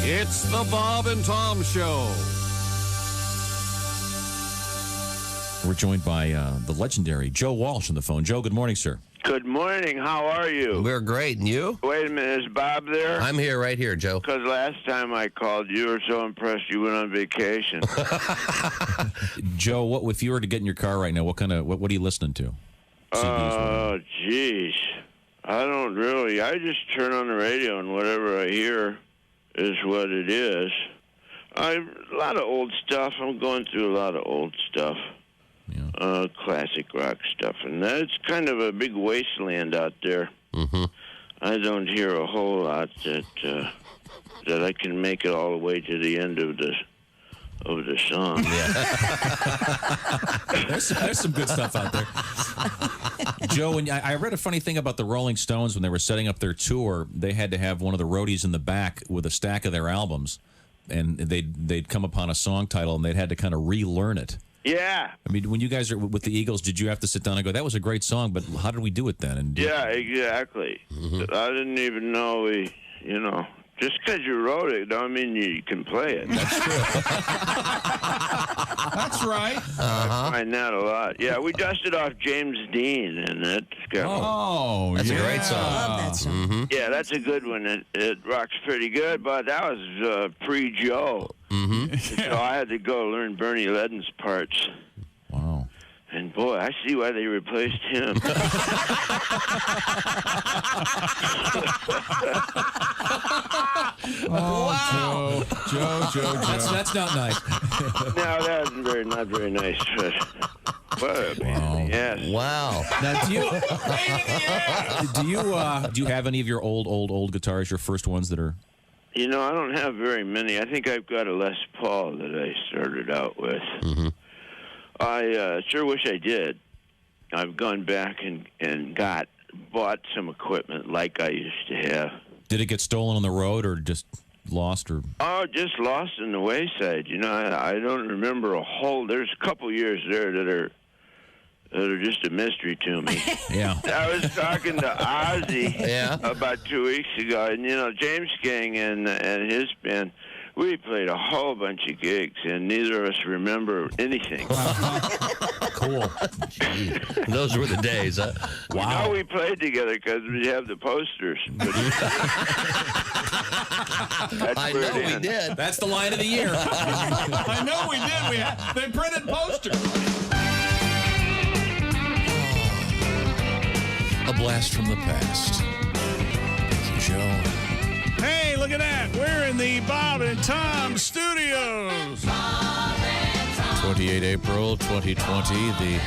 It's the Bob and Tom Show. We're joined by the legendary Joe Walsh on the phone. Joe, good morning, sir. Good morning. How are you? We're great. And you? Wait a minute. Is Bob there? I'm here, right here, Joe. Because last time I called, you were so impressed you went on vacation. Joe, what if you were to get in your car right now? What are you listening to? Oh, jeez. I don't really. I just turn on the radio and whatever I hear is what it is. A lot of old stuff. I'm going through a lot of old stuff. Yeah. Classic rock stuff. And that's kind of a big wasteland out there. Mm-hmm. I don't hear a whole lot that I can make it all the way to the end of the song. Yeah. there's some good stuff out there. Joe, when I read a funny thing about the Rolling Stones when they were setting up their tour, they had to have one of the roadies in the back with a stack of their albums, and they'd come upon a song title and they'd had to kind of relearn it. Yeah. I mean, when you guys are with the Eagles, did you have to sit down and go, that was a great song, but how did we do it then? And yeah, exactly. Mm-hmm. I didn't even know just because you wrote it, don't mean you can play it. That's true. That's right. I find that a lot. Yeah, we dusted off James Dean, and that's got that's yeah. a great song. I love that song. Mm-hmm. Yeah, that's a good one. It rocks pretty good, but that was pre-Joe. Mm-hmm. So I had to go learn Bernie Ledden's parts. Wow. And boy, I see why they replaced him. Wow. Joe. That's not nice. No, that was not very nice. But yes. Wow. Now, do you have any of your old guitars, your first ones that are? I don't have very many. I think I've got a Les Paul that I started out with. Mm-hmm. I sure wish I did. I've gone back and bought some equipment like I used to have. Did it get stolen on the road or just lost? Or Just lost in the wayside. I don't remember a whole. There's a couple years there that are just a mystery to me. Yeah. I was talking to Ozzy Yeah. about 2 weeks ago, and James King and his band. We played a whole bunch of gigs, and neither of us remember anything. Cool. Gee. Those were the days, huh? Wow. We played together because we have the posters. I know we did. That's the line of the year. I know we did. They printed posters. A blast from the past. Thank you, Joe. Hey, look at that. We're in the Bob and Tom studios. 28 April 2020, the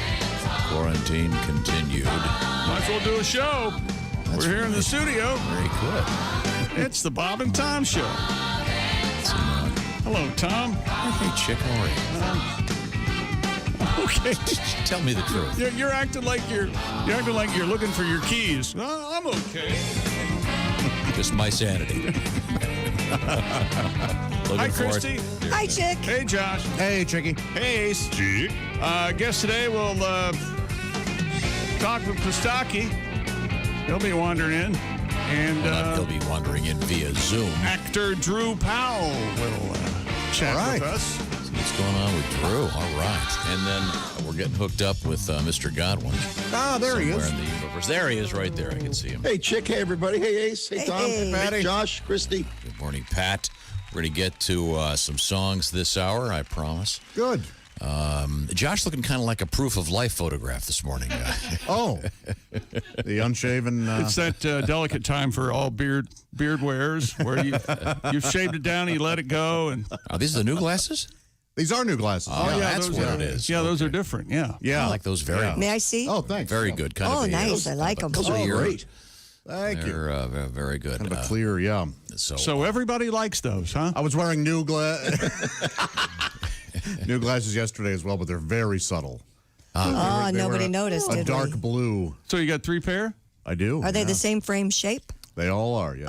quarantine continued. Might as well do a show. We're here in the studio. Very good. It's the Bob and Tom Show. Hello, Tom. Hey, Chick, how are you? Okay. Tell me the truth. You're acting like you're looking for your keys. I'm okay. Just my sanity. Hi, Christy. Hi, Chick. Hey, Josh. Hey, Chicky. Hey, Ace. Guess today we'll talk with Kasaki. He'll be wandering in. And He'll be wandering in via Zoom. actor Drew Powell will chat with us. What's going on with Drew? All right. And then we're getting hooked up with Mr. Godwin. Ah, there he is. Somewhere in the universe. There he is right there. I can see him. Hey, Chick. Hey, everybody. Hey, Ace. Hey, Tom. Hey. Hey, Josh. Christy. Good morning, Pat. We're going to get to some songs this hour, I promise. Good. Josh looking kind of like a proof of life photograph this morning. Oh, the unshaven. It's that delicate time for all beard wearers where you've shaved it down and you let it go. And Are these the new glasses? These are new glasses. Oh, yeah, that's what it is. Yeah, those are different. Yeah. Yeah. I like those very much. May I see? Oh, thanks. Very good. Kind of nice. I like them. Those are great. Thank you. They're very good. Kind of a clear, yeah. So everybody likes those, huh? I was wearing new glasses yesterday as well, but they're very subtle. Nobody noticed, A did dark we? blue. So you got 3 pair? I do. Are they the same frame shape? They all are, yes.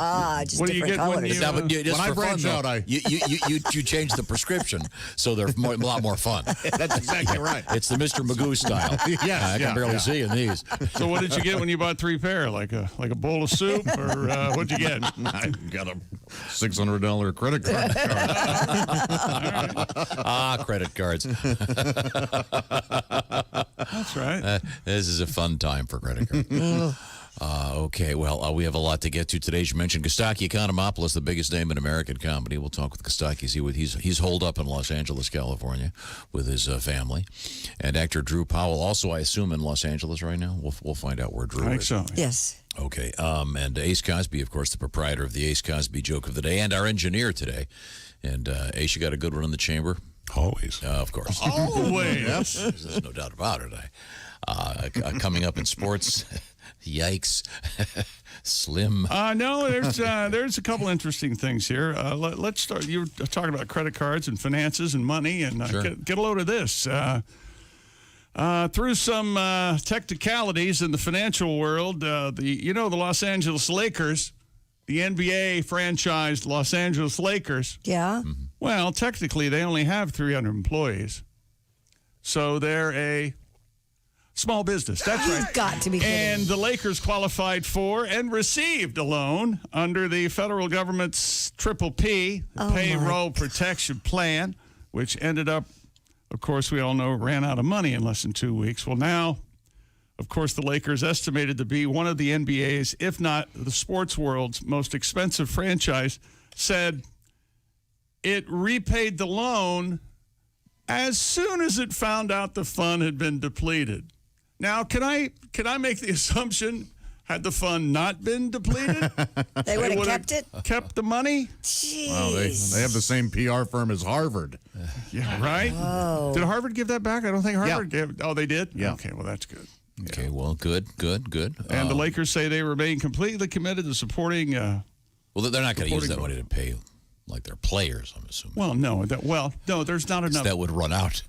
Just What do you different get when colors. you- Yeah, but just When I for fun, branch though, out, I- you change the prescription, so they're a lot more fun. That's exactly right. It's the Mr. Magoo style. Yes, I can barely see in these. So what did you get when you bought 3 pair? Like a bowl of soup, or what'd you get? I got a $600 credit card. Credit cards. That's right. This is a fun time for credit cards. Okay, well, we have a lot to get to today. As you mentioned, Kasaki Economopoulos, the biggest name in American comedy. We'll talk with Kasaki. He's holed up in Los Angeles, California, with his family. And actor Drew Powell, also, I assume, in Los Angeles right now. We'll find out where Drew I think is. so. Yes. Okay, and Ace Cosby, of course, the proprietor of the Ace Cosby Joke of the Day, and our engineer today. And Ace, you got a good one in the chamber? Always. Of course. Always. There's no doubt about it. Coming up in sports, yikes, Slim. No, there's a couple interesting things here. Let's start. You were talking about credit cards and finances and money, and Sure. get a load of this. Through some technicalities in the financial world, the Los Angeles Lakers, the NBA franchised Los Angeles Lakers. Yeah. Well, technically, they only have 300 employees, so they're a small business. That's right. You've got to be kidding. And the Lakers qualified for and received a loan under the federal government's PPP, the Payroll Protection Plan, which ended up, of course, we all know, ran out of money in less than 2 weeks. Well, now, of course, the Lakers estimated to be one of the NBA's, if not the sports world's most expensive franchise, said it repaid the loan as soon as it found out the fund had been depleted. Now, can I make the assumption, had the fund not been depleted, They would have would've kept it? kept the money? Jeez. Wow, they have the same PR firm as Harvard. Yeah, right? Did Harvard give that back? I don't think Harvard gave. Oh, they did? Yeah. Okay, well, that's good. Okay, well, good. And the Lakers say they remain completely committed to supporting. Well, they're not going to use that Supporting money to pay like their players, I'm assuming. Well, no, there's not enough. That would run out.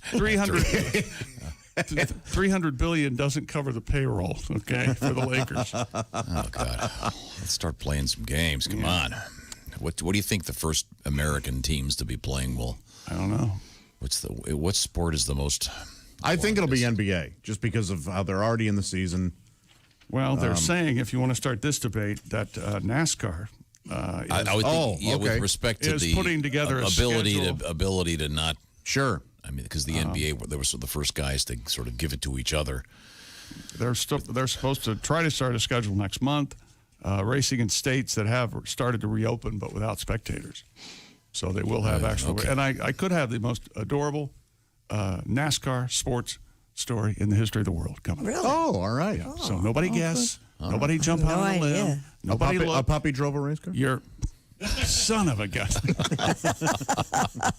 300 billion doesn't cover the payroll, okay, for the Lakers. Oh, God. Let's start playing some games. Come on. What do you think the first American teams to be playing will? I don't know. What sport is the most? I think it'll be NBA, just because of how they're already in the season. Well, they're saying, if you want to start this debate, that NASCAR I would think, with respect to is the putting together a schedule. ability to not. Sure. I mean, because the NBA, they were the first guys to sort of give it to each other. They're supposed to try to start a schedule next month, racing in states that have started to reopen but without spectators. So they will have actual. okay. And I could have the most adorable NASCAR sports story in the history of the world coming. Really? Oh, all right. So nobody guess. Nobody jump out on a limb. idea. Nobody A look. puppy drove a race car? You're son of a gun.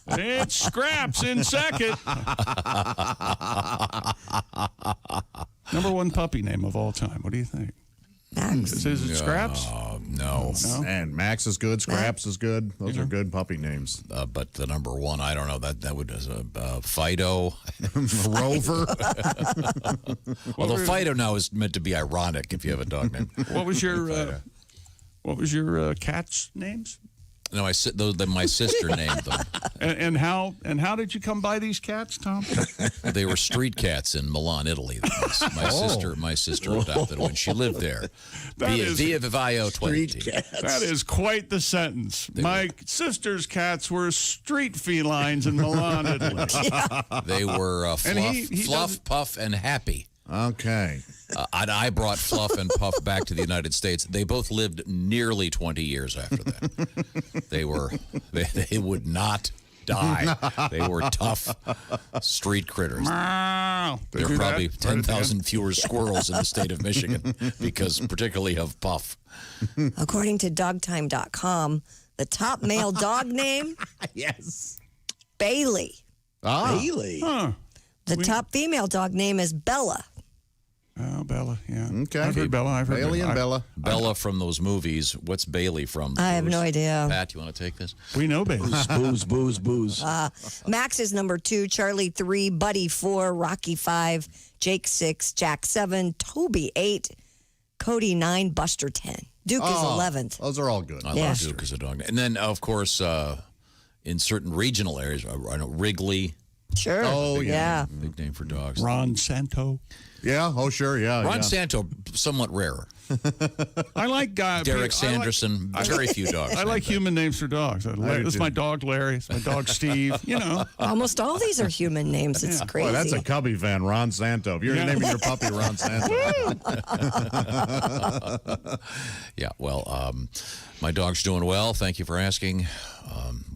It's Scraps in second. Number one puppy name of all time. What do you think? Max. Is it Scraps? No. And Max is good. Scraps is good. Those are good puppy names. But the number one, I don't know. That would Fido. Rover. Although Fido now is meant to be ironic if you have a dog name. What was your cat's names? No, my sister named them. And how did you come by these cats, Tom? They were street cats in Milan, Italy. My sister adopted when she lived there. Via Vivaio 20. That is quite the sentence. My sister's cats were street felines in Milan, Italy. They were And he Fluff, doesn't- Puff, and Happy. Okay. And I brought Fluff and Puff back to the United States. They both lived nearly 20 years after that. They would not die. They were tough street critters. Wow. There are probably 10,000 fewer squirrels in the state of Michigan because particularly of Puff. According to dogtime.com, the top male dog name, Yes. Bailey. Bailey. Huh. The top female dog name is Bella. Oh, Bella, yeah. Okay. I've heard Bella. I've heard Bailey and Bella. Bella from those movies. What's Bailey from? I have no idea. Pat, you want to take this? We know Bailey. Booze. Max is number 2, Charlie 3, Buddy 4, Rocky 5, Jake 6, Jack 7, Toby 8, Cody 9, Buster 10. Duke is 11th. Those are all good. I Yeah. love Duke as a dog. And then, of course, in certain regional areas, I know Wrigley, Sure. Oh, yeah. big name for dogs. Ron Santo. Yeah. Oh, sure. Yeah. Ron yeah. Santo, somewhat rarer. I like Derek Sanderson, very few dogs. I like human names for dogs. do This is too. my dog Larry. It's my dog Steve. You know. Almost all these are human names. It's crazy. Boy, that's a Cubby fan, Ron Santo. If you're Yeah. naming your puppy Ron Santo. Yeah, well, my dog's doing well. Thank you for asking.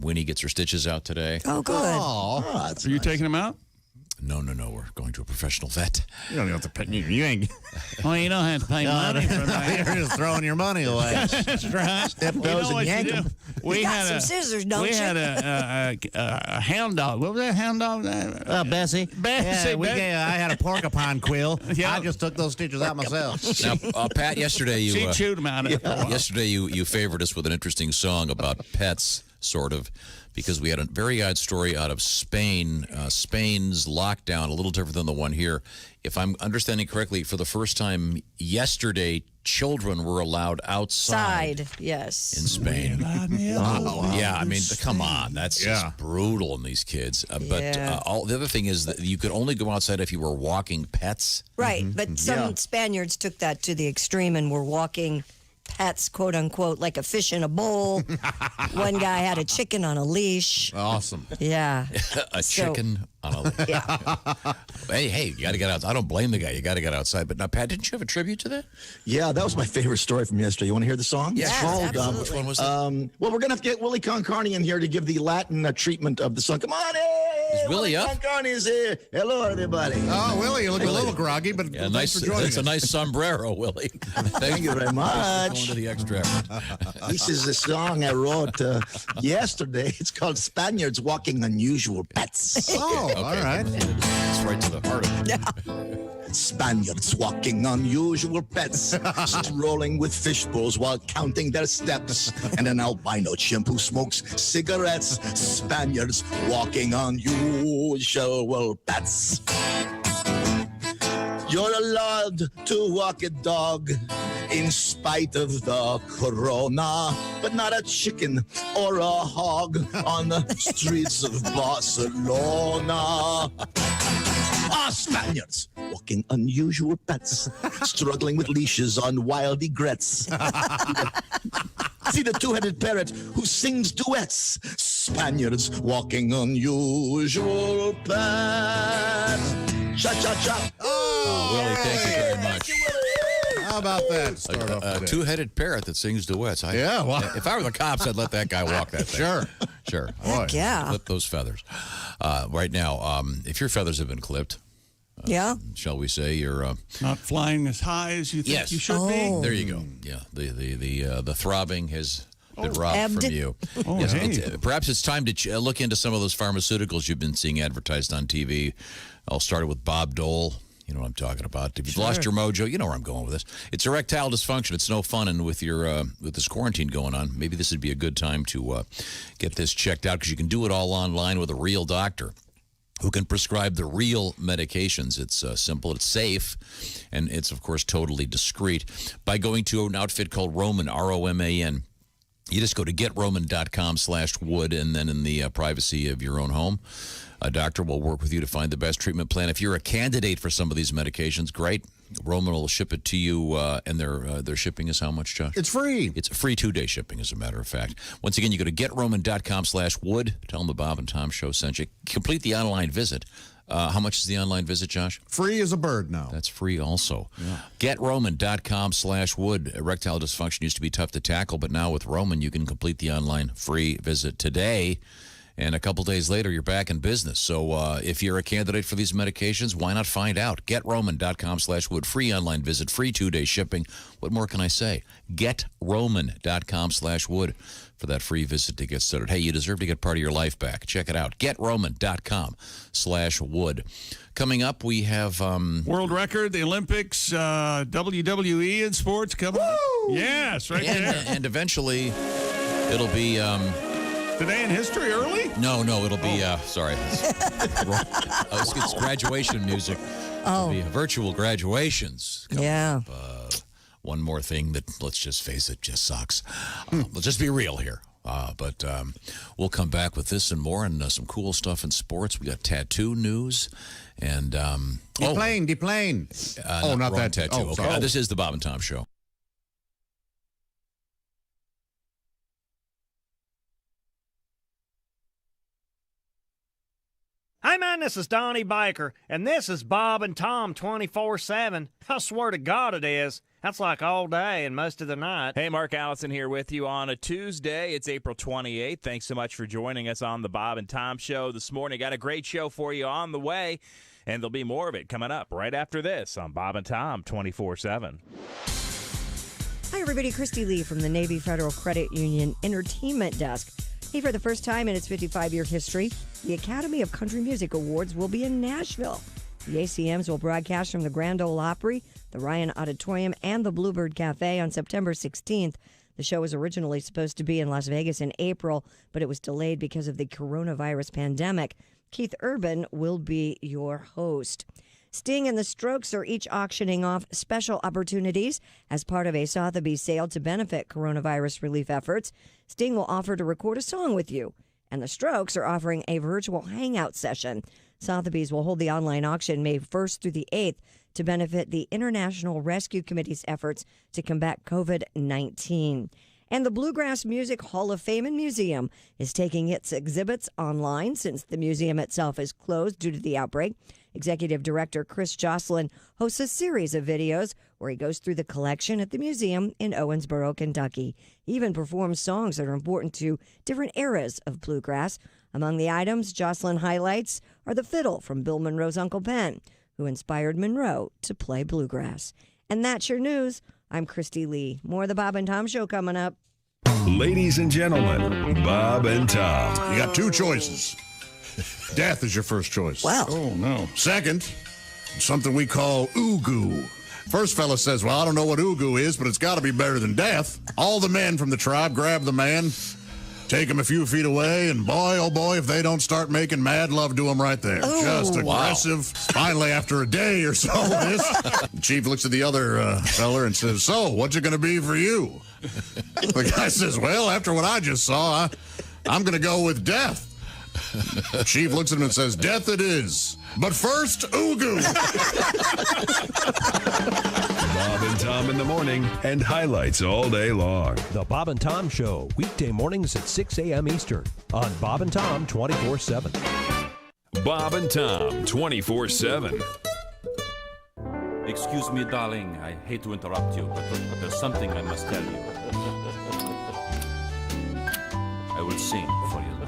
Winnie gets her stitches out today. Oh, good. Are you taking him out? No, we're going to a professional vet. You don't even have to pay. You ain't. Well, you don't have to pay money for that. You're just throwing your money away. That's right. Step You goes know and what yank you do? 'em. We You got had some a scissors, don't we you? had a hound dog. What was that hound dog? Bessie. Bessie, I had a porcupine quill. Yeah. I just took those stitches out myself. Now, Pat, yesterday She you chewed him out after a while. yesterday you favored us with an interesting song about pets, sort of, because we had a very odd story out of Spain. Spain's lockdown, a little different than the one here. If I'm understanding correctly, for the first time yesterday, children were allowed outside Side, yes. in Spain. Yeah, I mean, come on, that's Yeah. just brutal in these kids. But Yeah. the other thing is that you could only go outside if you were walking pets. Right, but some Spaniards took that to the extreme and were walking pets, quote unquote, like a fish in a bowl. One guy had a chicken on a leash. Awesome. Yeah. A So- chicken on a. Yeah. Hey, you got to get out. I don't blame the guy. You got to get outside. But now, Pat, didn't you have a tribute to that? Yeah, that was my favorite story from yesterday. You want to hear the song? Yes, It's called, absolutely. Which one was that? well, we're going to have to get Willie Concarney in here to give the Latin treatment of the song. Come on, hey! Is Willie up? Concarney's here. Hello, everybody. Oh, Willie, you look a little groggy, but Yeah, thanks nice. for joining It's a us. nice sombrero, Willie. Thank you very Going much. to the extra effort. This is a song I wrote yesterday. It's called Spaniards Walking Unusual Pets. Oh, all right. It's right to the heart of it. Spaniards walking unusual pets, strolling with fish bowls while counting their steps, and an albino chimp who smokes cigarettes. Spaniards walking unusual pets. You're allowed to walk a dog in spite of the corona, but not a chicken or a hog on the streets of Barcelona. Ah, Spaniards walking unusual pets, struggling with leashes on wild egrets. See the two-headed parrot who sings duets. Spaniards walking unusual pets. Cha-cha-cha. Oh, Willie, thank you very much. How about that? Start off A today. two-headed parrot that sings duets. Yeah, well. If I were the cops, I'd let that guy walk that thing. Sure. Heck yeah. Clip those feathers. Right now, if your feathers have been clipped, Yeah. shall we say, you're Not flying as high as you think Yes. you should Oh. there. You go. Yeah, the throbbing has been robbed ebbed. from you. Oh, Yes, hey. perhaps it's time to look into some of those pharmaceuticals you've been seeing advertised on TV. I'll start with Bob Dole. You know what I'm talking about. If you've lost your mojo, you know where I'm going with this. It's erectile dysfunction. It's no fun, and with your with this quarantine going on, maybe this would be a good time to get this checked out, because you can do it all online with a real doctor who can prescribe the real medications. It's simple, it's safe, and it's, of course, totally discreet. By going to an outfit called Roman, R-O-M-A-N. You just go to getroman.com/wood, and then in the privacy of your own home, a doctor will work with you to find the best treatment plan. If you're a candidate for some of these medications, great. Roman will ship it to you, and their shipping is how much, Josh? It's free. It's a free 2-day shipping, as a matter of fact. Once again, you go to getroman.com/wood. Tell them the Bob and Tom Show sent you. Complete the online visit. How much is the online visit, Josh? Free as a bird now. That's free also. GetRoman.com/wood. Erectile dysfunction used to be tough to tackle, but now with Roman, you can complete the online free visit today. And a couple days later, you're back in business. So if you're a candidate for these medications, why not find out? GetRoman.com/wood. Free online visit, free 2-day shipping. What more can I say? GetRoman.com/wood for that free visit to get started. Hey, you deserve to get part of your life back. Check it out. GetRoman.com/wood. Coming up, we have... World record, the Olympics, WWE in sports coming up. Yes, right there. and eventually, it'll be... Today in history early? No, it'll be, sorry. It's graduation music. It'll be virtual graduations. Yeah. one more thing that, let's just face it, just sucks. Let's just be real here. But we'll come back with this and more, and some cool stuff in sports. We got tattoo news, and The plane. Not that tattoo. Oh, okay, sorry. this is the Bob and Tom Show. Hey man, this is Donnie Baker, and this is Bob and Tom 24/7. I swear to God it is. That's like all day and most of the night. Hey, Mark Allison here with you on a Tuesday. It's April 28th. Thanks so much for joining us on the Bob and Tom Show this morning. Got a great show for you on the way, and there'll be more of it coming up right after this on Bob and Tom 24/7. Hi, everybody. Christy Lee from the Navy Federal Credit Union Entertainment Desk. Hey, for the first time in its 55-year history, the Academy of Country Music Awards will be in Nashville. The ACMs will broadcast from the Grand Ole Opry, the Ryan Auditorium, and the Bluebird Cafe on September 16th. The show was originally supposed to be in Las Vegas in April, but it was delayed because of the coronavirus pandemic. Keith Urban will be your host. Sting and the Strokes are each auctioning off special opportunities as part of a Sotheby's sale to benefit coronavirus relief efforts. Sting will offer to record a song with you, and the Strokes are offering a virtual hangout session. Sotheby's will hold the online auction May 1st through the 8th to benefit the International Rescue Committee's efforts to combat COVID-19. And the Bluegrass Music Hall of Fame and Museum is taking its exhibits online since the museum itself is closed due to the outbreak. Executive Director Chris Jocelyn hosts a series of videos where he goes through the collection at the museum in Owensboro, Kentucky. He even performs songs that are important to different eras of bluegrass. Among the items Jocelyn highlights are the fiddle from Bill Monroe's Uncle Ben, who inspired Monroe to play bluegrass. And that's your news. I'm Christy Lee. More of the Bob and Tom Show coming up. Ladies and gentlemen, Bob and Tom. You got two choices. Death is your first choice. Wow. Oh, no. Second, something we call ooh-goo. First fella says, well, I don't know what ooh-goo is, but it's got to be better than death. All the men from the tribe grab the man, take him a few feet away, and boy, oh boy, if they don't start making mad love to him right there. Just aggressive. Finally, after a day or so of this, the chief looks at the other fella and says, so, what's it going to be for you? The guy says, well, after what I just saw, I'm going to go with death. Chief looks at him and says, death it is. But first, ooh-goo. Bob and Tom in the morning and highlights all day long. The Bob and Tom Show, weekday mornings at 6 a.m. Eastern on Bob and Tom 24/7. Bob and Tom 24/7. Excuse me, darling. I hate to interrupt you, but there's something I must tell you. I will sing for you now.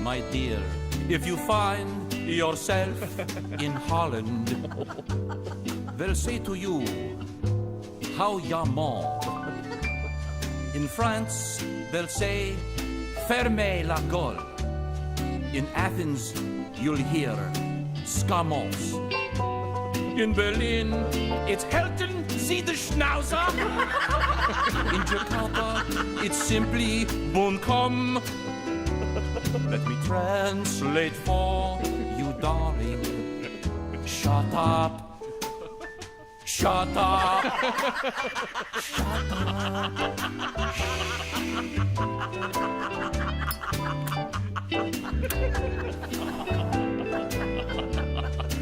My dear, if you find yourself in Holland, they'll say to you, how ya mange? In France, they'll say, fermez la gueule. In Athens, you'll hear, scamons. In Berlin, it's Helten Sie the Schnauzer. In Jakarta, it's simply Bon Kom. Let me translate for you, darling. Shut up. Shut up. Shut up.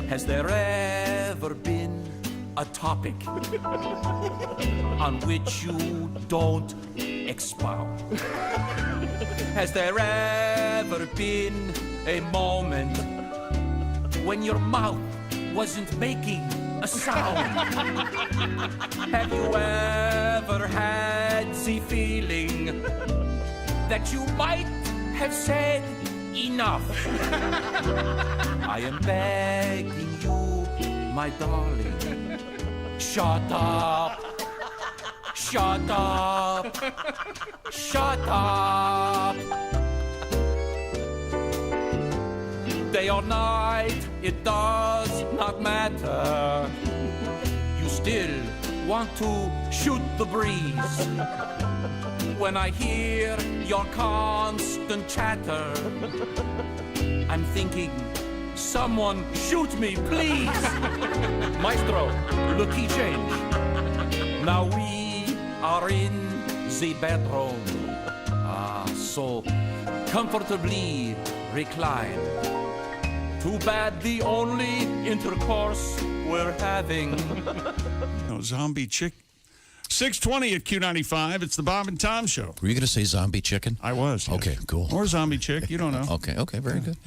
Has there ever been a topic on which you don't expound? Has there ever been a moment when your mouth wasn't making a sound? Have you ever had the feeling that you might have said enough? I am begging you, my darling, shut up. Shut up. Shut up. Day or night, it does not matter. You still want to shoot the breeze. When I hear your constant chatter, I'm thinking Someone shoot me, please. Maestro, lucky change. Now we are in the bedroom. So comfortably reclined. Too bad the only intercourse we're having. No zombie chick. 6:20 at Q95. It's the Bob and Tom Show. Were you going to say zombie chicken? I was. Yes. Okay, cool. Or zombie chick. You don't know. Okay, very good.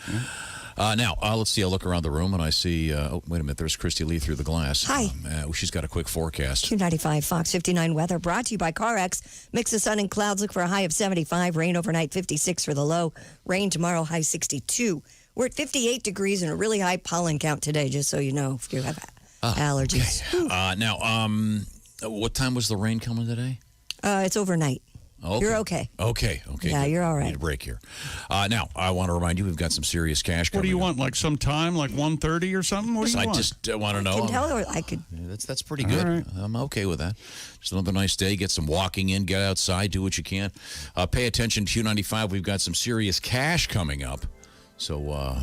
Now, let's see. I look around the room and I see, wait a minute, there's Christy Lee through the glass. Hi. She's got a quick forecast. Q95 Fox 59 weather brought to you by CarX. Mix of sun and clouds. Look for a high of 75. Rain overnight, 56 for the low. Rain tomorrow, high 62. We're at 58 degrees and a really high pollen count today, just so you know if you have allergies. Okay. Now, what time was the rain coming today? It's overnight. Okay. You're okay. Okay. Yeah, you're all right. Need a break here. Now, I want to remind you, we've got some serious cash coming. What do you up. want? Like some time, like 1:30 or something? What do you I want? just want to know. I can tell her I could. That's pretty good. Right. I'm okay with that. Just another nice day. Get some walking in. Get outside. Do what you can. Pay attention to Q95. We've got some serious cash coming up. So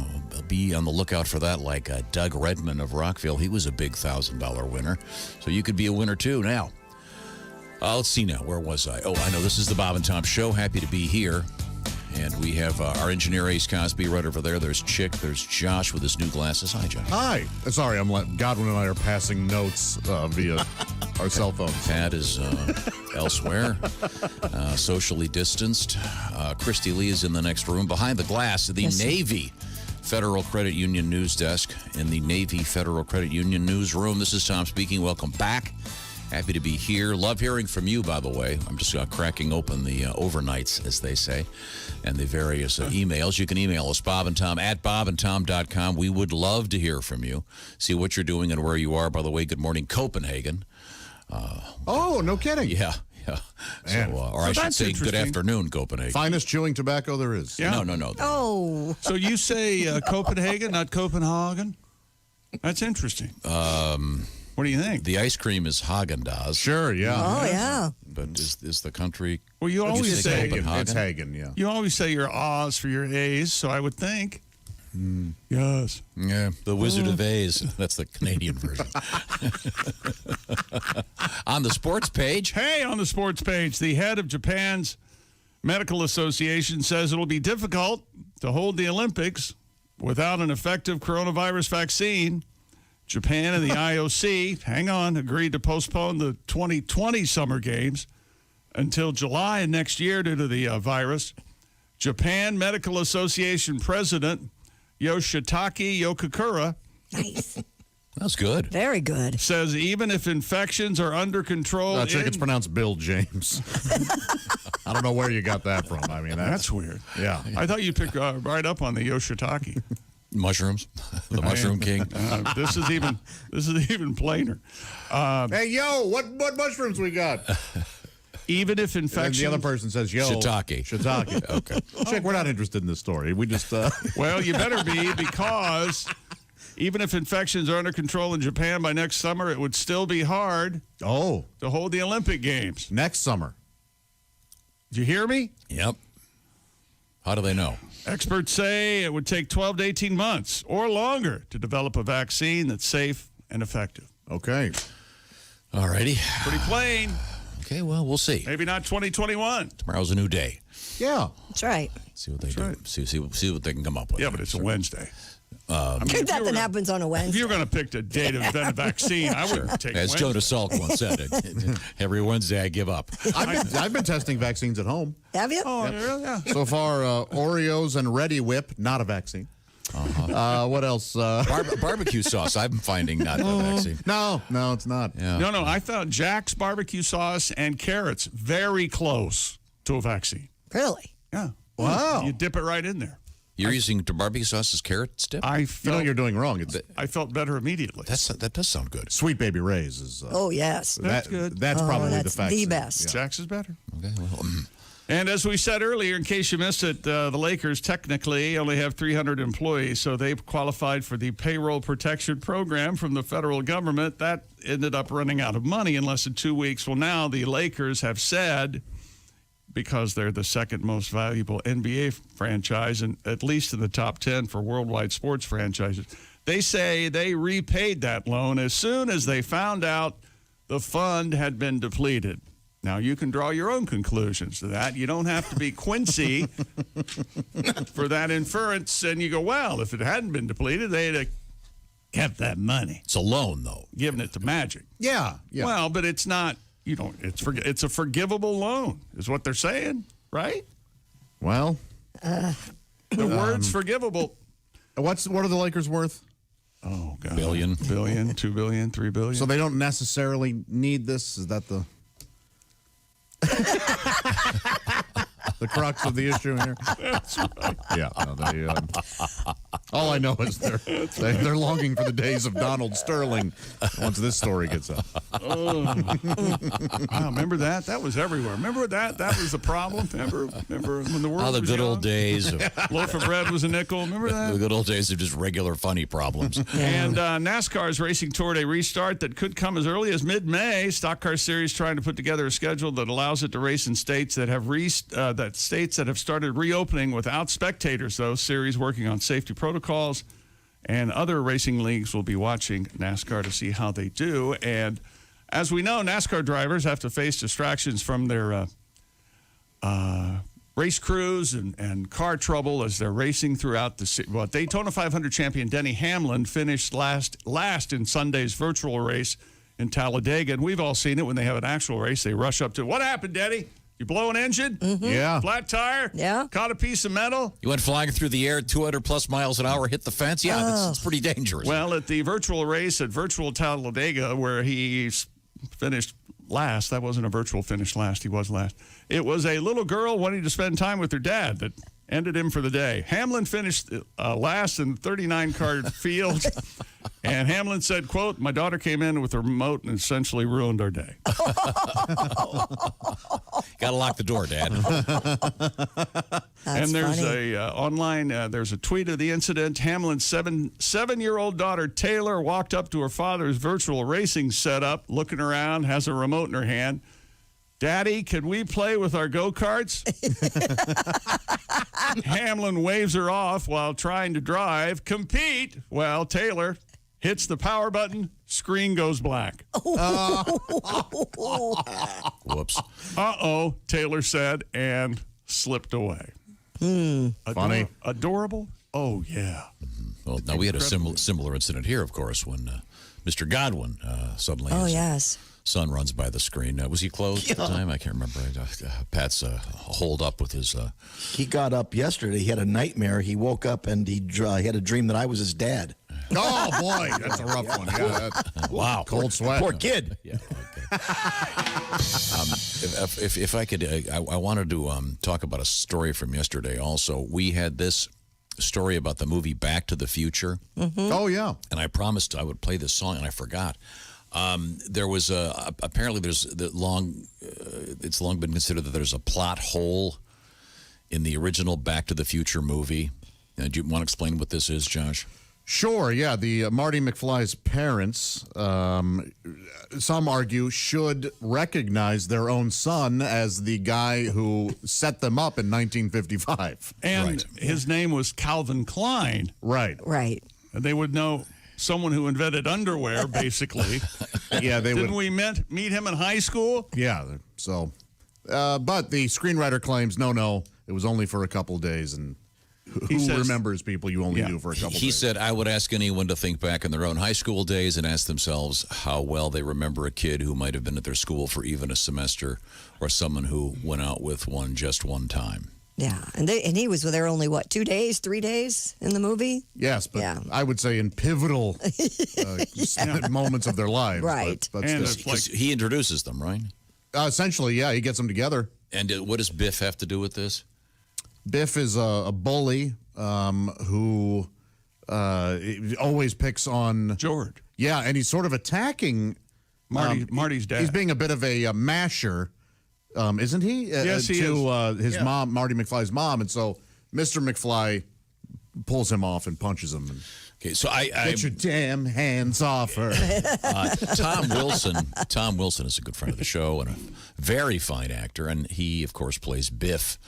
be on the lookout for that, like Doug Redman of Rockville. He was a big $1,000 winner. So you could be a winner, too. Now, let's see now. Where was I? Oh, I know. This is the Bob and Tom Show. Happy to be here. And we have our engineer, Ace Cosby, right over there. There's Chick. There's Josh with his new glasses. Hi, Josh. Hi. Sorry, Godwin and I are passing notes via our cell phones. Pat is elsewhere, socially distanced. Christy Lee is in the next room. Behind the glass, the Navy Federal Credit Union news desk in the Navy Federal Credit Union newsroom. This is Tom speaking. Welcome back. Happy to be here. Love hearing from you, by the way. I'm just cracking open the overnights, as they say, and the various emails. You can email us, Bob and Tom, at bobandtom.com. We would love to hear from you, see what you're doing and where you are. By the way, good morning, Copenhagen. No kidding. Yeah. Man. Or I should say good afternoon, Copenhagen. Finest chewing tobacco there is. Yeah. No. Oh. So you say Copenhagen, not Copenhagen? That's interesting. What do you think? The ice cream is Haagen-Dazs. Sure, yeah. Oh, yeah. But is the country... Well, you always say Copenhagen? It's Hagen, yeah. You always say your A's for your A's, so I would think. Yes. Yeah, the Wizard of A's. That's the Canadian version. On the sports page. Hey, on the sports page, the head of Japan's medical association says it'll be difficult to hold the Olympics without an effective coronavirus vaccine. Japan and the IOC, agreed to postpone the 2020 Summer Games until July of next year due to the virus. Japan Medical Association President Yoshitake Yokakura. Nice. That's good. Very good. Says even if infections are under control... I think it's pronounced Bill James. I don't know where you got that from. I mean, that's weird. Yeah. I thought you picked right up on the Yoshitake. Mushrooms, the Mushroom King. This is even plainer. Hey, yo, what mushrooms we got? Even if infection, the other person says, yo, shiitake. Okay, Chick, we're not interested in this story. We just well, you better be, because even if infections are under control in Japan by next summer, it would still be hard. to hold the Olympic Games next summer. Did you hear me? Yep. How do they know? Experts say it would take 12 to 18 months or longer to develop a vaccine that's safe and effective. Okay. All righty. Pretty plain. Okay, well, we'll see. Maybe not 2021. Tomorrow's a new day. Yeah. That's right. See what they do. Right. See what they can come up with. Yeah, but it's a Wednesday. Nothing happens on a Wednesday. If you were going to pick a day to invent a vaccine, I wouldn't take As Wednesday. Joe DeSalk once said, every Wednesday I give up. I've been testing vaccines at home. Have you? Oh, yeah. So far, Oreos and Ready Whip, not a vaccine. What else? Barbecue sauce, I'm finding not a vaccine. No, it's not. Yeah. No, I found Jack's barbecue sauce and carrots very close to a vaccine. Really? Yeah. Wow. You dip it right in there. You're using barbecue sauce as carrot dip? I felt, you're doing wrong. I felt better immediately. That does sound good. Sweet Baby Ray's is. Oh, yes. That's good. That's probably that's the vaccine. the best. Yeah. Jack's is better. Okay, well. And as we said earlier, in case you missed it, the Lakers technically only have 300 employees, so they've qualified for the payroll protection program from the federal government. That ended up running out of money in less than 2 weeks. Well, now the Lakers have said because they're the second most valuable NBA franchise, and at least in the top 10 for worldwide sports franchises. They say they repaid that loan as soon as they found out the fund had been depleted. Now, you can draw your own conclusions to that. You don't have to be Quincy for that inference. And you go, well, if it hadn't been depleted, they'd have kept that money. It's a loan, though. Given it to Magic. Yeah. Well, but it's not, it's a forgivable loan, is what they're saying, right? Well, the word's forgivable. What are the Lakers worth? Oh, God. Billion, 2 billion, 3 billion. So they don't necessarily need this? Is that the the crux of the issue here? That's right. Yeah. No, all I know is they're longing for the days of Donald Sterling once this story gets up. Oh. Wow, remember that? That was everywhere. Remember that? That was the problem. Remember when the world the was good young? old days. Loaf of bread was a nickel. Remember that? The good old days of just regular funny problems. And NASCAR's racing toured a restart that could come as early as mid-May. Stock Car Series trying to put together a schedule that allows it to race in states that have states that have started reopening without spectators. Though series working on safety protocols, and other racing leagues will be watching NASCAR to see how they do. And as we know, NASCAR drivers have to face distractions from their race crews and car trouble as they're racing throughout the well, Daytona 500 champion Denny Hamlin finished last in Sunday's virtual race in Talladega, and we've all seen it when they have an actual race. They rush up to, what happened, Denny? You blow an engine? Mm-hmm. Yeah. Flat tire? Yeah. Caught a piece of metal? You went flying through the air at 200 plus miles an hour, hit the fence? Yeah, that's pretty dangerous. Well, at the virtual race at Virtual Talladega, where he finished last, that wasn't a virtual finish last, he was last. It was a little girl wanting to spend time with her dad that ended him for the day. Hamlin finished last in the 39-car field, and Hamlin said, quote, my daughter came in with a remote and essentially ruined our day. Got to lock the door, Dad. And there's online, there's a tweet of the incident. Hamlin's seven-year-old daughter, Taylor, walked up to her father's virtual racing setup, looking around, has a remote in her hand. Daddy, can we play with our go-karts? Hamlin waves her off while trying to drive. Compete. Well, Taylor hits the power button. Screen goes black. Whoops. Uh-oh, Taylor said, and slipped away. Funny. Adorable? Oh, yeah. Well, now we had a similar incident here, of course, when Mr. Godwin suddenly. Oh, yes. Son runs by the screen. Was he closed at the time? I can't remember. Pat's holed up with his. He got up yesterday. He had a nightmare. He woke up and he had a dream that I was his dad. Oh, boy. That's a rough one. Yeah, wow. Cold sweat. Poor kid. Yeah. Okay. If I could, I wanted to talk about a story from yesterday also. We had this story about the movie Back to the Future. Mm-hmm. Oh, yeah. And I promised I would play this song, and I forgot. There was apparently it's long been considered that there's a plot hole in the original Back to the Future movie. Do you want to explain what this is, Josh? Sure, yeah. The Marty McFly's parents, some argue, should recognize their own son as the guy who set them up in 1955. And his name was Calvin Klein. Right. Right. And they would know someone who invented underwear, basically. Yeah, they Didn't would. we meet him in high school? Yeah, so. But the screenwriter claims, no, it was only for a couple of days, and who remembers people you only do for a couple of days? He said, I would ask anyone to think back in their own high school days and ask themselves how well they remember a kid who might have been at their school for even a semester, or someone who went out with one just one time. Yeah, and he was there only, 2 days, 3 days in the movie? Yes, but I would say in pivotal moments of their lives. Right. But and he introduces them, right? Essentially, yeah, he gets them together. And what does Biff have to do with this? Biff is a bully who always picks on George. Yeah, and he's sort of attacking Marty's dad. He's being a bit of a masher. Isn't he? Yes, he is. His mom, Marty McFly's mom. And so Mr. McFly pulls him off and punches him. Okay, so Get your damn hands off her. Tom Wilson. Tom Wilson is a good friend of the show and a very fine actor, and he, of course, plays Biff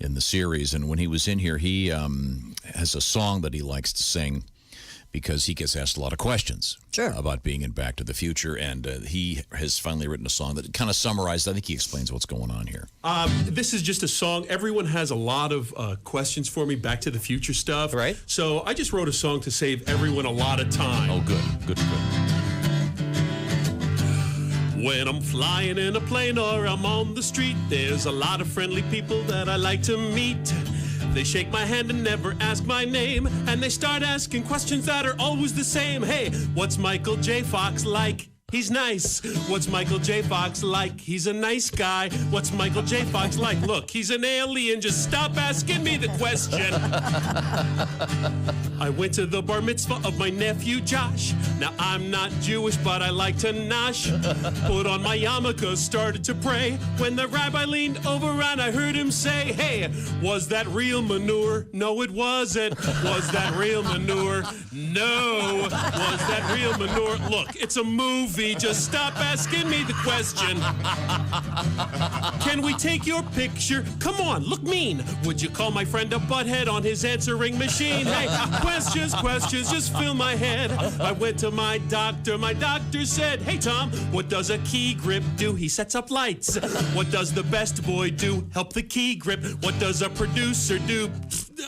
in the series. And when he was in here, he has a song that he likes to sing because he gets asked a lot of questions about being in Back to the Future, and he has finally written a song that kind of summarized. I think he explains what's going on here. This is just a song. Everyone has a lot of questions for me, Back to the Future stuff. Right. So I just wrote a song to save everyone a lot of time. Oh, good. When I'm flying in a plane or I'm on the street, there's a lot of friendly people that I like to meet. They shake my hand and never ask my name, and they start asking questions that are always the same. Hey, what's Michael J. Fox like? He's nice. What's Michael J. Fox like? He's a nice guy. What's Michael J. Fox like? Look, he's an alien. Just stop asking me the question. I went to the bar mitzvah of my nephew Josh. Now I'm not Jewish, but I like to nosh. Put on my yarmulke, started to pray. When the rabbi leaned over and I heard him say, hey, was that real manure? No, it wasn't. Was that real manure? No. Was that real manure? Look, it's a movie. Just stop asking me the question. Can we take your picture? Come on, look mean. Would you call my friend a butthead on his answering machine? Hey, questions, just fill my head. I went to my doctor. My doctor said, hey, Tom, what does a key grip do? He sets up lights. What does the best boy do? Help the key grip. What does a producer do?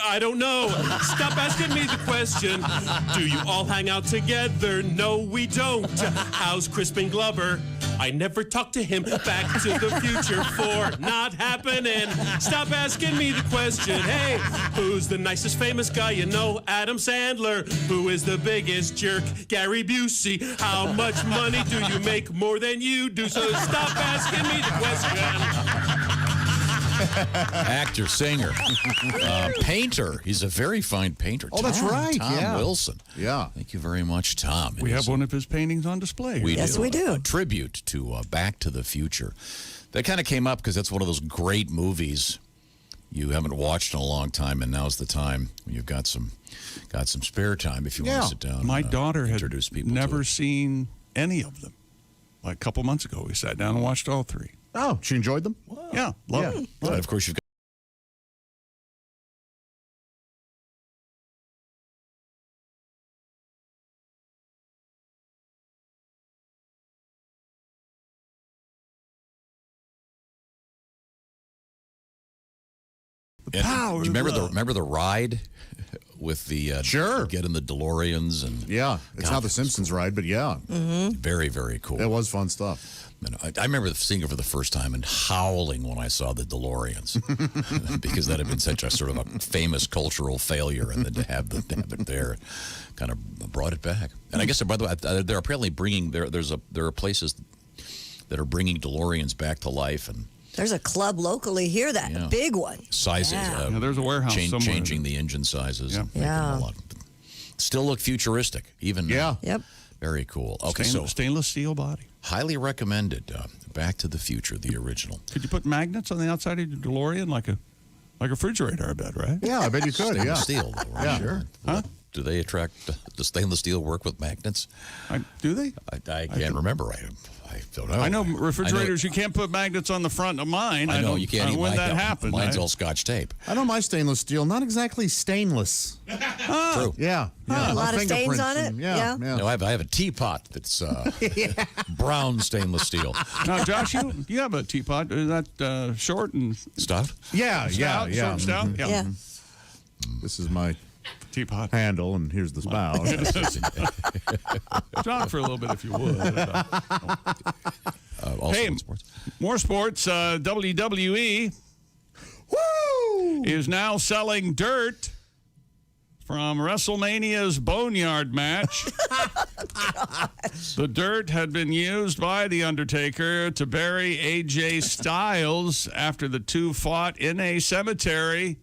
I don't know. Stop asking me the question. Do you all hang out together? No, we don't. How's Crispin Glover? I never talked to him. Back to the Future 4, not happening. Stop asking me the question. Hey, who's the nicest famous guy you know? Adam Sandler. Who is the biggest jerk? Gary Busey. How much money do you make? More than you do. So stop asking me the question. Actor, singer, painter. He's a very fine painter. Oh, that's right. Tom Wilson. Yeah. Thank you very much, Tom. We have one of his paintings on display. Yes, we do. A tribute to Back to the Future. That kind of came up because that's one of those great movies you haven't watched in a long time, and now's the time when you've got some spare time if you want to sit down. My and, daughter had introduce people never seen any of them. Like a couple months ago, we sat down and watched all three. Oh, she enjoyed them? Yeah, love them. And of course, you've got power. Do you remember the ride with the getting the DeLoreans and it's how the Simpsons ride, but very, very cool. It was fun stuff. And I remember seeing it for the first time and howling when I saw the DeLoreans because that had been such a sort of a famous cultural failure, and then to have it there kind of brought it back. And I guess, by the way, they're apparently bringing there are places that are bringing DeLoreans back to life, and there's a club locally here a big one. Sizes. There's a warehouse somewhere. Changing the engine sizes. Yeah. Still look futuristic, even now. Yep. Very cool. Okay, stainless steel body. Highly recommended. Back to the Future, the original. Could you put magnets on the outside of your DeLorean like a refrigerator? I bet, right? Yeah, I bet you could. Stainless steel, though, right? Yeah. Sure. Huh? Do they attract? Does stainless steel work with magnets? Do they? I can't remember. I don't know. I know refrigerators. You can't put magnets on the front of mine. I know you can't. When that happened, mine's all Scotch tape. I know my stainless steel, not exactly stainless. True. Yeah. A lot of stains on it. Yeah. No, I have a teapot that's brown stainless steel. Now, Josh, you have a teapot. Is that short and stout? Yeah. Short and stout. Yeah. This is my teapot handle, and here's the spout. Talk for a little bit if you would. Also sports. More sports. WWE is now selling dirt from WrestleMania's Boneyard match. The dirt had been used by The Undertaker to bury AJ Styles after the two fought in a cemetery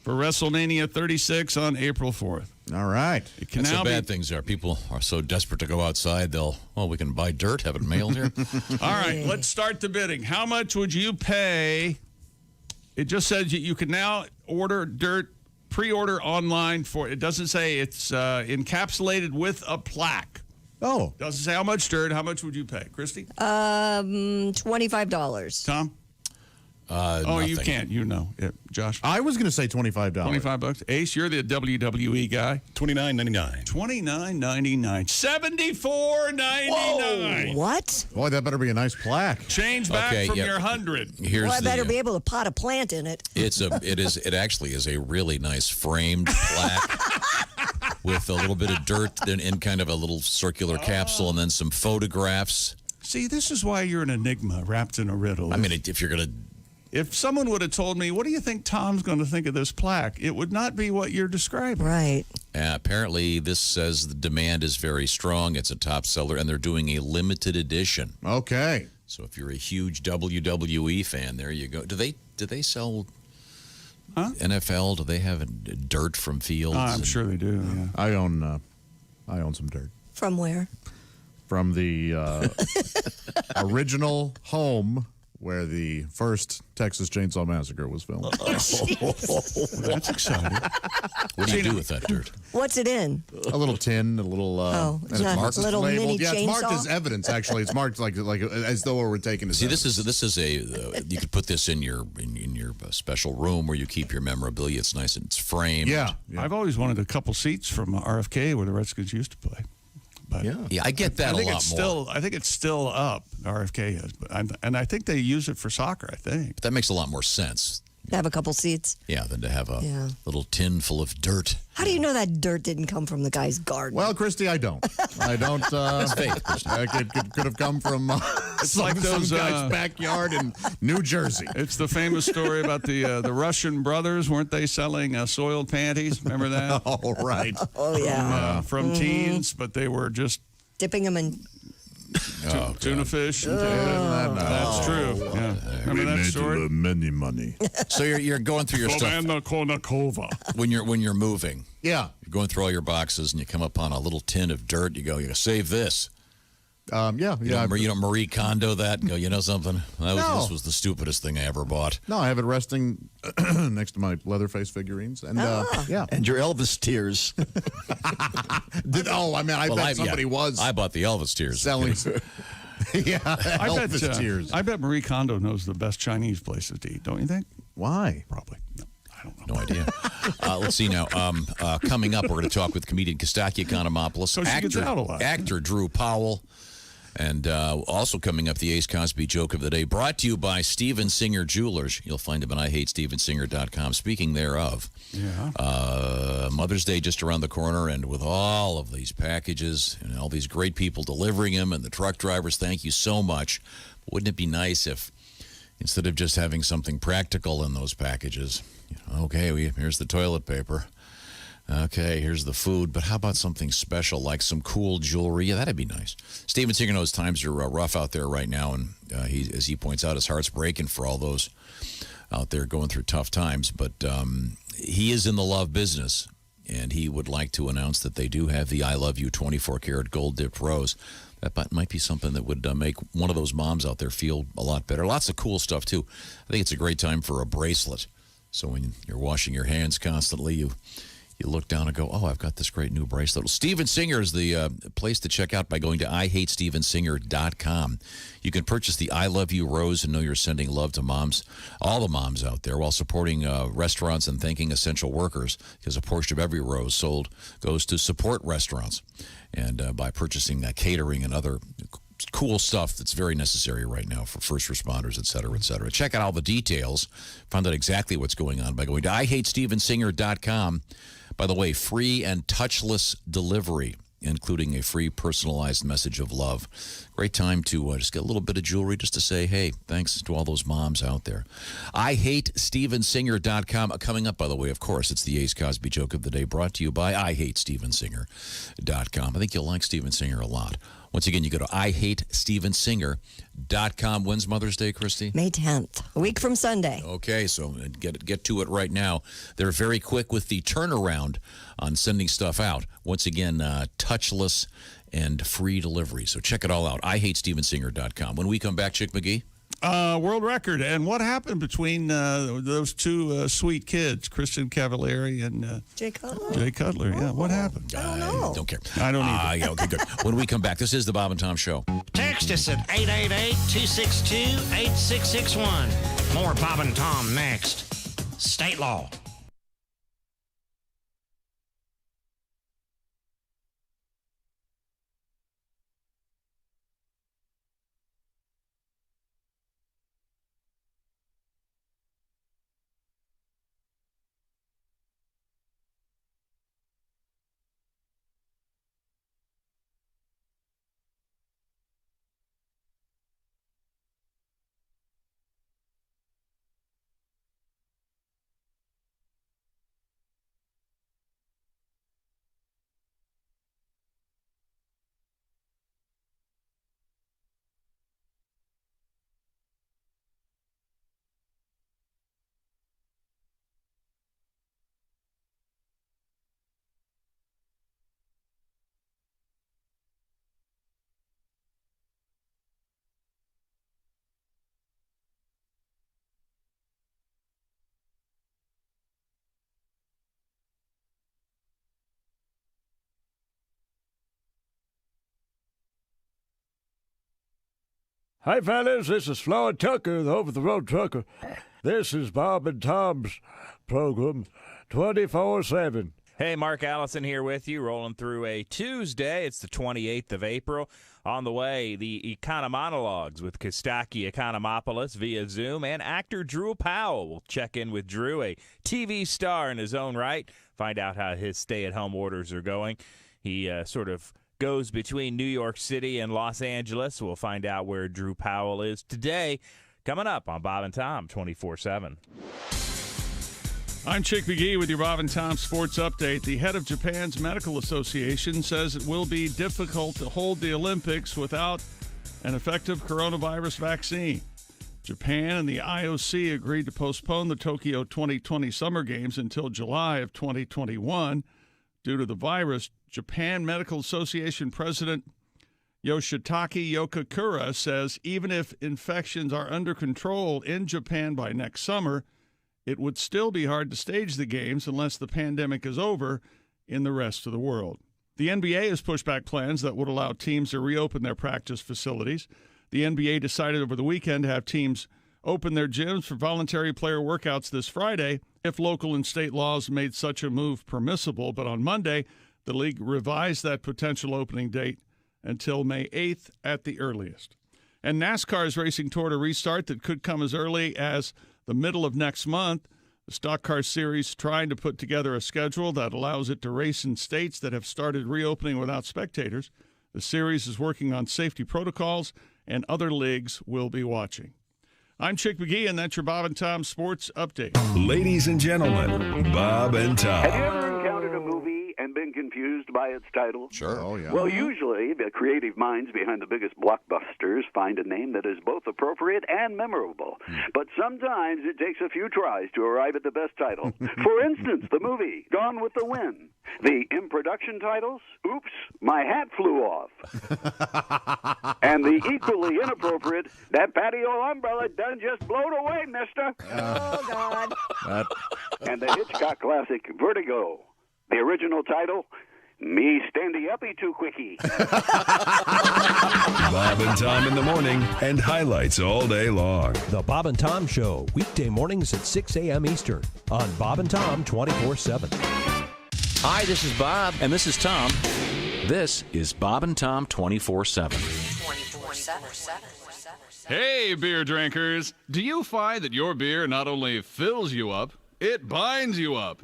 for WrestleMania 36 on April 4th. All right. That's how bad things are. People are so desperate to go outside, we can buy dirt, have it mailed here. All right, let's start the bidding. How much would you pay? It just says you can now order dirt pre-order online for. It doesn't say it's encapsulated with a plaque. Oh. Doesn't say how much dirt. How much would you pay, Christy? $25. Tom? Nothing. You can't. You know. Yeah, Josh? I was going to say $25. $25. Ace, you're the WWE guy. $29.99. $29.99. $74.99. What? Boy, that better be a nice plaque. Change back from your 100. Here's Well, I better be able to pot a plant in it. It actually is a really nice framed plaque with a little bit of dirt in kind of a little circular capsule, and then some photographs. See, this is why you're an enigma wrapped in a riddle. I mean, if you're going to. If someone would have told me, what do you think Tom's going to think of this plaque? It would not be what you're describing. Right. Apparently, this says the demand is very strong. It's a top seller, and they're doing a limited edition. Okay. So if you're a huge WWE fan, there you go. Do they sell NFL? Do they have dirt from fields? I'm sure they do. Yeah. I own some dirt. From where? From the original home where the first Texas Chainsaw Massacre was filmed. That's exciting. What do you do with that dirt? What's it in? A little tin, a little. It's not marked, a little labeled. mini Yeah, it's marked chainsaw? as evidence. Actually, it's marked like as though it were taken as. See, evidence. this is a you could put this in your special room where you keep your memorabilia. It's nice and it's framed. Yeah. I've always wanted a couple seats from RFK where the Redskins used to play. But Yeah, I get that I think a lot it's more. I think it's still up. RFK is, but I think they use it for soccer. I think. But that makes a lot more sense. To have a couple seats. Yeah, than to have a Yeah. little tin full of dirt. How do you know that dirt didn't come from the guy's garden? Well, Christy, I don't. I don't. That's fake. It could have come from It's like those some guy's backyard in New Jersey. It's the famous story about the Russian brothers. Weren't they selling soiled panties? Remember that? Oh, right. Oh, yeah. From teens, but they were just Dipping them in. tuna fish. That's true. Yeah. Remember that story? Many money. So you're going through your stuff Fernando Konakova. when you're moving. Yeah. You're going through all your boxes and you come upon a little tin of dirt. You go save this. Yeah. You don't Marie Kondo that and go, you know something? No. This was the stupidest thing I ever bought. No, I have it resting next to my Leatherface figurines, and yeah, And your Elvis tears. I bet somebody was. I bought the Elvis tears. selling. Yeah, Elvis tears. I bet Marie Kondo knows the best Chinese places to eat. Don't you think? Why? Probably. No, I don't know. No idea. Let's see now. Coming up, we're going to talk with comedian Kasaki Economopoulos, So she gets out a lot. actor Drew Powell, and also coming up, the Ace Cosby joke of the day, brought to you by Steven Singer Jewelers. You'll find him at IHateStevenSinger.com. Speaking thereof, Mother's Day just around the corner, and with all of these packages and all these great people delivering them, and the truck drivers, thank you so much. Wouldn't it be nice if, instead of just having something practical in those packages, here's the toilet paper. Okay, here's the food, but how about something special like some cool jewelry? Yeah, that'd be nice. Steven Singer knows times are rough out there right now, and as he points out, his heart's breaking for all those out there going through tough times. But he is in the love business, and he would like to announce that they do have the I Love You 24-karat gold-dipped rose. That might be something that would make one of those moms out there feel a lot better. Lots of cool stuff, too. I think it's a great time for a bracelet. So when you're washing your hands constantly, you look down and go, oh, I've got this great new bracelet. Well, Steven Singer is the place to check out by going to IHateStevenSinger.com. You can purchase the I Love You Rose and know you're sending love to moms, all the moms out there, while supporting restaurants and thanking essential workers, because a portion of every rose sold goes to support restaurants. And by purchasing that catering and other cool stuff that's very necessary right now for first responders, et cetera, et cetera. Check out all the details. Find out exactly what's going on by going to IHateStevenSinger.com. By the way, free and touchless delivery, including a free personalized message of love. Great time to just get a little bit of jewelry just to say, hey, thanks to all those moms out there. IHateStevenSinger.com. Coming up, by the way, of course, it's the Ace Cosby joke of the day, brought to you by IHateStevenSinger.com. I think you'll like Steven Singer a lot. Once again, you go to IHateStevenSinger.com. When's Mother's Day, Christy? May 10th, a week from Sunday. Okay, so get to it right now. They're very quick with the turnaround on sending stuff out. Once again, touchless and free delivery. So check it all out. IHateStevenSinger.com. When we come back, Chick McGee? World record. And what happened between those two sweet kids, Kristen Cavallari and Jay Cutler? Jay Cutler, yeah. What happened? I don't know. Don't care. I don't either. Yeah, okay, good. When we come back, this is the Bob and Tom Show. Text us at 888-262-8661. More Bob and Tom next. State law. Hi, fellas. This is Floyd Tucker, the over-the-road trucker. This is Bob and Tom's program, 24/7. Hey, Mark Allison here with you, rolling through a Tuesday. It's the 28th of April. On the way, the Economonologues with Kasaki Economopoulos via Zoom, and actor Drew Powell. We'll check in with Drew, a TV star in his own right, find out how his stay-at-home orders are going. He sort of goes between New York City and Los Angeles. We'll find out where Drew Powell is today, coming up on Bob and Tom 24/7. I'm Chick McGee with your Bob and Tom Sports Update. The head of Japan's medical association says it will be difficult to hold the Olympics without an effective coronavirus vaccine. Japan and the IOC agreed to postpone the Tokyo 2020 Summer Games until July of 2021 due to the virus. Japan Medical Association President Yoshitake Yokakura says even if infections are under control in Japan by next summer, it would still be hard to stage the games unless the pandemic is over in the rest of the world. The NBA has pushed back plans that would allow teams to reopen their practice facilities. The NBA decided over the weekend to have teams open their gyms for voluntary player workouts this Friday if local and state laws made such a move permissible. But on Monday, the league revised that potential opening date until May 8th at the earliest. And NASCAR is racing toward a restart that could come as early as the middle of next month. The Stock Car Series trying to put together a schedule that allows it to race in states that have started reopening without spectators. The series is working on safety protocols, and other leagues will be watching. I'm Chick McGee, and that's your Bob and Tom Sports Update. Ladies and gentlemen, Bob and Tom. Have you ever encountered a movie and been confused by its title? Sure. Oh, yeah. Well, usually the creative minds behind the biggest blockbusters find a name that is both appropriate and memorable. But sometimes it takes a few tries to arrive at the best title. For instance, the movie Gone with the Wind. The in-production titles, Oops, My Hat Flew Off. And the equally inappropriate, That Patio Umbrella Done Just Blowed Away, mister. Oh, God. And the Hitchcock classic, Vertigo. The original title, Me Standy Uppy Too Quickie. Bob and Tom in the morning and highlights all day long. The Bob and Tom Show, weekday mornings at 6 a.m. Eastern on Bob and Tom 24/7. Hi, this is Bob. And this is Tom. This is Bob and Tom 24/7. 24/7. Hey, beer drinkers. Do you find that your beer not only fills you up, it binds you up?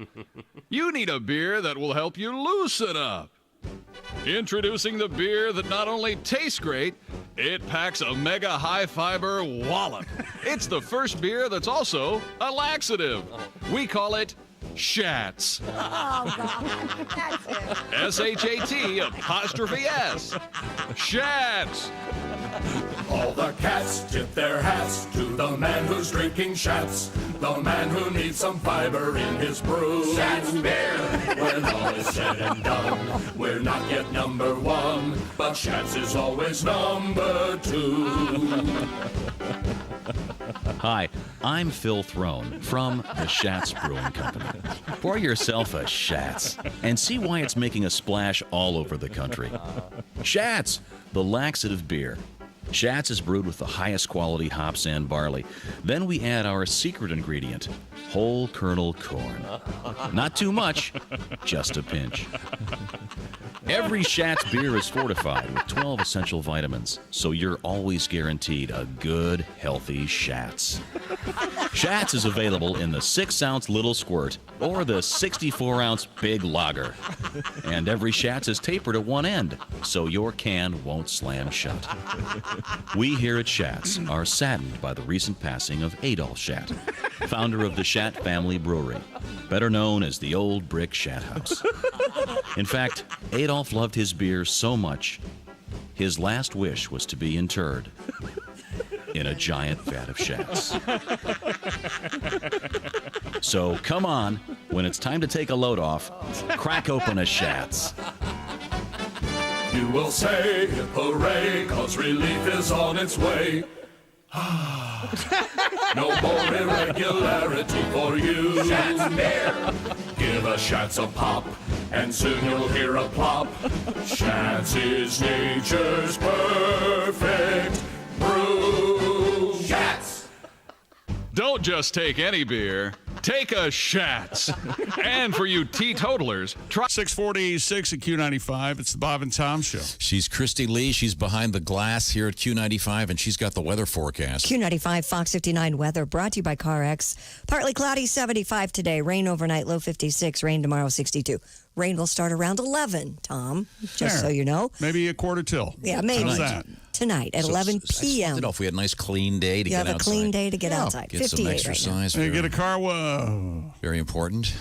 You need a beer that will help you loosen up. Introducing the beer that not only tastes great, it packs a mega high-fiber wallop. It's the first beer that's also a laxative. We call it Shats. Oh, God. That's it. SHAT''S. Shats. All the cats tip their hats to the man who's drinking Shats, the man who needs some fiber in his brew. Shats beer, when all is said and done, we're not yet number one, but Shats is always number two. Hi, I'm Phil Throne from the Schatz Brewing Company. Pour yourself a Schatz and see why it's making a splash all over the country. Schatz, the laxative beer. Schatz is brewed with the highest quality hops and barley. Then we add our secret ingredient, whole kernel corn. Not too much, just a pinch. Every Schatz beer is fortified with 12 essential vitamins, so you're always guaranteed a good, healthy Schatz. Schatz is available in the 6-ounce little squirt or the 64-ounce big lager. And every Schatz is tapered at one end, so your can won't slam shut. We here at Schatz are saddened by the recent passing of Adolf Schat, founder of the Schat Family Brewery, better known as the Old Brick Schat House. In fact, Adolf loved his beer so much, his last wish was to be interred in a giant vat of Schatz. So come on, when it's time to take a load off, crack open a Schatz. You will say, hooray, cause relief is on its way. No more irregularity for you. Schatz beer. Give a Schatz a pop, and soon you'll hear a plop. Schatz is nature's perfect brew. Schatz. Don't just take any beer. Take a Schatz. And for you teetotalers, try 646 at Q95. It's the Bob and Tom Show. She's Christy Lee. She's behind the glass here at Q95, and she's got the weather forecast. Q95 Fox 59 weather brought to you by CarX. Partly cloudy, 75 today. Rain overnight, low 56. Rain tomorrow, 62. Rain will start around 11, Tom, just so you know. Maybe a quarter till. Yeah, maybe. How's that? Tonight at 11 p.m. I don't know if we had a nice clean day to get outside. You have a clean day to get outside. Get some exercise. Right, get a car wash. Very important.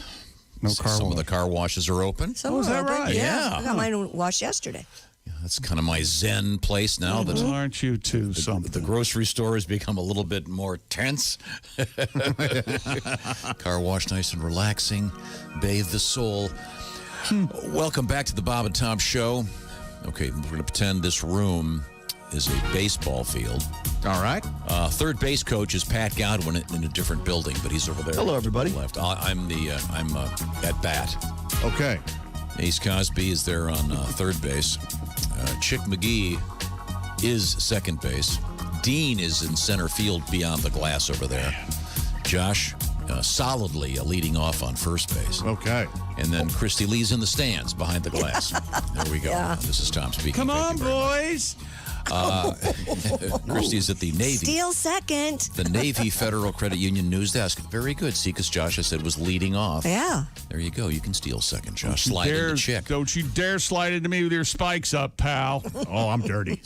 No car wash. Some of the car washes are open. So is that right? Yeah. I got mine washed yesterday. Yeah, that's kind of my zen place now. Well, aren't you too something? The grocery store has become a little bit more tense. Car wash nice and relaxing. Bathe the soul. Welcome back to the Bob and Tom Show. Okay, we're going to pretend this room is a baseball field. All right. Third base coach is Pat Godwin in a different building, but he's over there. Hello, everybody. Left. I'm at bat. Okay. Ace Cosby is there on third base. Chick McGee is second base. Dean is in center field beyond the glass over there. Josh solidly leading off on first base. Okay. And then Christy Lee's in the stands behind the glass. There we go. Yeah. This is Tom speaking. Come on, boys. Christy's at the Navy. Steal second. The Navy Federal Credit Union news desk. Very good. See, because Josh, I said, was leading off. Yeah. There you go. You can steal second, Josh. Slide into Chick. Don't you dare slide into me with your spikes up, pal. Oh, I'm dirty.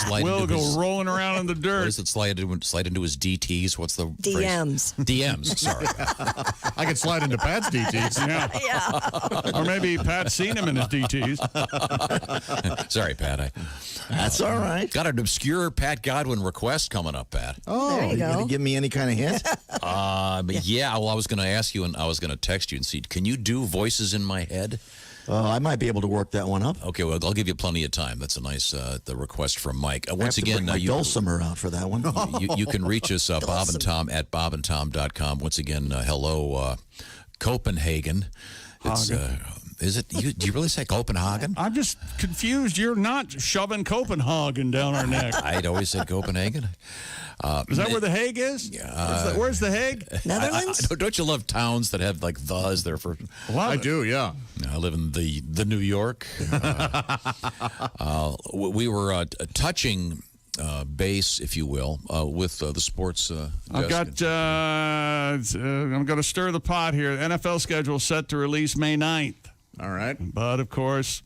We'll go rolling around in the dirt. What is it? Slide into his DTs. What's the DMs. Phrase? DMs. Sorry. I could slide into Pat's DTs. Yeah. Or maybe Pat's seen him in his DTs. Sorry, Pat. That's all right. Got an obscure Pat Godwin request coming up, Pat. Oh, there you go. going to give me any kind of hint? But yeah, well, I was going to ask you, and I was going to text you and see, can you do voices in my head? I might be able to work that one up. Okay, well, I'll give you plenty of time. That's a nice the request from Mike. Once I have to again, bring my dulcimer out for that one. you can reach us, Bob and Tom, at bobandtom.com. Once again, hello, Copenhagen. It's, is it? Do you really say Copenhagen? I'm just confused. You're not shoving Copenhagen down our neck. I'd always said Copenhagen. Is that where the Hague is? Where's the Hague? Netherlands? Don't you love towns that have like the as their first? I do, yeah. I live in the New York. We were touching base, if you will, with the sports. I've got. I'm going to stir the pot here. The NFL schedule set to release May 9th. All right. But of course,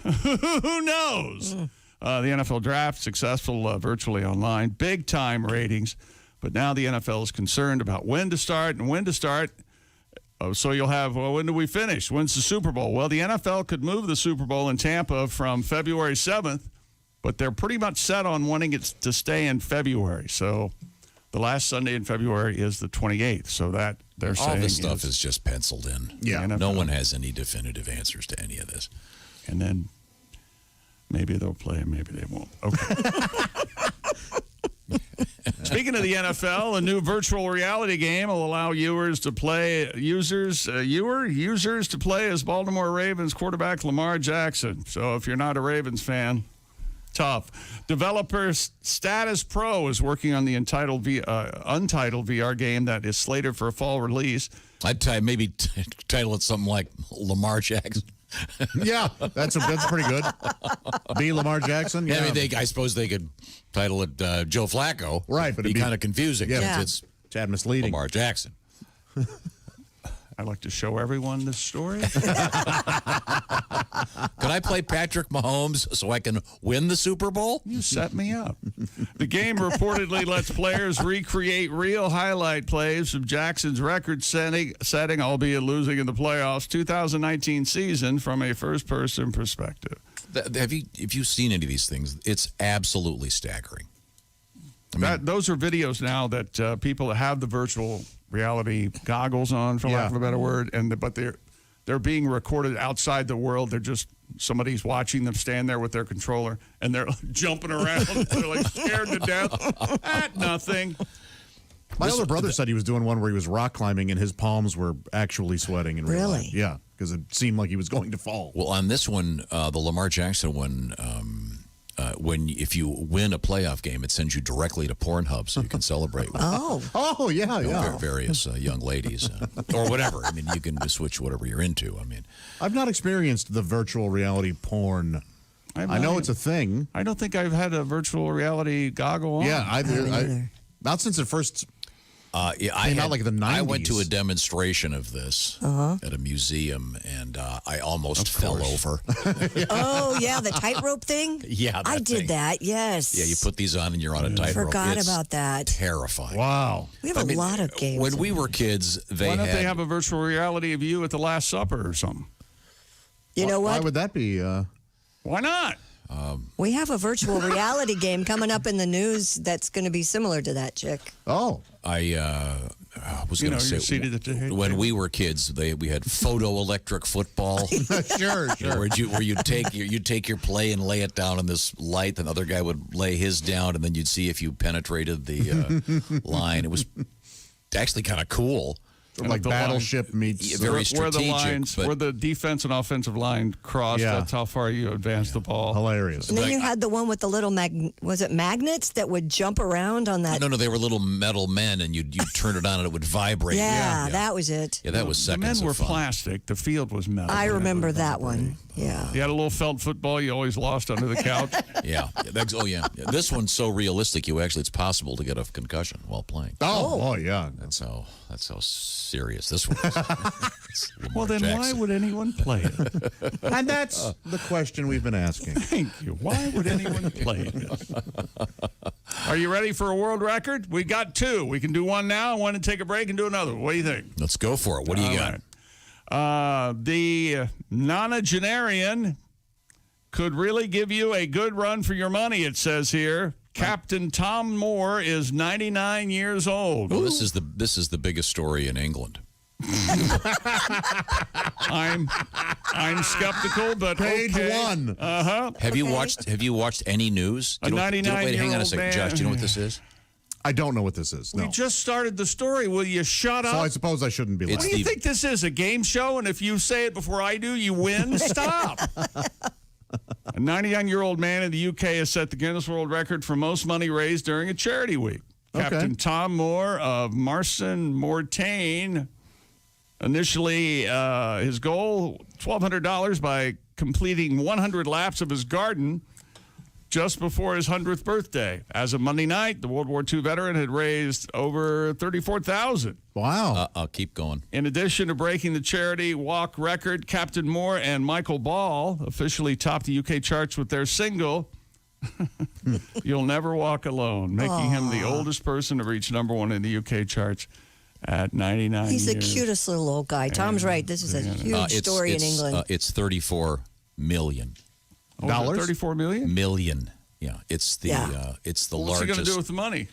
who knows? The NFL draft successful virtually online, big time ratings. But now the NFL is concerned about when to start and when to start. So you'll have, well, when do we finish? When's the Super Bowl? Well, the NFL could move the Super Bowl in Tampa from February 7th, but they're pretty much set on wanting it to stay in February. So the last Sunday in February is the 28th. So that they're saying all this stuff is just penciled in. Yeah. No one has any definitive answers to any of this. And then maybe they'll play and maybe they won't. Okay. Speaking of the NFL, a new virtual reality game will allow users to play as Baltimore Ravens quarterback Lamar Jackson. So if you're not a Ravens fan, tough. Developer Status Pro is working on the untitled VR game that is slated for a fall release. I'd maybe title it something like Lamar Jackson. Yeah, that's pretty good. Be Lamar Jackson. Yeah. I mean, I suppose they could title it Joe Flacco. Right, but it'd be kind of confusing. Yeah, it's tad misleading. Lamar Jackson. I'd like to show everyone this story. Could I play Patrick Mahomes so I can win the Super Bowl? You set me up. The game reportedly lets players recreate real highlight plays of Jackson's record-setting, albeit losing in the playoffs, 2019 season from a first-person perspective. Have you seen any of these things? It's absolutely staggering. Those are videos now that people have the virtual reality goggles on, for lack of a better word, but they're being recorded outside the world. They're just somebody's watching them stand there with their controller, and they're jumping around. They're like scared to death at nothing. My older brother said he was doing one where he was rock climbing, and his palms were actually sweating in real life. Yeah, because it seemed like he was going to fall. Well, on this one, the Lamar Jackson one, if you win a playoff game, it sends you directly to Pornhub so you can celebrate with yeah. various young ladies or whatever. I mean, you can just switch whatever you're into. I mean, I've not experienced the virtual reality porn. I know it's a thing. I don't think I've had a virtual reality goggle on. Yeah, not since it first came out like the 90s. I went to a demonstration of this at a museum, and I almost fell over. Oh, yeah, the tightrope thing? Yeah, I did that, yes. Yeah, you put these on and you're on a tightrope. Forgot about that. Terrifying. Wow. We have a lot of games. When we were kids, why don't they have a virtual reality of you at the Last Supper or something? You know what? Why would that be? Why not? We have a virtual reality game coming up in the news that's going to be similar to that, Chick. Oh. I was going to say, when we were kids, we had photoelectric football. Sure. Where you'd take your play and lay it down in this light, and the other guy would lay his down, and then you'd see if you penetrated the line. It was actually kind of cool. Like Battleship meets very strategic. Where the defense and offensive line cross, that's how far you advance the ball. Hilarious. And then you had the one with the little, magnets that would jump around on that? No, they were little metal men, and you'd turn it on and it would vibrate. Yeah, that was it. Yeah, that was seconds The men were of fun. plastic. The field was metal. I remember that one. Yeah. You had a little felt football you always lost under the couch. Yeah. This one's so realistic, it's possible to get a concussion while playing. Oh, yeah. That's how serious this one is. Well, then why would anyone play it? And that's the question we've been asking. Thank you. Why would anyone play this? Are you ready for a world record? We got two. We can do one now, one and take a break and do another. What do you think? Let's go for it. What do you got? The nonagenarian could really give you a good run for your money, it says here. Captain Tom Moore is 99 years old. Well, this is the biggest story in England. I'm skeptical, but Page okay. one. Have you watched any news? A 99-year-old hang on a second, man. Josh. Do you know what this is? I don't know what this is. No. We just started the story. Will you shut up? So I suppose I shouldn't be. What do you think this is? A game show? And if you say it before I do, you win? Stop. A 99-year-old man in the UK has set the Guinness World Record for most money raised during a charity week. Okay. Captain Tom Moore of Marston Mortain. Initially, his goal, $1,200 by completing 100 laps of his garden just before his 100th birthday. As of Monday night, the World War II veteran had raised over $34,000. Wow. I'll keep going. In addition to breaking the charity walk record, Captain Moore and Michael Ball officially topped the UK charts with their single, You'll Never Walk Alone, making him the oldest person to reach #1 in the UK charts at 99 He's the years. cutest little old guy. Tom's right. This is a huge story in England. It's $34 million. $34 million? Million. Yeah. It's the What's largest. he going to do with the money?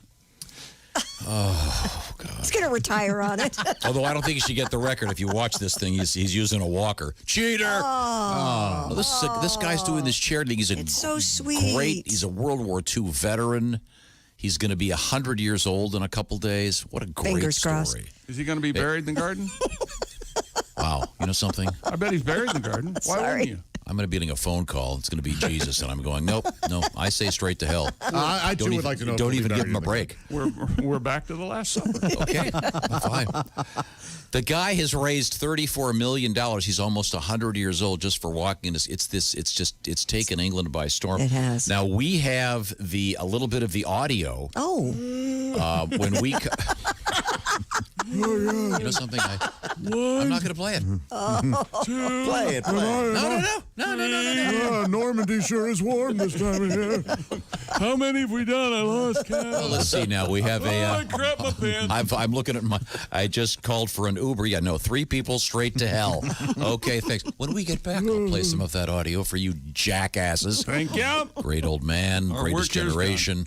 Oh, God. He's going to retire on it. Although I don't think he should get the record. If you watch this thing, he's using a walker. Cheater! Oh, this guy's doing this charity. It's so sweet. Great. He's a World War II veteran. He's going to be 100 years old in a couple days. What a great Fingers story. crossed. Is he going to be buried in the garden? Wow. You know something? I bet he's buried in the garden. Why wouldn't you? I'm going to be getting a phone call. It's going to be Jesus, and I'm going, nope, no. I say straight to hell. I too would like to know. Don't even give him a break. We're back to the Last Supper. Okay, fine. The guy has raised $34 million. He's almost 100 years old just for walking. It's taken England by storm. It has. Now we have a little bit of the audio. Oh. When we. You know something? I'm not going to play it. Play it. No. Normandy sure is warm this time of year. How many have we done? I lost count. Well, let's see now. We have I grabbed my pen. I'm looking at I just called for an Uber. Yeah, no, 3 people straight to hell. Okay, thanks. When we get back, I'll play some of that audio for you jackasses. Thank you. Great old man, Our greatest work here's generation.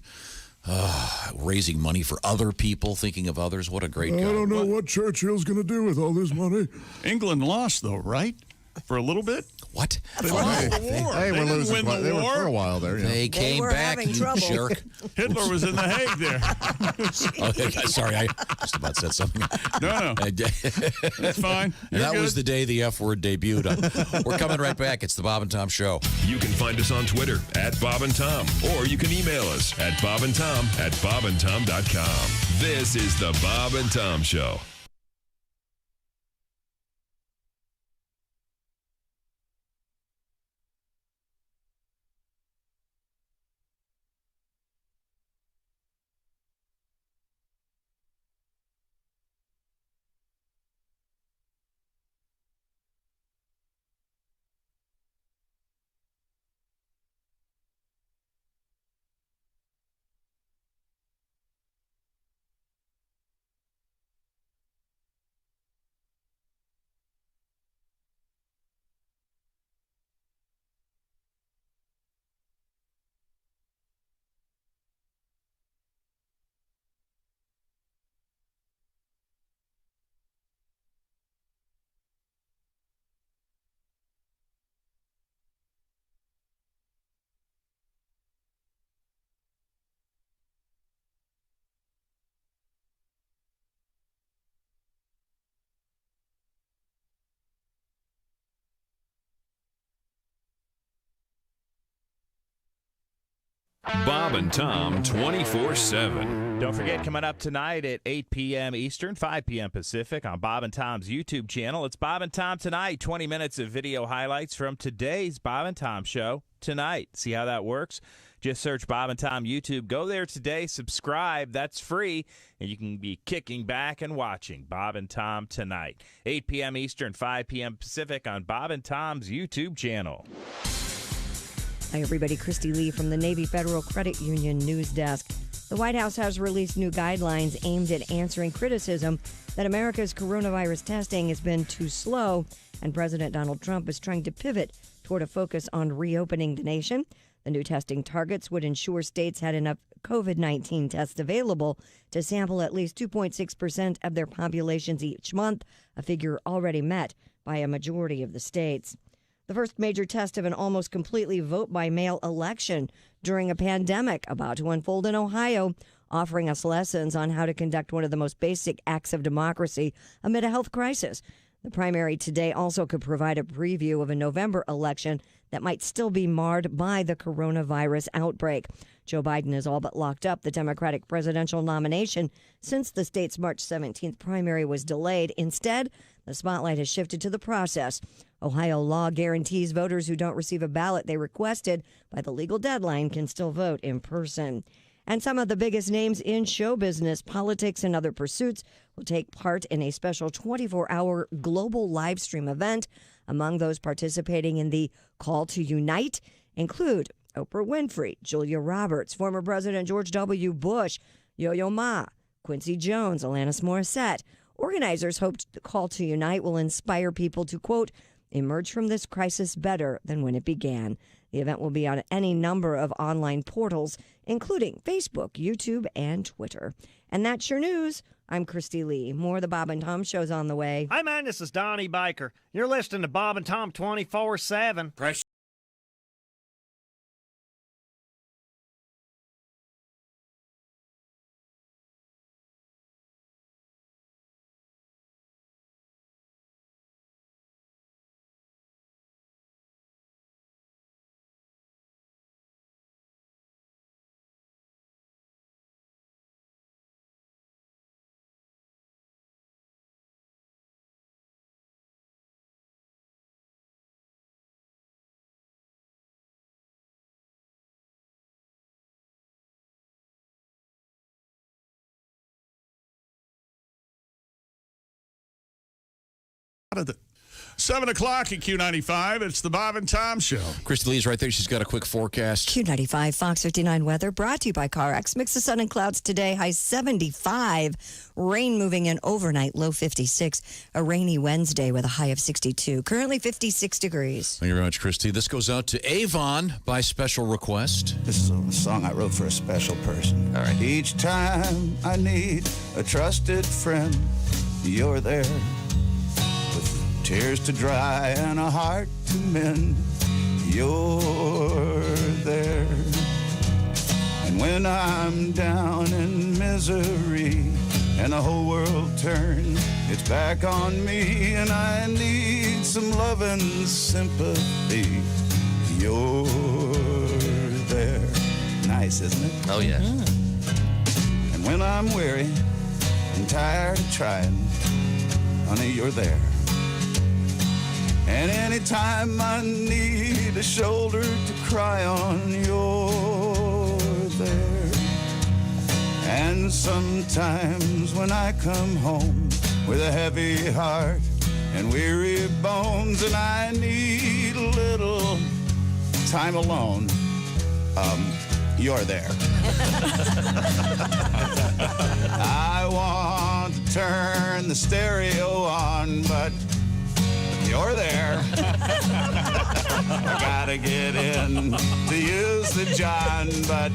Raising money for other people, thinking of others. What a great guy. I don't know what Churchill's going to do with all this money. England lost, though, right? For a little bit? What? They lost the war. Hey, we're losing. They were for a while there. Yeah. They came were back, having you trouble. jerk. Hitler was in The Hague there. Sorry, I just about said something. No. That's fine. And that was the day the F word debuted. We're coming right back. It's the Bob and Tom Show. You can find us on Twitter at Bob and Tom, or you can email us at bobandtom@bobandtom.com. This is the Bob and Tom Show. Bob and Tom 24/7. Don't forget, coming up tonight at 8 p.m. Eastern, 5 p.m. Pacific on Bob and Tom's YouTube channel. It's Bob and Tom Tonight, 20 minutes of video highlights from today's Bob and Tom show tonight. See how that works? Just search Bob and Tom YouTube. Go there today, subscribe. That's free, and you can be kicking back and watching Bob and Tom Tonight. 8 p.m. Eastern, 5 p.m. Pacific on Bob and Tom's YouTube channel. Hi, everybody. Christy Lee from the Navy Federal Credit Union News Desk. The White House has released new guidelines aimed at answering criticism that America's coronavirus testing has been too slow, and President Donald Trump is trying to pivot toward a focus on reopening the nation. The new testing targets would ensure states had enough COVID-19 tests available to sample at least 2.6% of their populations each month, a figure already met by a majority of the states. The first major test of an almost completely vote-by-mail election during a pandemic about to unfold in Ohio, offering us lessons on how to conduct one of the most basic acts of democracy amid a health crisis. The primary today also could provide a preview of a November election that might still be marred by the coronavirus outbreak. Joe Biden has all but locked up the Democratic presidential nomination since the state's March 17th primary was delayed. Instead, the spotlight has shifted to the process. Ohio law guarantees voters who don't receive a ballot they requested by the legal deadline can still vote in person. And some of the biggest names in show business, politics, and other pursuits will take part in a special 24-hour global live stream event. Among those participating in the Call to Unite include Oprah Winfrey, Julia Roberts, former President George W. Bush, Yo-Yo Ma, Quincy Jones, Alanis Morissette. Organizers hope the Call to Unite will inspire people to, quote, emerge from this crisis better than when it began. The event will be on any number of online portals, including Facebook, YouTube, and Twitter. And that's your news. I'm Christy Lee. More of the Bob and Tom Show's on the way. Hi, man, this is Donnie Baker. You're listening to Bob and Tom 24/7. Press 7 o'clock at Q95. It's the Bob and Tom Show. Christy Lee's right there. She's got a quick forecast. Q95 Fox 59 weather brought to you by CarX. Mix of sun and clouds today, high 75. Rain moving in overnight, low 56. A rainy Wednesday with a high of 62. Currently 56 degrees. Thank you very much, Christy. This goes out to Avon by special request. This is a song I wrote for a special person. All right. Each time I need a trusted friend, you're there. Tears to dry and a heart to mend, you're there. And when I'm down in misery and the whole world turns its back on me and I need some love and sympathy, you're there. Nice, isn't it? Oh, yes. And when I'm weary and tired of trying, honey, you're there. And anytime I need a shoulder to cry on, you're there. And sometimes when I come home with a heavy heart and weary bones and I need a little time alone, you're there. I want to turn the stereo on, but you're there. I gotta get in to use the John, but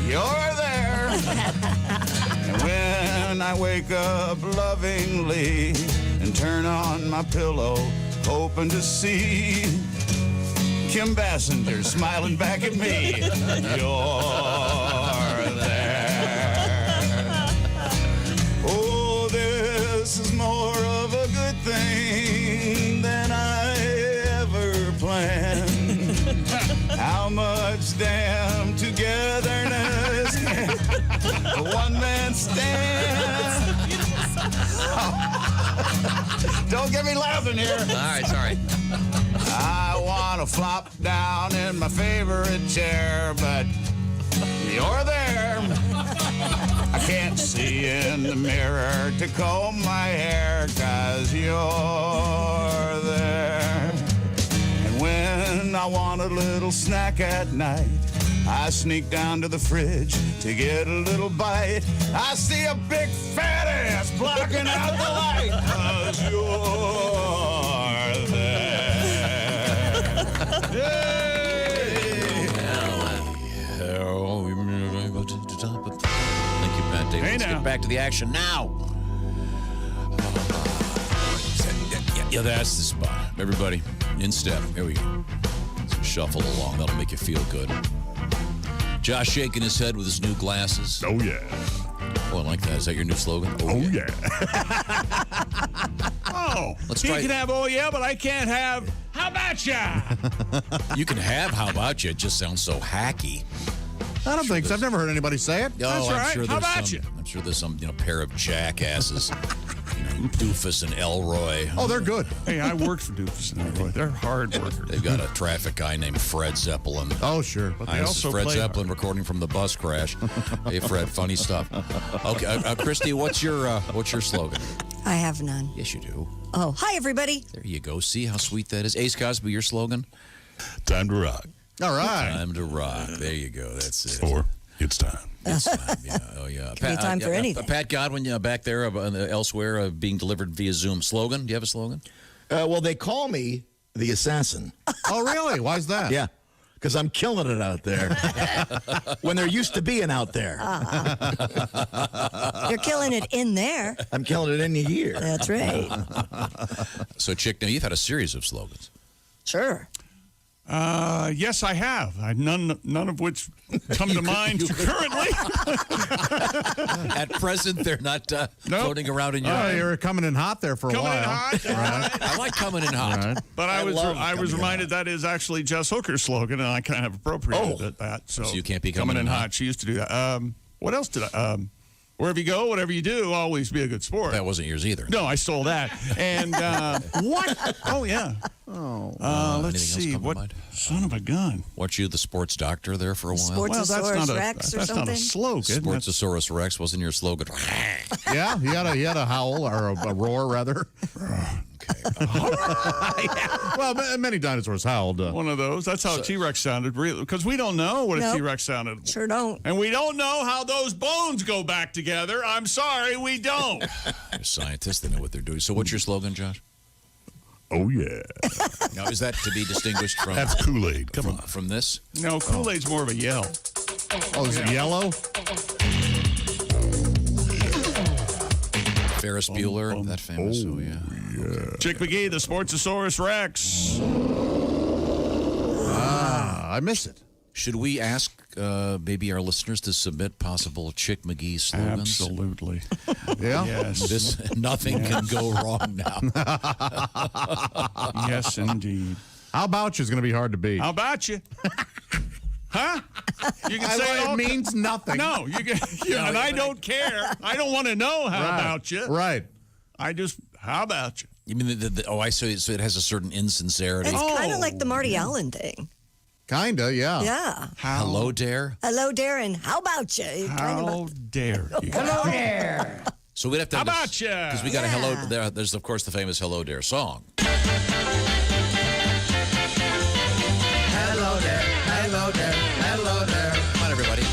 you're there. And when I wake up lovingly and turn on my pillow, hoping to see Kim Bassinger smiling back at me, you're there. Oh, this is more of a good thing than I ever planned. How much damn togetherness can a one-man stand? Don't get me laughing here. All right, sorry. I want to flop down in my favorite chair, but you're there. I can't see in the mirror to comb my hair, 'cause you're there. And when I want a little snack at night, I sneak down to the fridge to get a little bite. I see a big fat ass blocking out the light, 'cause you're there. Thank you, Pat David. Hey, Let's now. get back to the action now. Yeah, that's the spot. Everybody, in step. Here we go. So shuffle along. That'll make you feel good. Josh shaking his head with his new glasses. Oh, yeah. Oh, I like that. Is that your new slogan? Oh, yeah. Oh, Let's he try- can have, oh, yeah, but I can't have, how about ya? You can have how about you? It just sounds so hacky. I don't think so. I've never heard anybody say it. Oh, That's I'm right. sure How there's about some, you? I'm sure there's some pair of jackasses, Doofus and Elroy. Oh, they're good. Hey, I worked for Doofus and Elroy. They're hard workers. They've got a traffic guy named Fred Zeppelin. Oh, sure. But Hi, they this is also Fred play Zeppelin recording from the bus crash. Hey, Fred, funny stuff. Okay, Christy, what's your slogan? I have none. Yes, you do. Oh, hi, everybody. There you go. See how sweet that is. Ace Cosby, your slogan? Time to rock. All right. Time to rock. There you go. That's it. Or it's time. It's time. Yeah. Oh, yeah. Could be time for anything. Pat Godwin, back there elsewhere, being delivered via Zoom. Slogan? Do you have a slogan? Well, they call me the assassin. Oh, really? Why's that? Yeah, because I'm killing it out there. When there used to be an out there. You're killing it in there. I'm killing it in here. That's right. So, Chick, now you've had a series of slogans. Sure. Yes, I have. None of which come to mind currently. At present, they're not floating around in your Oh, head. you're coming in hot there for a Coming while. in hot. Right. I like coming in hot. Right. But I was coming reminded that is actually Jess Hooker's slogan, and I kind of appropriated that. So you can't be coming coming in in hot. hot. She used to do that. What else did I? Wherever you go, whatever you do, always be a good sport. That wasn't yours either. No, I stole that. And what? Oh, yeah. Let's see. What? Son of a gun. Weren't you the sports doctor there for a while? Sportsosaurus Rex or that's something? not a slogan. Sportsosaurus Rex wasn't your slogan. Yeah, he had a howl or a roar rather. Well, many dinosaurs howled. One of those. That's how a T-Rex sounded, really, because we don't know what a T-Rex sounded like. Sure don't. And we don't know how those bones go back together. I'm sorry, we don't. They're scientists. They know what they're doing. So what's your slogan, Josh? Oh, yeah. Now, is that to be distinguished from... That's Kool-Aid. Come on. From this? No, Kool-Aid's more of a yell. Oh, is it yellow? Ferris Bueller, that famous. Oh, yeah. Chick McGee, the Sportsosaurus Rex. I miss it. Should we ask maybe our listeners to submit possible Chick McGee slogans? Absolutely. Yeah? Yes. Nothing can go wrong now. Yes, indeed. How about you is going to be hard to beat. How about you? Huh? You can say it means nothing. No, you can, and I don't care. I don't want to know how about you. Right. I just, how about you? You mean I see. So it has a certain insincerity. It's kind of like the Marty Allen thing. Kinda, yeah. Yeah. Hello, Dare. Hello, Darren. How about you? How dare you? Hello, Dare. So we'd have to. How about you? Because we got a hello. There's of course the famous Hello, Dare song. Hello there, hello there, hello there. Come on, everybody.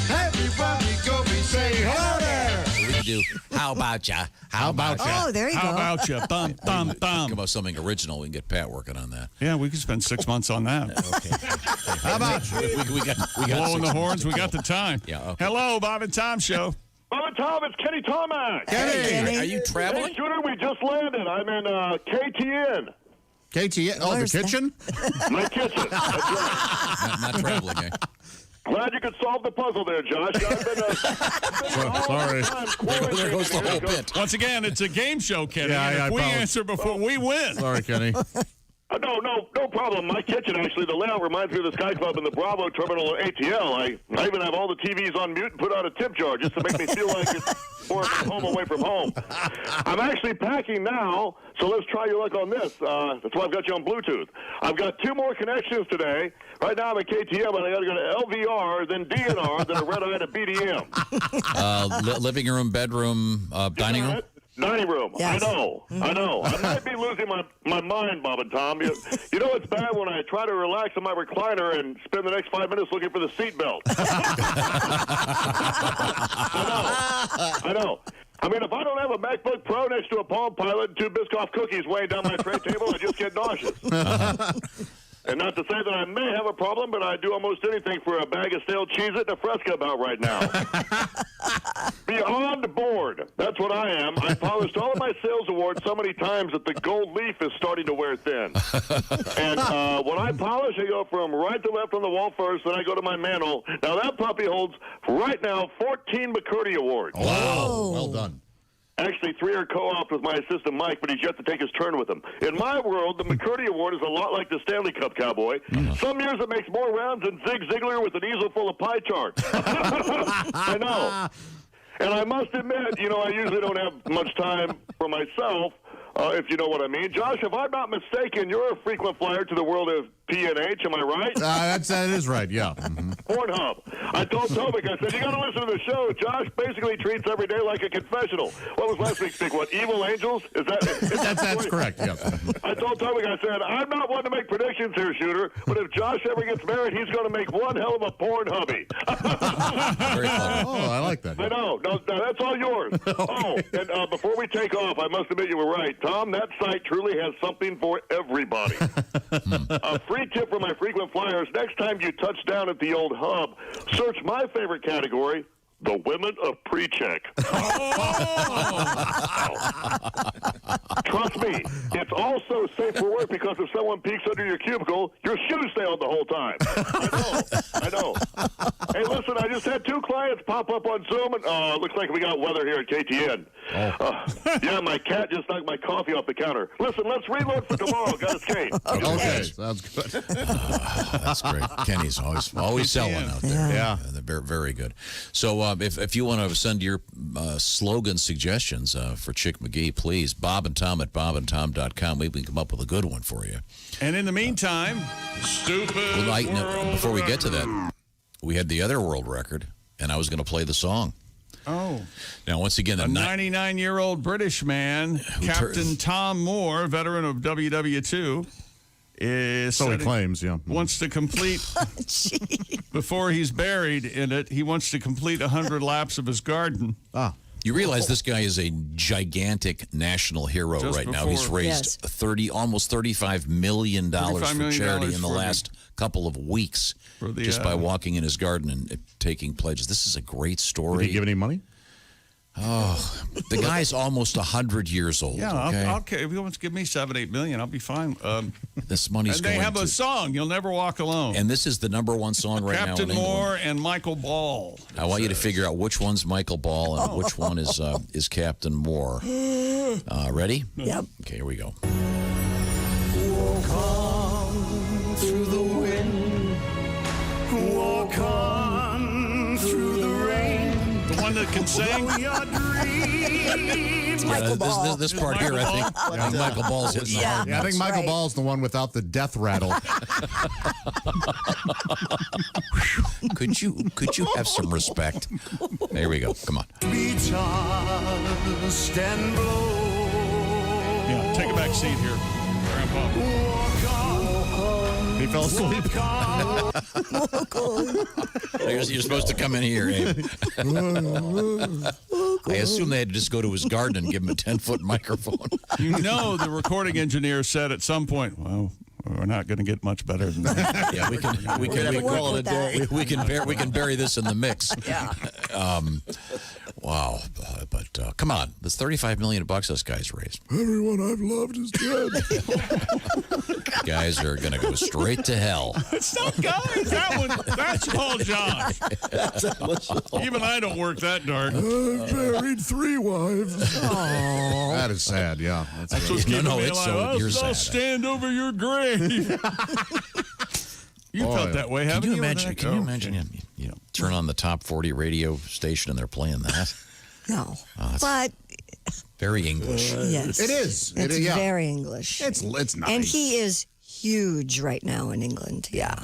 Everybody go and say hello there. So we can do How about ya? How about ya? Oh, there you How go. about you? Bum, bum, bum. Come up with something original. We can get Pat working on that. Yeah, we could spend 6 months on that. Okay. How about you? We got blowing the 6 horns. months. We got the time. Yeah. Okay. Hello, Bob and Tom Show. Bob and Tom, it's Kenny Tomac. Kenny, are you traveling? Hey, Shooter, we just landed. I'm in KTN. KTN? Oh, the kitchen? My kitchen. That's right. Not traveling, eh? Glad you could solve the puzzle there, Josh. I've been sorry. There goes the whole bit. Once again, it's a game show, Kenny. Yeah, and I if we apologize. answer before we win. Sorry, Kenny. No problem. My kitchen, actually, the layout reminds me of the Sky Club in the Bravo Terminal at ATL. I even have all the TVs on mute and put out a tip jar just to make me feel like it's more of a home away from home. I'm actually packing now, so let's try your luck on this. That's why I've got you on Bluetooth. I've got 2 more connections today. Right now I'm at KTM, but I got to go to LVR, then DNR, then a red eye to BDM. Living room, bedroom, dining room? Dining room. Yes. I know. I might be losing my mind, Bob and Tom. You know it's bad when I try to relax in my recliner and spend the next 5 minutes looking for the seatbelt. I know. I mean, if I don't have a MacBook Pro next to a Palm Pilot and 2 Biscoff cookies weighing down my tray table, I just get nauseous. And not to say that I may have a problem, but I do almost anything for a bag of stale Cheez-It and a Fresca about right now. Beyond bored. That's what I am. I polished all of my sales awards so many times that the gold leaf is starting to wear thin. And when I polish, I go from right to left on the wall first, then I go to my mantle. Now, that puppy holds, right now, 14 McCurdy Awards. Wow. Well done. Actually, 3 are co-opted with my assistant Mike, but he's yet to take his turn with him. In my world, the McCurdy Award is a lot like the Stanley Cup, Cowboy. Some years it makes more rounds than Zig Ziglar with an easel full of pie charts. I know. And I must admit, I usually don't have much time for myself, if you know what I mean. Josh, if I'm not mistaken, you're a frequent flyer to the world of P&H, am I right? That is right, yeah. Mm-hmm. Pornhub. I told Tobic, I said, you got to listen to the show. Josh basically treats every day like a confessional. What was last week's speak? What, Evil Angels? That's correct, yes. I told Tobic, I said, I'm not one to make predictions here, Shooter, but if Josh ever gets married, he's going to make one hell of a porn hubby. Very clever. Oh, I like that. I know. No, that's all yours. Oh, and before we take off, I must admit you were right. Tom, that site truly has something for everybody. A free tip for my frequent flyers. Next time you touch down at the old hub, search my favorite category, the women of pre-check. Trust me, it's also safe for work because if someone peeks under your cubicle, your shoes stay on the whole time. I know. Hey, listen, I just had 2 clients pop up on Zoom, and looks like we got weather here at KTN. Yeah, my cat just knocked my coffee off the counter. Listen, let's reload for tomorrow. Got his cane. Okay, sounds good. That's great. Kenny's always selling out there. Yeah. They're very, very good. So if you want to send your slogan suggestions for Chick McGee, please, Bob and Tom at bobandtom.com. Maybe we can come up with a good one for you. And in the meantime, stupid before we get to that, we had the other world record, and I was going to play the song. Oh. Now, once again, a 99-year-old British man, Captain Tom Moore, veteran of WW2, he claims, wants to complete, before he's buried in it, he wants to complete 100 laps of his garden. You realize this guy is a gigantic national hero right now. He's raised almost $35 million for charity in the last couple of weeks just by walking in his garden and taking pledges. This is a great story. Did he give any money? Oh, the guy's almost 100 years old. Yeah, okay. If he wants to give me $7-8 million, I'll be fine. This money's going. And they have a song, "You'll Never Walk Alone," and this is the #1 song right now. Captain Moore and Michael Ball. I want you to figure out which one's Michael Ball and which one is Captain Moore. Ready? Yep. Okay, here we go. Walk on through the wind. Walk on through the rain. The one that can sing. This part here, I think Michael Ball's hitting the hard I think Michael Ball's the one without the death rattle. Could you have some respect? There we go. Come on. Be tossed and blow. Yeah, take a back seat here, Grandpa. He fell asleep. You're supposed to come in here, Abe. I assume they had to just go to his garden and give him a 10-foot microphone. You know, the recording engineer said at some point, well, we're not going to get much better than that. Yeah, we can call it a day. We can bury this in the mix. Yeah. Wow, but come on, that's $35 million this guy's raised. Everyone I've loved is dead. Guys are gonna go straight to hell. It's not guys. That's all Josh. Even I don't work that dark. I've buried 3 wives. Oh, that is sad. Yeah, that's what's keeping me alive. You're sad. I'll stand over your grave. You felt that way, haven't you? Can you imagine? You know, turn on the top 40 radio station and they're playing that. No, but very English. Yes, it is. It's very English. It's nice. And he is huge right now in England. Yeah.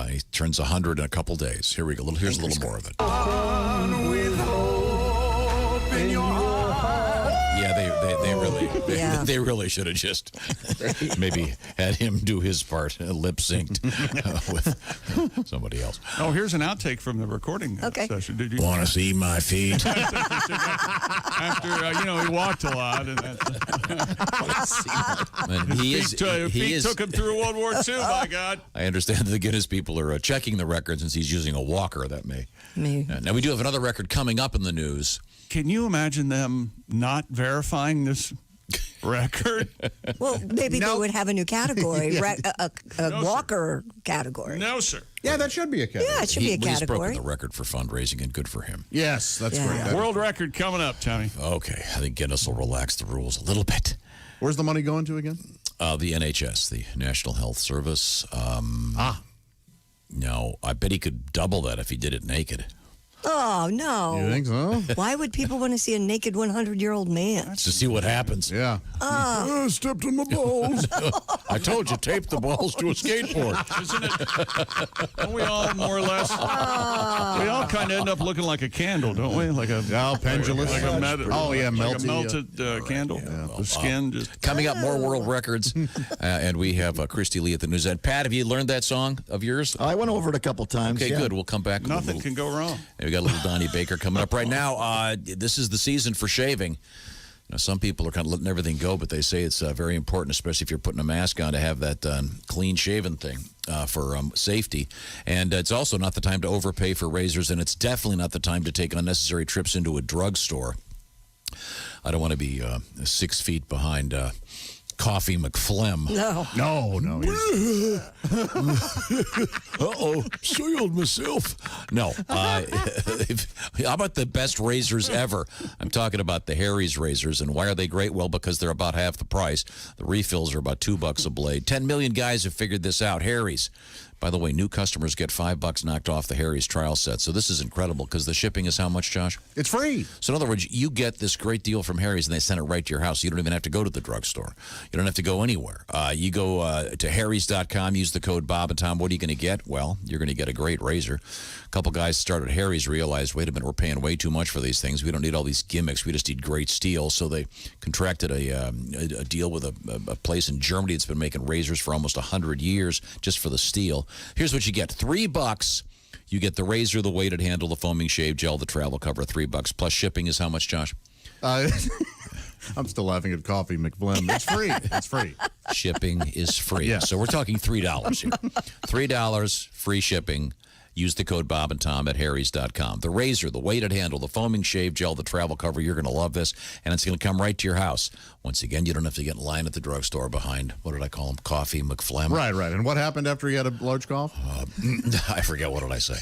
He turns 100 in a couple days. Here we go. Here's a little more of it. With hope in your heart. Yeah, they really should have just maybe had him do his part, lip synced with somebody else. Oh, here's an outtake from the recording session. Did you want to see my feet? After he walked a lot, and he took him through World War II. My God! I understand the Guinness people are checking the record since he's using a walker. That may. Now we do have another record coming up in the news. Can you imagine them not verifying this record? Well, maybe they would have a new category, a walker category. No, sir. Yeah, that should be a category. Yeah, it should be a He's category. broken the record for fundraising, and good for him. Yes, that's great. World record coming up, Tommy. Okay, I think Guinness will relax the rules a little bit. Where's the money going to again? The NHS, the National Health Service. No, I bet he could double that if he did it naked. Oh, no. You think so? Why would people want to see a naked 100-year-old man? To see what happens. Yeah. I stepped on my balls. I told you, tape the balls to a skateboard. Isn't it? Don't we all more or less? We all kind of end up looking like a candle, don't we? Like a pendulous. Like a melted candle. Yeah. The skin just. Coming up, more world records, and we have Christy Lee at the news. And Pat, have you learned that song of yours? I went over it a couple times. Okay, good. We'll come back. Nothing can go wrong. We got a little Donnie Baker coming up right now. This is the season for shaving. Now, some people are kind of letting everything go, but they say it's very important, especially if you're putting a mask on, to have that clean-shaven thing for safety. And it's also not the time to overpay for razors, and it's definitely not the time to take unnecessary trips into a drugstore. I don't want to be 6 feet behind Coffee McFlim. No. Uh-oh, soiled myself. No. How about the best razors ever? I'm talking about the Harry's razors. And why are they great? Well, because they're about half the price. The refills are about $2 a blade. 10 million guys have figured this out. Harry's. By the way, new customers get $5 knocked off the Harry's trial set. So this is incredible because the shipping is how much, Josh? It's free. So in other words, you get this great deal from Harry's and they send it right to your house. You don't even have to go to the drugstore. You don't have to go anywhere. You go to harrys.com, use the code Bob and Tom. What are you going to get? Well, you're going to get a great razor. A couple guys started Harry's, realized, wait a minute, we're paying way too much for these things. We don't need all these gimmicks. We just need great steel. So they contracted a deal with a place in Germany that's been making razors for almost 100 years just for the steel. Here's what you get. $3. You get the razor, the weighted handle, the foaming shave gel, the travel cover, $3. Plus shipping is how much, Josh? I'm still laughing at Coffee McFlim. It's free. It's free. Shipping is free. Yeah. So we're talking $3 here. $3, free shipping. Use the code Bob and Tom at harrys.com. The razor, the weighted handle, the foaming shave gel, the travel cover. You're going to love this, and it's going to come right to your house. Once again, you don't have to get in line at the drugstore behind, what did I call him, Coffee McFlim? Right. And what happened after he had a large cough? I forget, what did I say?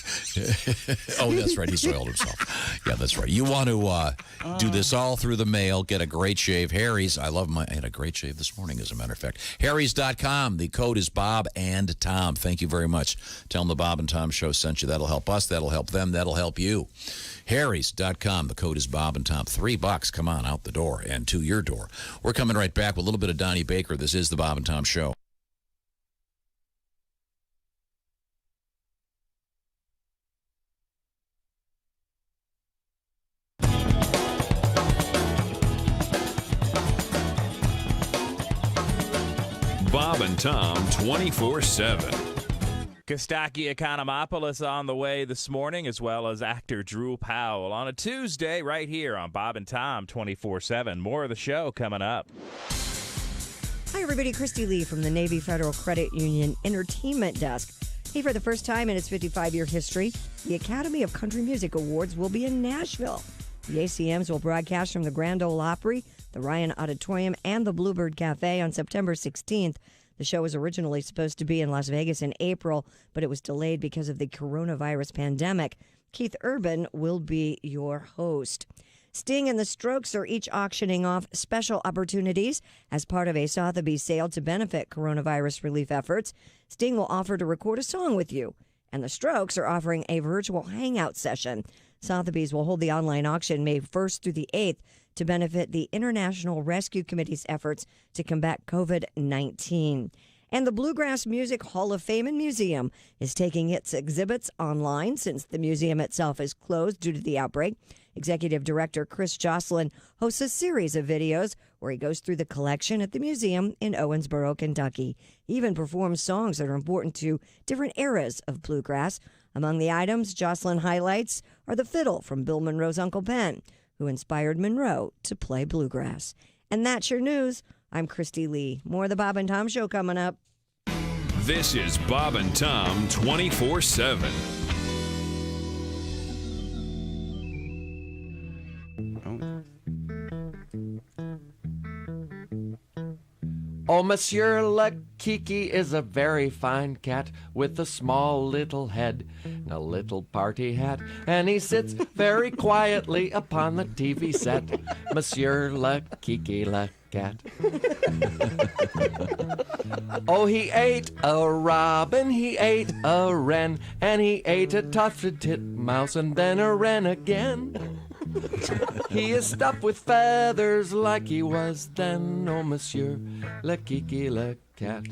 Oh, that's right, he soiled himself. Yeah, that's right. You want to do this all through the mail, get a great shave. Harry's, I had a great shave this morning, as a matter of fact. Harrys.com. The code is Bob and Tom. Thank you very much. Tell them the Bob and Tom Show sent you. That'll help us. That'll help them. That'll help you. Harrys.com. The code is Bob and Tom. $3. Come on out the door and to your door. We're coming right back with a little bit of Donnie Baker. This is the Bob and Tom Show. Bob and Tom 24/7. Kasaki Economopoulos on the way this morning, as well as actor Drew Powell on a Tuesday right here on Bob and Tom 24/7. More of the show coming up. Hi, everybody. Christy Lee from the Navy Federal Credit Union Entertainment Desk. Hey, for the first time in its 55-year history, the Academy of Country Music Awards will be in Nashville. The ACMs will broadcast from the Grand Ole Opry, the Ryan Auditorium, and the Bluebird Cafe on September 16th. The show was originally supposed to be in Las Vegas in April, but it was delayed because of the coronavirus pandemic. Keith Urban will be your host. Sting and the Strokes are each auctioning off special opportunities as part of a Sotheby's sale to benefit coronavirus relief efforts. Sting will offer to record a song with you, and the Strokes are offering a virtual hangout session. Sotheby's will hold the online auction May 1st through the 8th to benefit the International Rescue Committee's efforts to combat COVID-19. And the Bluegrass Music Hall of Fame and Museum is taking its exhibits online since the museum itself is closed due to the outbreak. Executive Director Chris Jocelyn hosts a series of videos where he goes through the collection at the museum in Owensboro, Kentucky. He even performs songs that are important to different eras of bluegrass. Among the items Jocelyn highlights are the fiddle from Bill Monroe's Uncle Ben, who inspired Monroe to play bluegrass. And that's your news. I'm Christy Lee. More of the Bob and Tom Show coming up. This is Bob and Tom 24/7. Oh, Monsieur Le Kiki is a very fine cat with a small little head and a little party hat, and he sits very quietly upon the TV set. Monsieur Le Kiki Le Cat. Oh, he ate a robin, he ate a wren, and he ate a tufted titmouse and then a wren again. He is stuffed with feathers like he was then, oh, Monsieur Le Kiki Le Cat.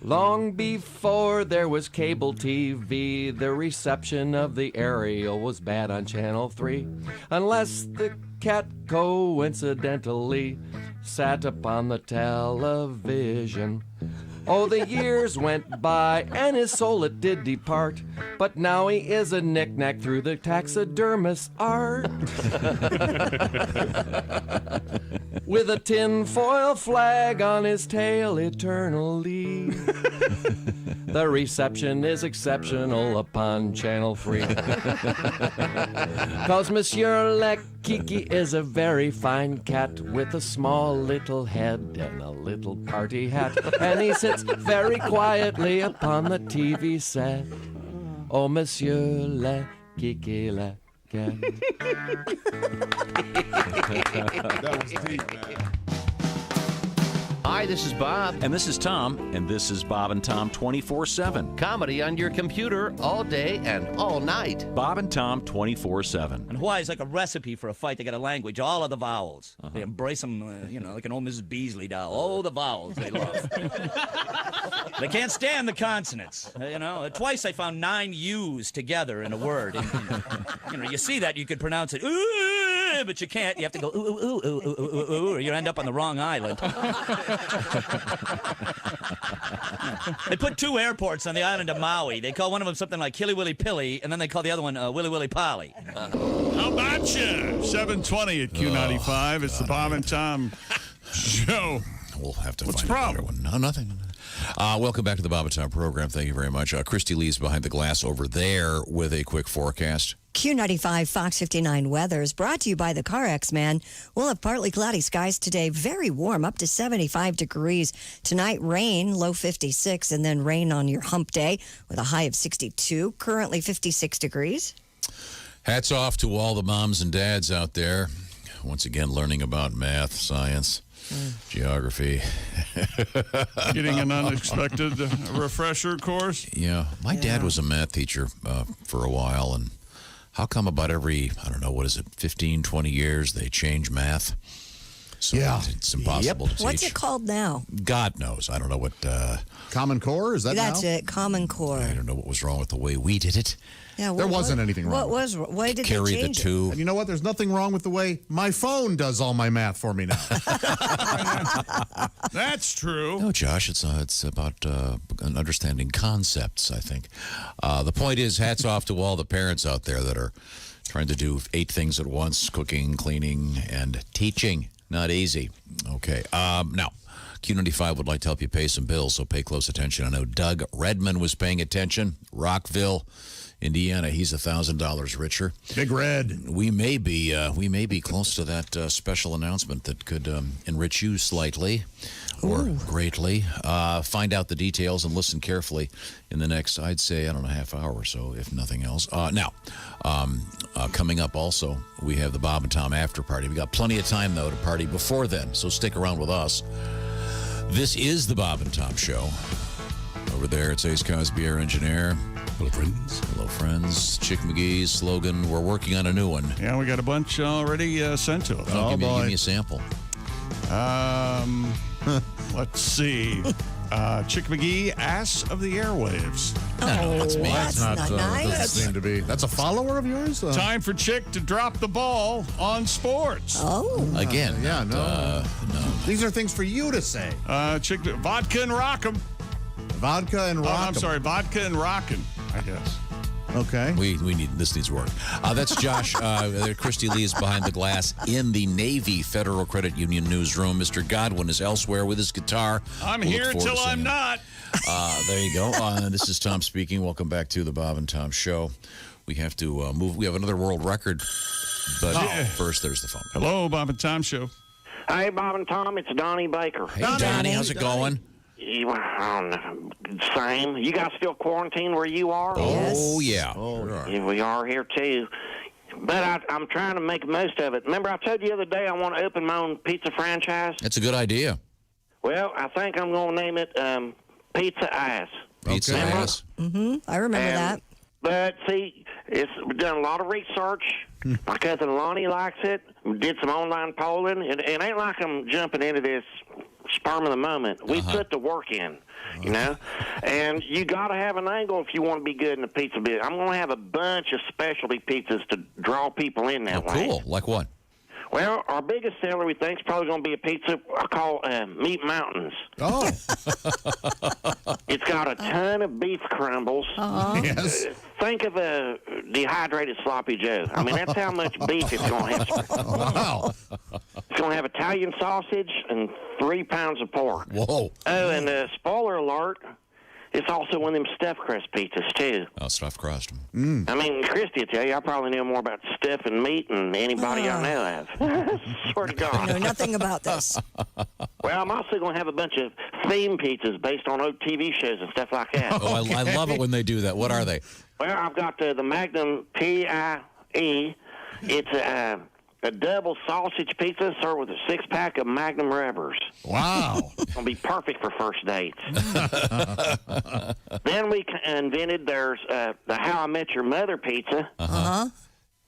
Long before there was cable TV, the reception of the aerial was bad on Channel 3, unless the cat coincidentally sat upon the television. Oh, the years went by, and his soul it did depart, but now he is a knick-knack through the taxidermist's art. With a tinfoil flag on his tail eternally. The reception is exceptional upon Channel 3. 'Cause Monsieur Le Kiki is a very fine cat with a small little head and a little party hat. And he sits very quietly upon the TV set. Oh, Monsieur le Kiki le cat. That was deep, man. Hi, this is Bob. And this is Tom. And this is Bob and Tom 24/7. Comedy on your computer all day and all night. Bob and Tom 24/7. And Hawaii's like a recipe for a fight. They got a language, all of the vowels. They embrace them, like an old Mrs. Beasley doll. All the vowels they love. They can't stand the consonants. Twice I found 9 U's together in a word. And, you see that, you could pronounce it, ooh, but you can't. You have to go, ooh, ooh, ooh, ooh, ooh, ooh, ooh, or you end up on the wrong island. They put 2 airports on the island of Maui. They call one of them something like Killy Willy Pilly, and then they call the other one Willy Willy Polly. How about you? 7:20 at Q95. It's the Bob and Tom show. We'll have to What's find the a better problem? one. No, nothing. Welcome back to the Bob and Tom program. Thank you very much. Christy Lee's behind the glass over there with a quick forecast. Q95 Fox 59 weather is brought to you by the CarX Man. We'll have partly cloudy skies today, very warm, up to 75 degrees. Tonight, rain, low 56, and then rain on your hump day with a high of 62, currently 56 degrees. Hats off to all the moms and dads out there. Once again, learning about math, science, geography. Getting an unexpected refresher course. Yeah, my dad was a math teacher for a while, and how come about every, 15, 20 years, they change math? So it's impossible to teach. What's it called now? God knows. I don't know what... Common Core? Is that That's now? it, Common Core. I don't know what was wrong with the way we did it. Yeah, There wasn't anything wrong. Why did Carry they the change two. And you know what? There's nothing wrong with the way my phone does all my math for me now. That's true. No, Josh, it's about understanding concepts, I think. The point is, hats off to all the parents out there that are trying to do 8 things at once: cooking, cleaning, and teaching. Not easy. Okay. Now, Q95 would like to help you pay some bills, so pay close attention. I know Doug Redman was paying attention. Rockville, Indiana, he's $1,000 richer. Big Red. We may be close to that special announcement that could enrich you slightly or greatly. Find out the details and listen carefully in the next, I'd say, half hour or so, if nothing else. Now, coming up also, we have the Bob and Tom after party. We got plenty of time, though, to party before then, so stick around with us. This is the Bob and Tom Show. Over there, it's Ace Cosby, our engineer. Hello, friends. Hello, friends. Chick McGee's slogan. We're working on a new one. Yeah, we got a bunch already sent to us. Give me a sample. Let's see. Chick McGee, ass of the airwaves. That's me. That's not nice. Doesn't seem to be. That's a follower of yours? Time for Chick to drop the ball on sports. Oh. Again. No. These are things for you to say. Chick, vodka and rock'em. Vodka and rock'em. I'm sorry, vodka and rockin', I guess. Okay. This needs work. That's Josh. Christy Lee is behind the glass in the Navy Federal Credit Union newsroom. Mr. Godwin is elsewhere with his guitar. I'm We'll here look forward till to I'm seeing not. There you go. This is Tom speaking. Welcome back to the Bob and Tom Show. We have to move. We have another world record. But first, there's the phone. Hello, Bob and Tom Show. Hey, Bob and Tom, it's Donnie Baker. Hey, Donnie, how's it going? Same. You guys still quarantined where you are? Oh, yeah. Yeah, we are here, too. But I'm trying to make the most of it. Remember I told you the other day I want to open my own pizza franchise? That's a good idea. Well, I think I'm going to name it Pizza Ass. Pizza Ass. Mm-hmm. I remember that. But, see, we've done a lot of research. My cousin Lonnie likes it. We did some online polling. It ain't like I'm jumping into this sperm of the moment. We put the work in, you know? And you got to have an angle if you want to be good in the pizza business. I'm going to have a bunch of specialty pizzas to draw people in that way. Cool. Like what? Well, our biggest seller, we think, is probably going to be a pizza I call Meat Mountains. Oh. It's got a ton of beef crumbles. Yes. Think of a dehydrated sloppy Joe. I mean, that's how much beef it's going to have. Wow. It's going to have Italian sausage and 3 pounds of pork. Whoa. Oh, and spoiler alert, It's also one of them stuffed crust pizzas, too. Oh, stuffed crust. I mean, Christy will tell you, I probably know more about stuff and meat than anybody I know of. Swear to God. I know nothing about this. Well, I'm also going to have a bunch of theme pizzas based on old TV shows and stuff like that. Oh, I love it when they do that. What are they? Well, I've got the Magnum P.I.E. It's a double sausage pizza served with a 6-pack of Magnum rubbers. Wow. It's going to be perfect for first dates. Then we invented there's the How I Met Your Mother pizza. Uh-huh.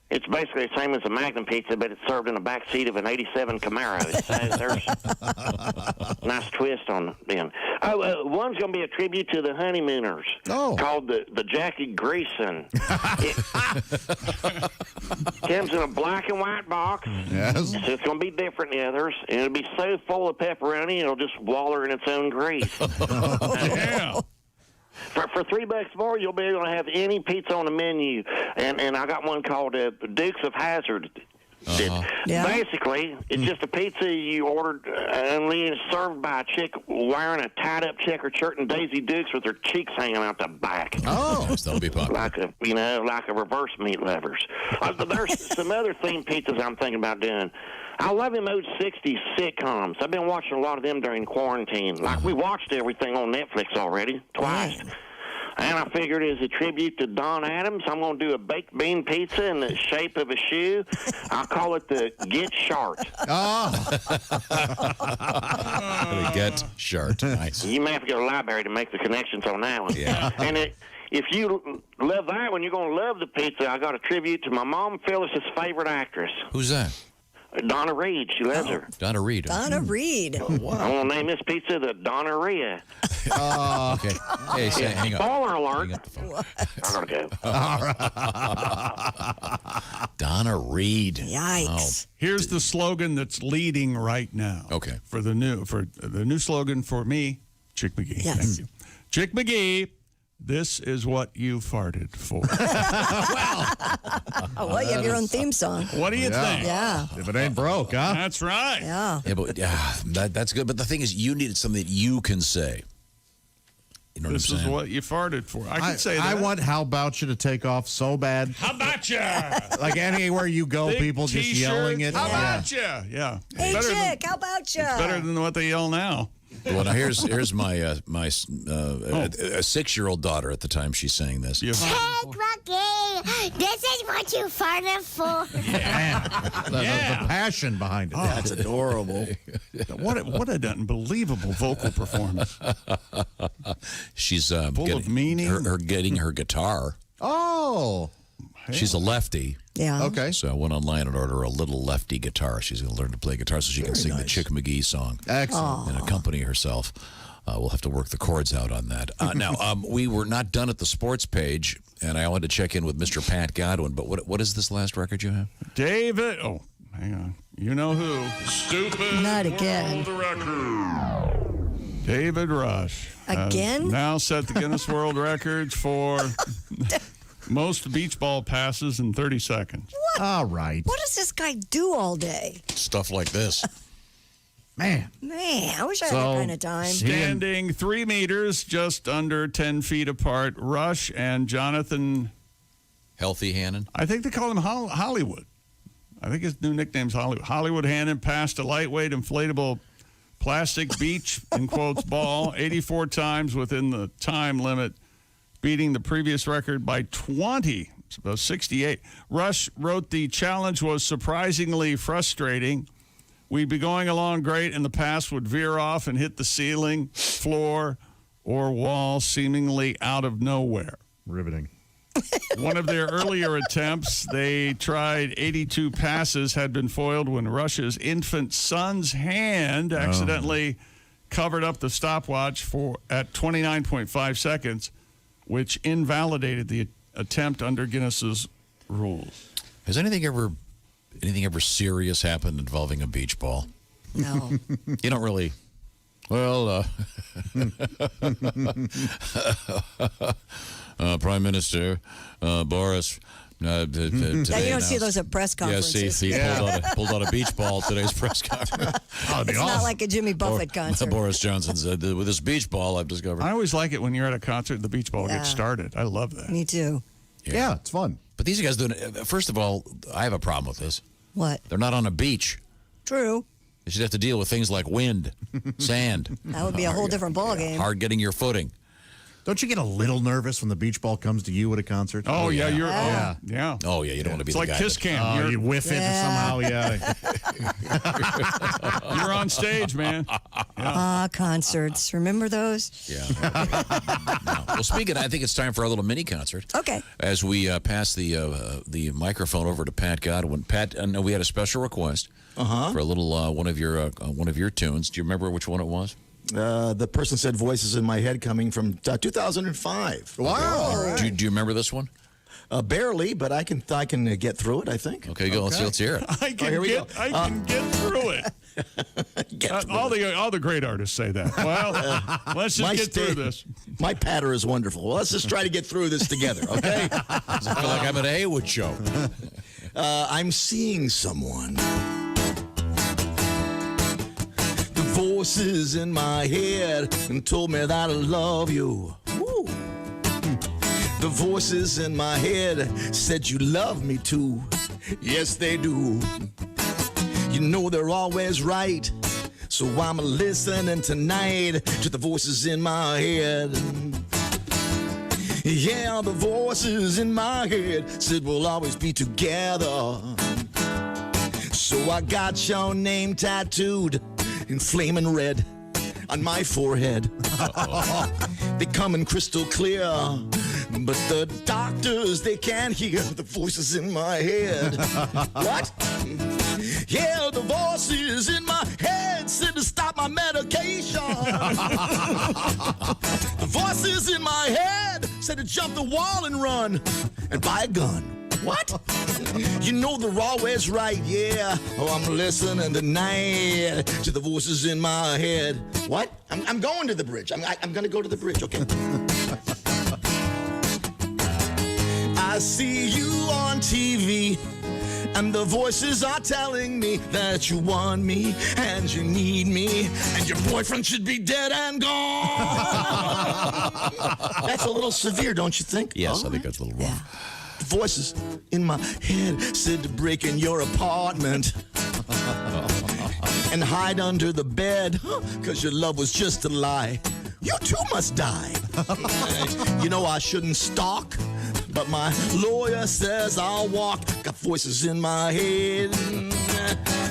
It's basically the same as a Magnum pizza, but it's served in the back seat of an 87 Camaro. So there's a nice twist on them. One's going to be a tribute to the honeymooners called the Jackie Greason. It comes in a black and white box. Yes. So it's going to be different than the others. And it'll be so full of pepperoni, it'll just waller in its own grease. Yeah. For $3 more, you'll be able to have any pizza on the menu. And I got one called Dukes of Hazzard. Basically, it's just a pizza you ordered and it's served by a chick wearing a tied-up checkered shirt and Daisy Dukes with her cheeks hanging out the back. Oh, that'll be popular. Like a reverse meat lovers. There's some other themed pizzas I'm thinking about doing. I love them old 60s sitcoms. I've been watching a lot of them during quarantine. Like, we watched everything on Netflix already, twice. And I figured as a tribute to Don Adams, I'm going to do a baked bean pizza in the shape of a shoe. I'll call it the Get Shart. The Get Shart. Nice. You may have to go to the library to make the connections on that one. Yeah. And if you love that one, you're going to love the pizza. I got a tribute to my mom, Phyllis's favorite actress. Who's that? Donna Reed. She loves her. Donna Reed. Donna Reed. I'm going to name this pizza the Donna Rhea. Okay. Hey, hang on. Spoiler alert. Hang up the phone. I gotta go. Donna Reed. Yikes. Here's the slogan that's leading right now. Okay. For the new slogan for me, Chick McGee. Yes. Thank you. Chick McGee, this is what you farted for. Well, you have your own theme song. What do you think? Yeah. If it ain't broke, huh? That's right. Yeah. Yeah, but that's good. But the thing is, you needed something that you can say. You know This what I'm is saying? what you farted for. I can say that. I want How About You to take off so bad. How about you? Like anywhere you go, Big people just T-shirt. yelling it. How about you? Yeah. Hey, Better than- Chick, how about you? It's better than what they yell now. Well, now here's my a 6-year-old daughter at the time she's saying this. Hey, Crookie, this is what you farted for. The passion behind it. That's adorable. What an unbelievable vocal performance. She's Full of meaning. Her getting her guitar. Oh. She's a lefty. Yeah. Okay. So I went online and ordered a little lefty guitar. She's going to learn to play guitar so she can sing the Chick McGee song. Excellent. And accompany herself. We'll have to work the chords out on that. Now, we were not done at the sports page, and I wanted to check in with Mr. Pat Godwin. But what is this last record you have? David. Oh, hang on. You know who? Stupid. Not again. World Record. David Rush. Again? Now set the Guinness World Records for most beach ball passes in 30 seconds. What? All right. What does this guy do all day? Stuff like this. Man, I wish I had that kind of time. Standing 3 meters, just under 10 feet apart, Rush and Jonathan. Healthy Hannon? I think they call him Hollywood. I think his new nickname's Hollywood. Hollywood Hannon passed a lightweight inflatable plastic beach, in quotes, ball 84 times within the time limit, beating the previous record by 20. It's about 68. Rush wrote the challenge was surprisingly frustrating. We'd be going along great, and the pass would veer off and hit the ceiling, floor, or wall seemingly out of nowhere. Riveting. One of their earlier attempts, they tried 82 passes, had been foiled when Rush's infant son's hand accidentally covered up the stopwatch at 29.5 seconds, which invalidated the attempt under Guinness's rules. Has anything ever serious happened involving a beach ball? No. You don't really. Well, Prime Minister Boris Now you don't see those at press conferences. Yeah, see, he pulled out a beach ball at today's press conference. It's not like a Jimmy Buffett concert. Boris Johnson said, with this beach ball, I've discovered. I always like it when you're at a concert, the beach ball gets started. I love that. Me too. Yeah, it's fun. But these guys doing it. First of all, I have a problem with this. What? They're not on a beach. True. They should have to deal with things like wind, sand. That would be a whole different ballgame. Hard getting your footing. Don't you get a little nervous when the beach ball comes to you at a concert? Oh, yeah, you're. Yeah. Oh, yeah, you don't want to be It's the like guy. Kiss Cam. Oh, you whiff it somehow, yeah. You're on stage, man. Concerts. Remember those? Yeah. Well, speaking of, I think it's time for our little mini concert. Okay. As we pass the microphone over to Pat Godwin. Pat, I know we had a special request for a little one of your tunes. Do you remember which one it was? The person said voices in my head coming from 2005. Wow. Right. Do you remember this one? Barely, but I can get through it, I think. Okay, go. Let's hear it. I can get through it. All the great artists say that. Well, let's just get through this. My patter is wonderful. Well, let's just try to get through this together, okay? I feel like I'm at a Haywood show. I'm seeing someone. The voices in my head and told me that I love you. Woo. The voices in my head said you love me too. Yes, they do. You know they're always right. So I'm listening tonight to the voices in my head. Yeah, the voices in my head said we'll always be together. So I got your name tattooed in flaming red on my forehead. They come in crystal clear, but the doctors, they can't hear the voices in my head. What? Yeah, the voices in my head said to stop my medication. The voices in my head said to jump the wall and run and buy a gun. What? You know they're always right, yeah. Oh, I'm listening tonight to the voices in my head. What? I'm going to the bridge. I'm going to go to the bridge, okay? I see you on TV, and the voices are telling me that you want me and you need me, and your boyfriend should be dead and gone. That's a little severe, don't you think? Yes, I think that's a little wrong. The voices in my head said to break in your apartment and hide under the bed, because your love was just a lie. You too must die. You know I shouldn't stalk, but my lawyer says I'll walk. Got voices in my head.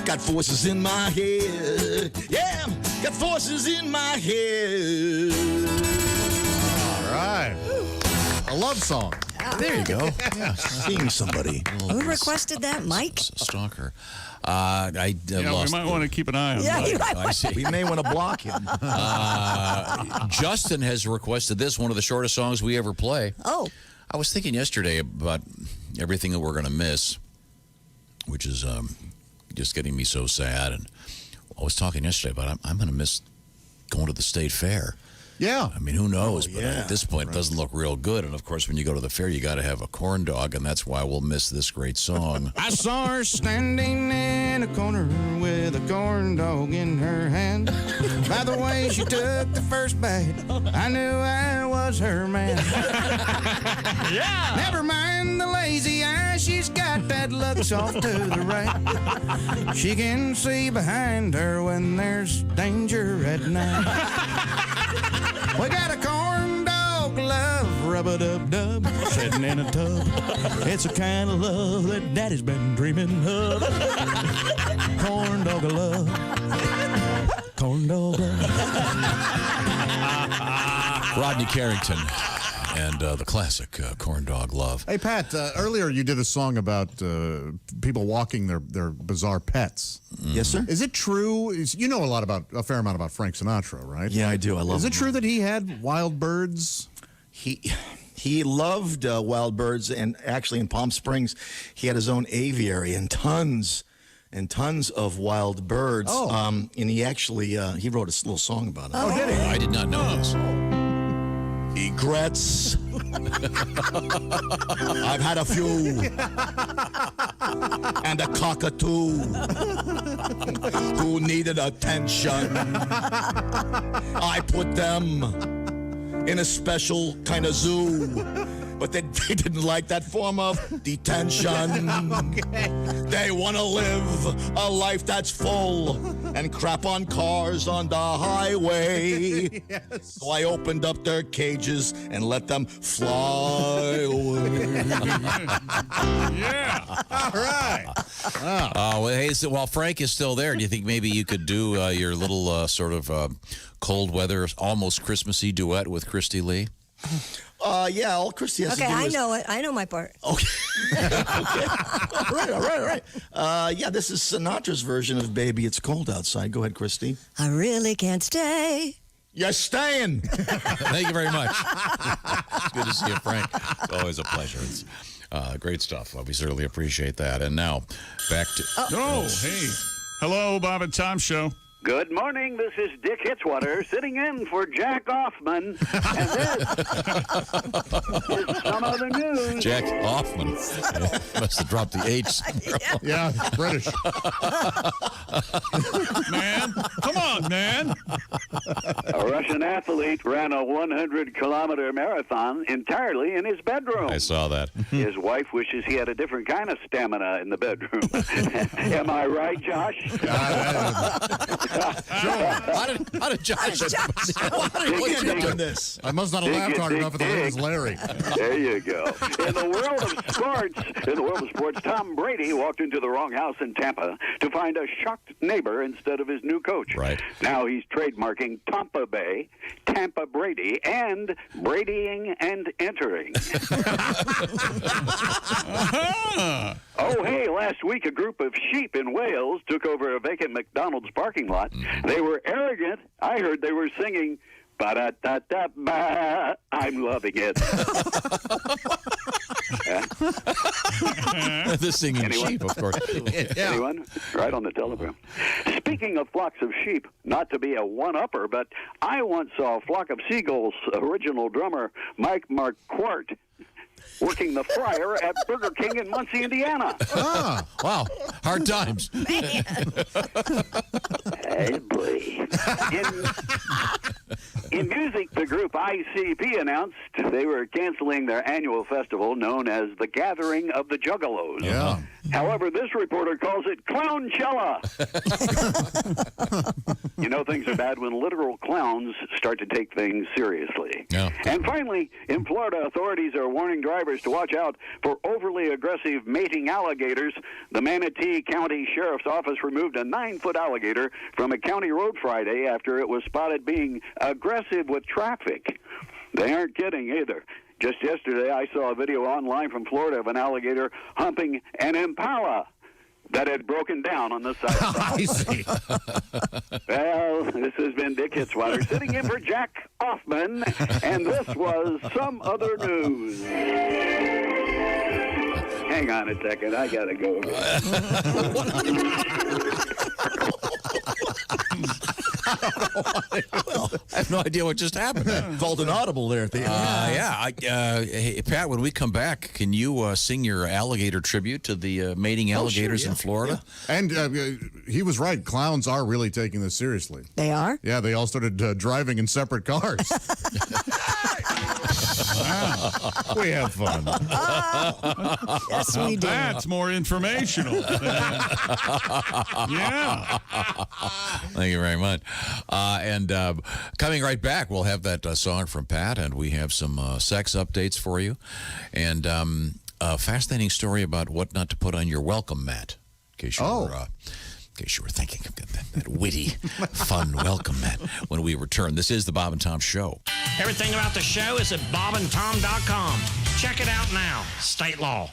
Got voices in my head. Yeah, got voices in my head. All right. A love song. There you go. Yeah, seeing somebody. Who requested that, Mike? Stalker. Yeah, lost. we might want to keep an eye on Yeah, that. you might I see. We may want to block him. Justin has requested this, one of the shortest songs we ever play. Oh. I was thinking yesterday about everything that we're going to miss, which is just getting me so sad. And I was talking yesterday about I'm going to miss going to the state fair. Yeah. I mean, who knows? But at this point, it doesn't look real good. And, of course, when you go to the fair, you got to have a corn dog, and that's why we'll miss this great song. I saw her standing in a corner with a corn dog in her hand. By the way she took the first bite, I knew I was her man. Yeah. Never mind the lazy eye, she's got that looks off to the right. She can see behind her when there's danger at night. We got a corn dog love, rub-a-dub-dub, sitting in a tub. It's a kind of love that Daddy's been dreaming of. Corn dog love. Corn dog love. Rodney Carrington and the classic Corn Dog Love. Hey, Pat, earlier you did a song about people walking their bizarre pets. Yes, sir. Is it true? You know a fair amount about Frank Sinatra, right? Yeah, I do. I love Is it him. true that he had wild birds? He loved wild birds, and actually in Palm Springs, he had his own aviary and tons of wild birds. Oh. And he actually he wrote a little song about it. Oh, did he? I did not know this. regrets. I've had a few. And a cockatoo who needed attention. I put them in a special kind of zoo, but they didn't like that form of detention. Okay. They want to live a life that's full and crap on cars on the highway. Yes. So I opened up their cages and let them fly away. Yeah. All right. Well, hey, so while Frank is still there, do you think maybe you could do your little sort of cold weather, almost Christmassy duet with Christy Lee? Yeah, all Christy has to do is... Okay, I know it. I know my part. Okay. Okay. All right. Yeah, this is Sinatra's version of Baby It's Cold Outside. Go ahead, Christy. I really can't stay. You're staying. Thank you very much. It's good to see you, Frank. It's always a pleasure. It's great stuff. We certainly appreciate that. And now, back to... Hey. Hello, Bob and Tom Show. Good morning. This is Dick Hitzwater sitting in for Jack Offman. And this is some other news. Jack Hoffman. Must have dropped the H. Yeah, British. Man, come on, man. A Russian athlete ran a 100-kilometer marathon entirely in his bedroom. I saw that. His wife wishes he had a different kind of stamina in the bedroom. Am I right, Josh? How did Josh end up doing this? I must not have laughed hard enough at the name was Larry. There you go. In the world of sports, Tom Brady walked into the wrong house in Tampa to find a shocked neighbor instead of his new coach. Right. Now he's trademarking Tampa Bay, Tampa Brady, and Bradying and entering. Oh, hey, last week a group of sheep in Wales took over a vacant McDonald's parking lot. They were arrogant. I heard they were singing, ba-da-da-da-ba. I'm loving it. The singing sheep, of course. Yeah. Anyone? Right on the telephone. Speaking of flocks of sheep, not to be a one-upper, but I once saw a flock of seagulls' original drummer, Mike Marquardt, working the fryer at Burger King in Muncie, Indiana. Wow. Hard times. Hey, boy. In music, the group ICP announced they were canceling their annual festival known as the Gathering of the Juggalos. Yeah. However, this reporter calls it Clownchella. You know things are bad when literal clowns start to take things seriously. Yeah. And finally, in Florida, authorities are warning drivers to watch out for overly aggressive mating alligators. The Manatee County Sheriff's Office removed a 9-foot alligator from a county road Friday after it was spotted being aggressive with traffic. They aren't kidding either. Just yesterday, I saw a video online from Florida of an alligator humping an impala that had broken down on the side of the I see. Well, this has been Dick Hitzwater sitting in for Jack Offman, and this was Some Other News. Hang on a second, I gotta go. Well, I have no idea what just happened. Called an audible there at the end. Hey, Pat, when we come back, can you sing your alligator tribute to the mating alligators in Florida? Yeah. And he was right. Clowns are really taking this seriously. They are? Yeah, they all started driving in separate cars. We have fun. Yes, we do. That's more informational. Yeah. Thank you very much. And coming right back, we'll have that song from Pat, and we have some sex updates for you, and a fascinating story about what not to put on your welcome mat. In case you were thinking of that witty, fun welcome mat when we return. This is the Bob and Tom Show. Everything about the show is at bobandtom.com. Check it out now. State law.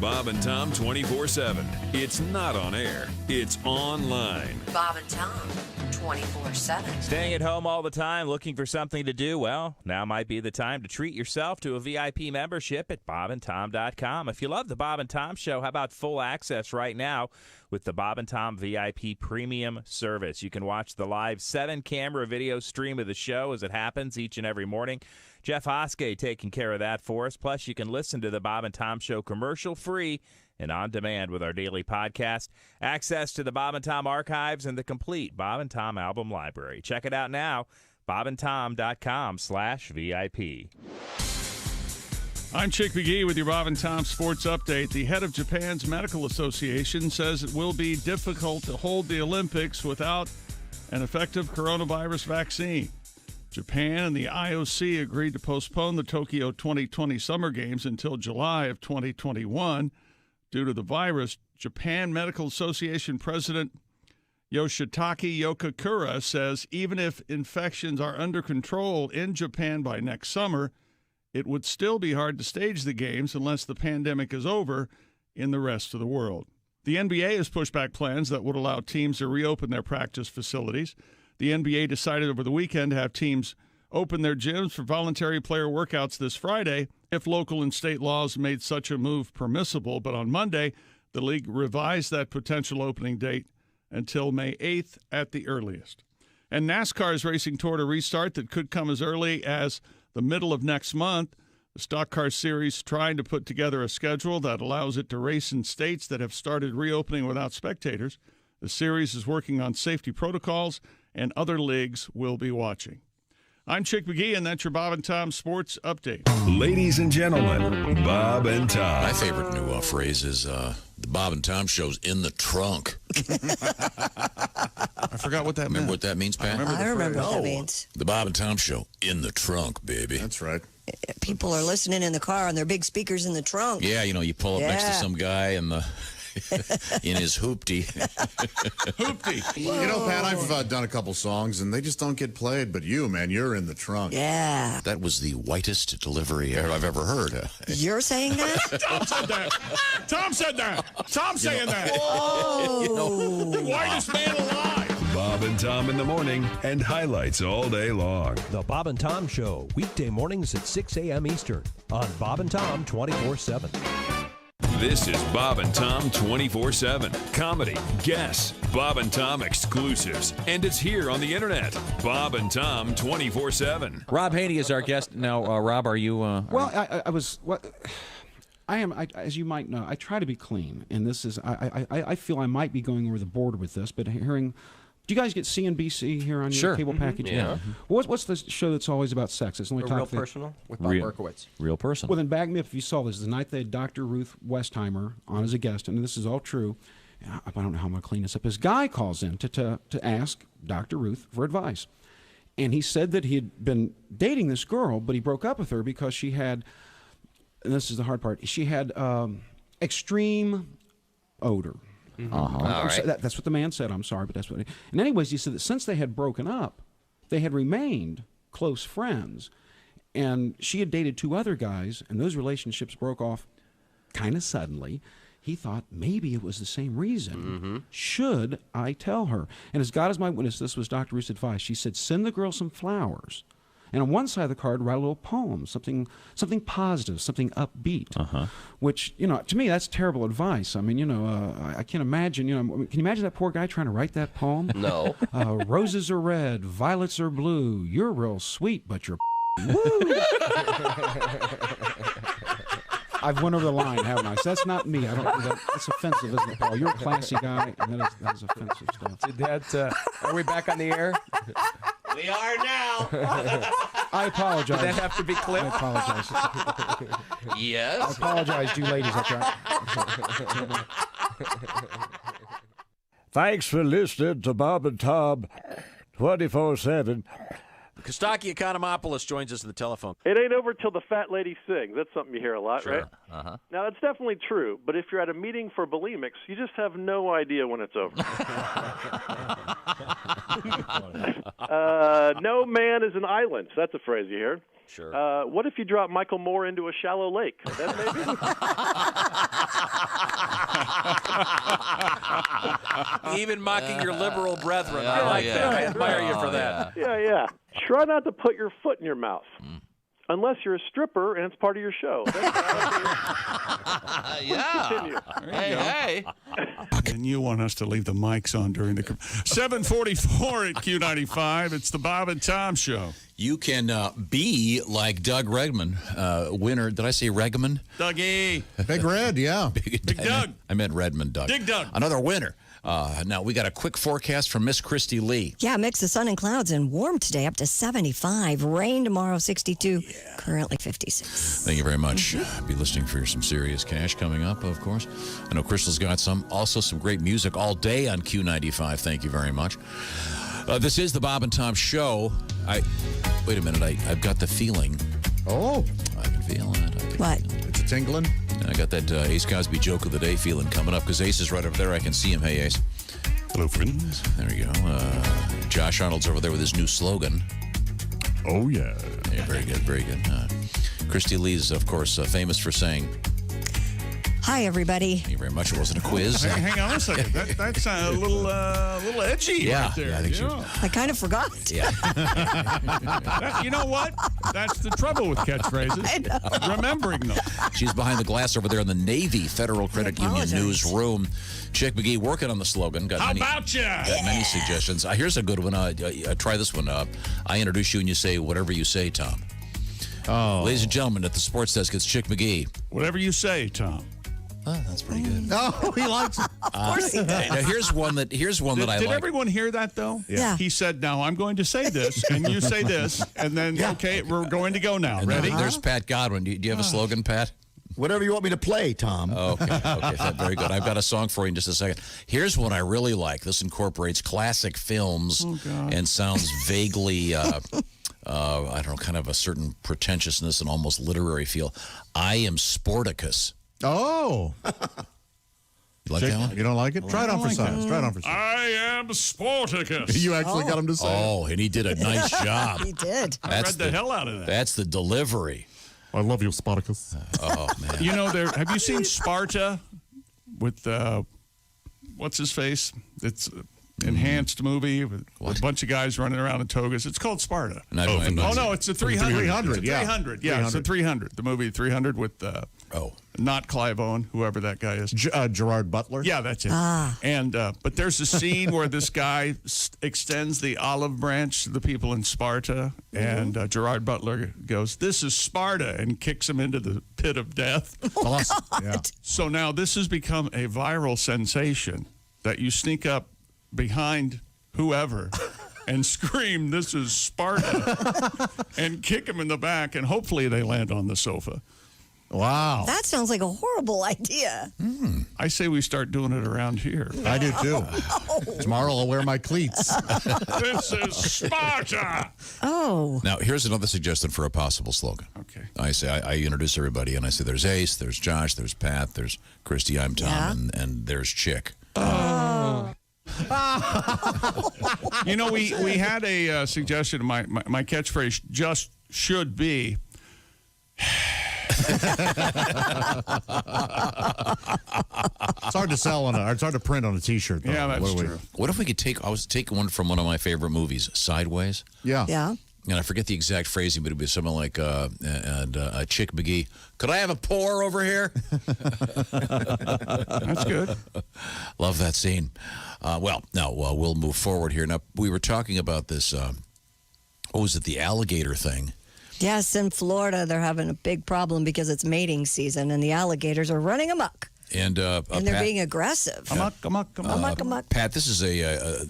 Bob and Tom 24/7. It's not on air. It's online. Bob and Tom, 24/7. Staying at home all the time, looking for something to do? Well, now might be the time to treat yourself to a VIP membership at bobandtom.com. If you love the Bob and Tom Show, how about full access right now with the Bob and Tom VIP Premium service? You can watch the live 7-camera video stream of the show as it happens each and every morning. Jeff Hoskey taking care of that for us. Plus, you can listen to the Bob and Tom Show commercial-free and on demand with our daily podcast. Access to the Bob and Tom archives and the complete Bob and Tom album library. Check it out now, bobandtom.com/VIP. I'm Chick McGee with your Bob and Tom Sports Update. The head of Japan's medical association says it will be difficult to hold the Olympics without an effective coronavirus vaccine. Japan and the IOC agreed to postpone the Tokyo 2020 Summer Games until July of 2021 due to the virus. Japan Medical Association President Yoshitake Yokakura says even if infections are under control in Japan by next summer, it would still be hard to stage the games unless the pandemic is over in the rest of the world. The NBA has pushed back plans that would allow teams to reopen their practice facilities. The NBA decided over the weekend to have teams open their gyms for voluntary player workouts this Friday if local and state laws made such a move permissible. But on Monday, the league revised that potential opening date until May 8th at the earliest. And NASCAR is racing toward a restart that could come as early as the middle of next month. The Stock Car Series trying to put together a schedule that allows it to race in states that have started reopening without spectators. The series is working on safety protocols, and other leagues will be watching. I'm Chick McGee, and that's your Bob and Tom Sports Update. Ladies and gentlemen, Bob and Tom. My favorite new phrase is the Bob and Tom Show's in the trunk. I forgot what that meant. Remember what that means, Pat? I remember what that means. The Bob and Tom Show in the trunk, baby. That's right. People are listening in the car on their big speakers in the trunk. Yeah, you pull up next to some guy in the in his hoopty. Hoopty. You know, Pat, I've done a couple songs, and they just don't get played. But you, man, you're in the trunk. Yeah. That was the whitest delivery I've ever heard. You're saying that? Tom said that. Tom said that. Tom's saying that. Whoa. Whitest man alive. Bob and Tom in the morning and highlights all day long. The Bob and Tom Show, weekday mornings at 6 a.m. Eastern on Bob and Tom 24/7. This is Bob and Tom 24/7. Comedy, guests, Bob and Tom exclusives. And it's here on the internet. Bob and Tom 24/7. Rob Haney is our guest. Now, Rob, are you... Well, I was... I am, as you might know, I try to be clean. And this is... I feel I might be going over the board with this, but hearing... Do you guys get CNBC here on your cable package? Yeah. Well, what's the show that's always about sex? It's only Real Personal with Bob Berkowitz. Real Personal. Well, then back me up if you saw this. The night they had Dr. Ruth Westheimer on as a guest, and this is all true. I don't know how I'm going to clean this up. This guy calls in to ask Dr. Ruth for advice. And he said that he had been dating this girl, but he broke up with her because she had, and this is the hard part, she had extreme odor. Right. That's what the man said. I'm sorry, but that's what. And anyways, he said that since they had broken up, they had remained close friends, and she had dated 2 other guys, and those relationships broke off kind of suddenly. He thought maybe it was the same reason. Should I tell her? And as God is my witness, this was Dr. Ruth's advice. She said, send the girl some flowers. And on one side of the card, write a little poem, something positive, something upbeat. Which, to me, that's terrible advice. I mean, I can't imagine, can you imagine that poor guy trying to write that poem? No. Roses are red, violets are blue. You're real sweet, but you're woo. I've went over the line, haven't I? So that's not me. That's offensive, isn't it, Paul? You're a classy guy, and that is offensive stuff. Are we back on the air? We are now. I apologize. Did that have to be clipped? I apologize. Yes. I apologize to you ladies. That's right. Thanks for listening to Bob and Tom 24/7. Kasaki Economopoulos joins us on the telephone. It ain't over till the fat lady sings. That's something you hear a lot, right? Uh-huh. Now, that's definitely true, but if you're at a meeting for bulimics, you just have no idea when it's over. No man is an island. That's a phrase you hear. Sure. What if you drop Michael Moore into a shallow lake? That maybe. Even mocking your liberal brethren. I like that. I admire you for that. Yeah. Try not to put your foot in your mouth. Unless you're a stripper and it's part of your show. Yeah. Hey. And you want us to leave the mics on during the 7:44 at Q95. It's the Bob and Tom Show. You can be like Doug Regman, winner. Did I say Regman? Dougie. Big Red, yeah. Big Doug. I meant Redmond, Doug. Big Doug. Another winner. Now, we got a quick forecast from Miss Christy Lee. Yeah, mix of sun and clouds and warm today up to 75. Rain tomorrow, 62. Currently 56. Thank you very much. Be listening for some serious cash coming up, of course. I know Crystal's got some. Also, some great music all day on Q95. Thank you very much. This is the Bob and Tom Show. Wait a minute. I've got the feeling. Oh. I can feel it. What? It's a tingling. I got that Ace Cosby joke of the day feeling coming up because Ace is right over there. I can see him. Hey, Ace. Hello, friends. There we go. Josh Arnold's over there with his new slogan. Oh, yeah. Yeah, very good, very good. Christy Lee is, of course, famous for saying, Hi, everybody. thank you very much. It wasn't a quiz. Hang on a second. That's a little edgy right there. Yeah, I think so. I kind of forgot. Yeah. You know what? That's the trouble with catchphrases. Remembering them. She's behind the glass over there in the Navy Federal Credit Union newsroom. Chick McGee working on the the got How many, about you? Got many suggestions. Here's a good one. Try this one. I introduce you and you say whatever you say, Tom. Oh. Ladies and gentlemen, at the sports desk, it's Chick McGee. Whatever you say, Tom. Oh, that's pretty good. Oh, he likes it. Of course he does. Now, here's one that I Did like. everyone hear that, though? Yeah. He said, now I'm going to say this, and you say this, and then, okay, we're going to go now. And Ready? There's Pat Godwin. Do you have a slogan, Pat? Whatever you want me to play, Tom. Okay, very good. I've got a song for you in just a second. Here's one I really like. This incorporates classic films and sounds vaguely, I don't know, kind of a certain pretentiousness and almost literary feel. I am Sporticus. Oh. You like that one? You don't like it? Try it on for size. Try it on for size. I am Sporticus. You actually got him to say it. Oh, and he did a nice job. He did. I read the hell out of that. That's the delivery. I love you, Spartacus. Oh, man. You know, have you seen Sparta with, what's his face? It's an enhanced movie with a bunch of guys running around in togas. It's called Sparta. No, it's a 300. 300, It's a 300. Yeah, it's a 300. The movie 300 with not Clive Owen, whoever that guy is. Gerard Butler. Yeah, that's it. And but there's a scene where this guy extends the olive branch to the people in Sparta, and Gerard Butler goes, "This is Sparta," and kicks him into the pit of death. Awesome. Yeah. So now this has become a viral sensation that you sneak up behind whoever and scream, "This is Sparta," and kick him in the back, and hopefully they land on the sofa. Wow. That sounds like a horrible idea. I say we start doing it around here. I do too. Tomorrow I'll wear my cleats. This is Sparta. Oh. Now, here's another suggestion for a possible slogan. Okay. I say, I introduce everybody, and I say, there's Ace, there's Josh, there's Pat, there's Christy, I'm Tom, and there's Chick. Oh. You know, we had a suggestion. My catchphrase just should be. It's hard to sell it's hard to print on a T-shirt. Though. Yeah, that's true. What if we could I was taking one from one of my favorite movies, Sideways. Yeah. Yeah. And I forget the exact phrasing, but it'd be something like, Chick McGee, could I have a pour over here? That's good. Love that scene. We'll move forward here. Now, we were talking about this, the alligator thing? Yes, in Florida, they're having a big problem because it's mating season and the alligators are running amok. And they're Pat, being aggressive. Amok. Pat, this is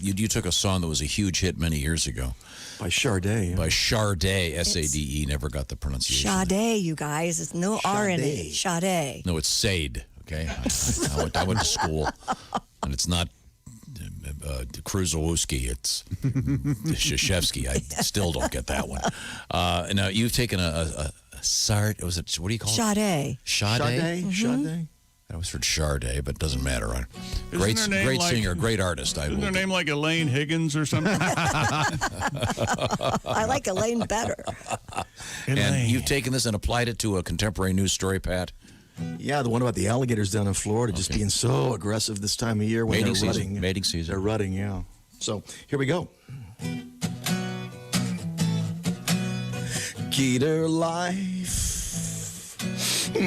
you took a song that was a huge hit many years ago. By Sade. Yeah. By Sade, S-A-D-E, never got the pronunciation. Sade, you guys. It's no R in it. Sade. No, it's Sade, okay? I went to school, and it's not Kruzowski, it's Shashevsky. I still don't get that one. Now, you've taken a Sard, what do you call it? Sade. Sade? Sade. I always heard Sade, but it doesn't matter. Right? Isn't her name Great like- singer, great artist. Isn't her name like Elaine Higgins or something? I like Elaine better. And you've taken this and applied it to a contemporary news story, Pat? Yeah, the one about the alligators down in Florida just being so aggressive this time of year when Mating they're season. rutting. Mating season. They're rutting, yeah. So here we go. Gator life,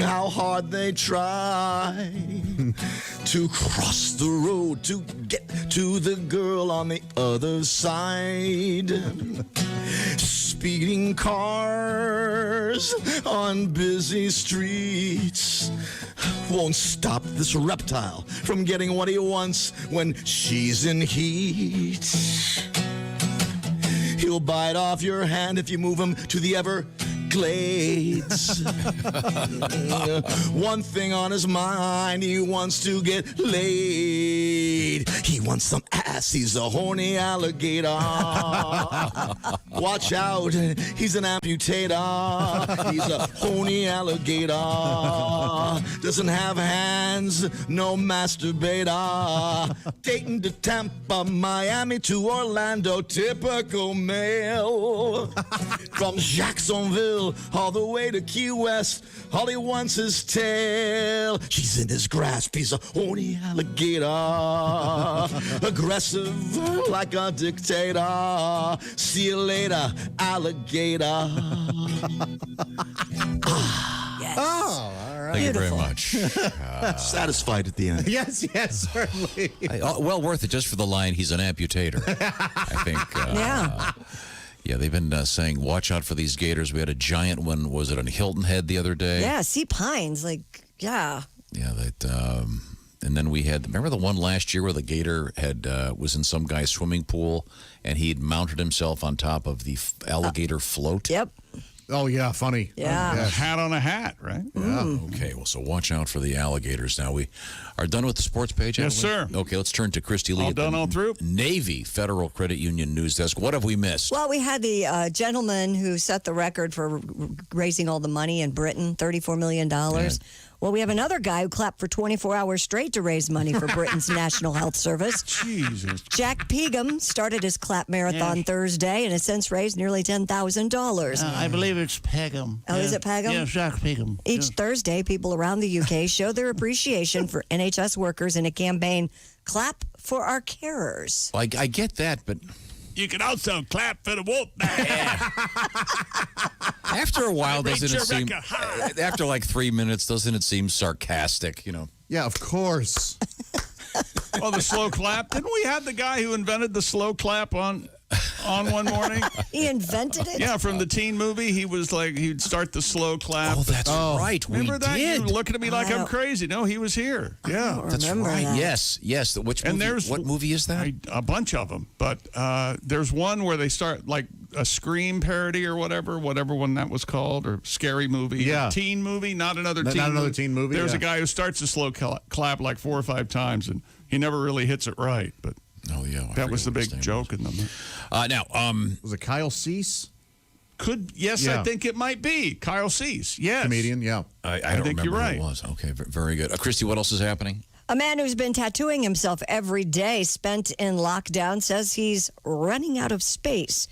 how hard they try to cross the road to get to the girl on the other side. Speeding cars on busy streets won't stop this reptile from getting what he wants when she's in heat. He'll bite off your hand if you move him to the Everglades. One thing on his mind, he wants to get laid. He wants some ass, he's a horny alligator. Watch out, he's an amputator. He's a horny alligator. Doesn't have hands, no masturbator. Dayton to Tampa, Miami to Orlando, typical male. From Jacksonville all the way to Key West, all he wants is tail. She's in his grasp, he's a horny alligator. Aggressive like a dictator. See you later, alligator. Yes. Oh, all right. Thank you very much. Satisfied at the end. Yes, certainly. Well worth it just for the line, he's an amputator. I think. Yeah. Yeah, they've been saying, watch out for these gators. We had a giant one, was it on Hilton Head the other day? Yeah, sea pines, yeah. Yeah, that. And then we had, remember the one last year where the gator had was in some guy's swimming pool and he had mounted himself on top of the alligator float? Yep. Oh, yeah, funny. Yeah. A hat on a hat, right? Yeah. Okay, well, so watch out for the alligators. Now, we are done with the sports page? Yes, haven't we? sir. Okay, let's turn to Christy Lee. All at the done, all through? Navy Federal Credit Union News Desk. What have we missed? Well, we had the gentleman who set the record for raising all the money in Britain, $34 million. Yeah. Well, we have another guy who clapped for 24 hours straight to raise money for Britain's National Health Service. Jesus. Jack Pegham started his clap marathon Thursday and has since raised nearly $10,000. I believe it's Pegham. Oh, is it Pegham? Yeah, Jack Pegham. Each Thursday, people around the UK show their appreciation for NHS workers in a campaign, Clap for Our Carers. Well, I get that, but You can also clap for the Wolfpack. after a while, doesn't it your seem, record high. after like 3 minutes, doesn't it seem sarcastic, Yeah, of course. Oh, the slow clap. Didn't we have the guy who invented the slow clap on one morning? He invented it? Yeah, from the teen movie. He was like, he'd start the slow clap. Oh, that's right. Remember we that? did. You were looking at me like I'm crazy. No, he was here. Yeah. That's right. that. Yes. Which movie? What movie is that? A bunch of them. But there's one where they start like a Scream parody or whatever one that was called, or scary movie. Yeah. Teen movie, not another teen Not movie. another teen movie, There's yeah. a guy who starts a slow clap like 4 or 5 times, and he never really hits it right. But oh, yeah. that was the big joke in them. Now, was it Kyle Cease? Yes, Yeah. I think it might be. Kyle Cease. Yes. Comedian, yeah. I don't think remember you're right. who it was. Okay, very good. Christy, what else is happening? A man who's been tattooing himself every day spent in lockdown says he's running out of space.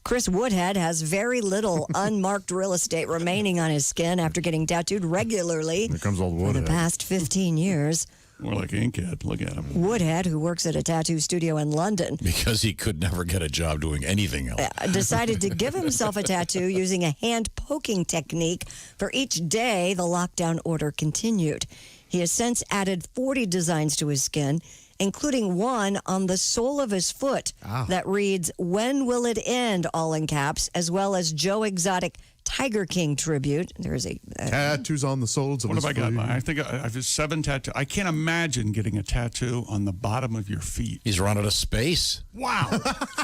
Chris Woodhead has very little unmarked real estate remaining on his skin after getting tattooed regularly Here comes old for the Woodhead. past 15 years. More like Inkhead. Look at him. Woodhead, who works at a tattoo studio in London, Because he could never get a job doing anything else. decided to give himself a tattoo using a hand poking technique for each day the lockdown order continued. He has since added 40 designs to his skin, including one on the sole of his foot that reads, "When will it end?" all in caps, as well as Joe Exotic Tiger King tribute. There's a tattoos on the soles of What his have I got? feet. I think I have 7 tattoos. I can't imagine getting a tattoo on the bottom of your feet. He's run out of space. Wow.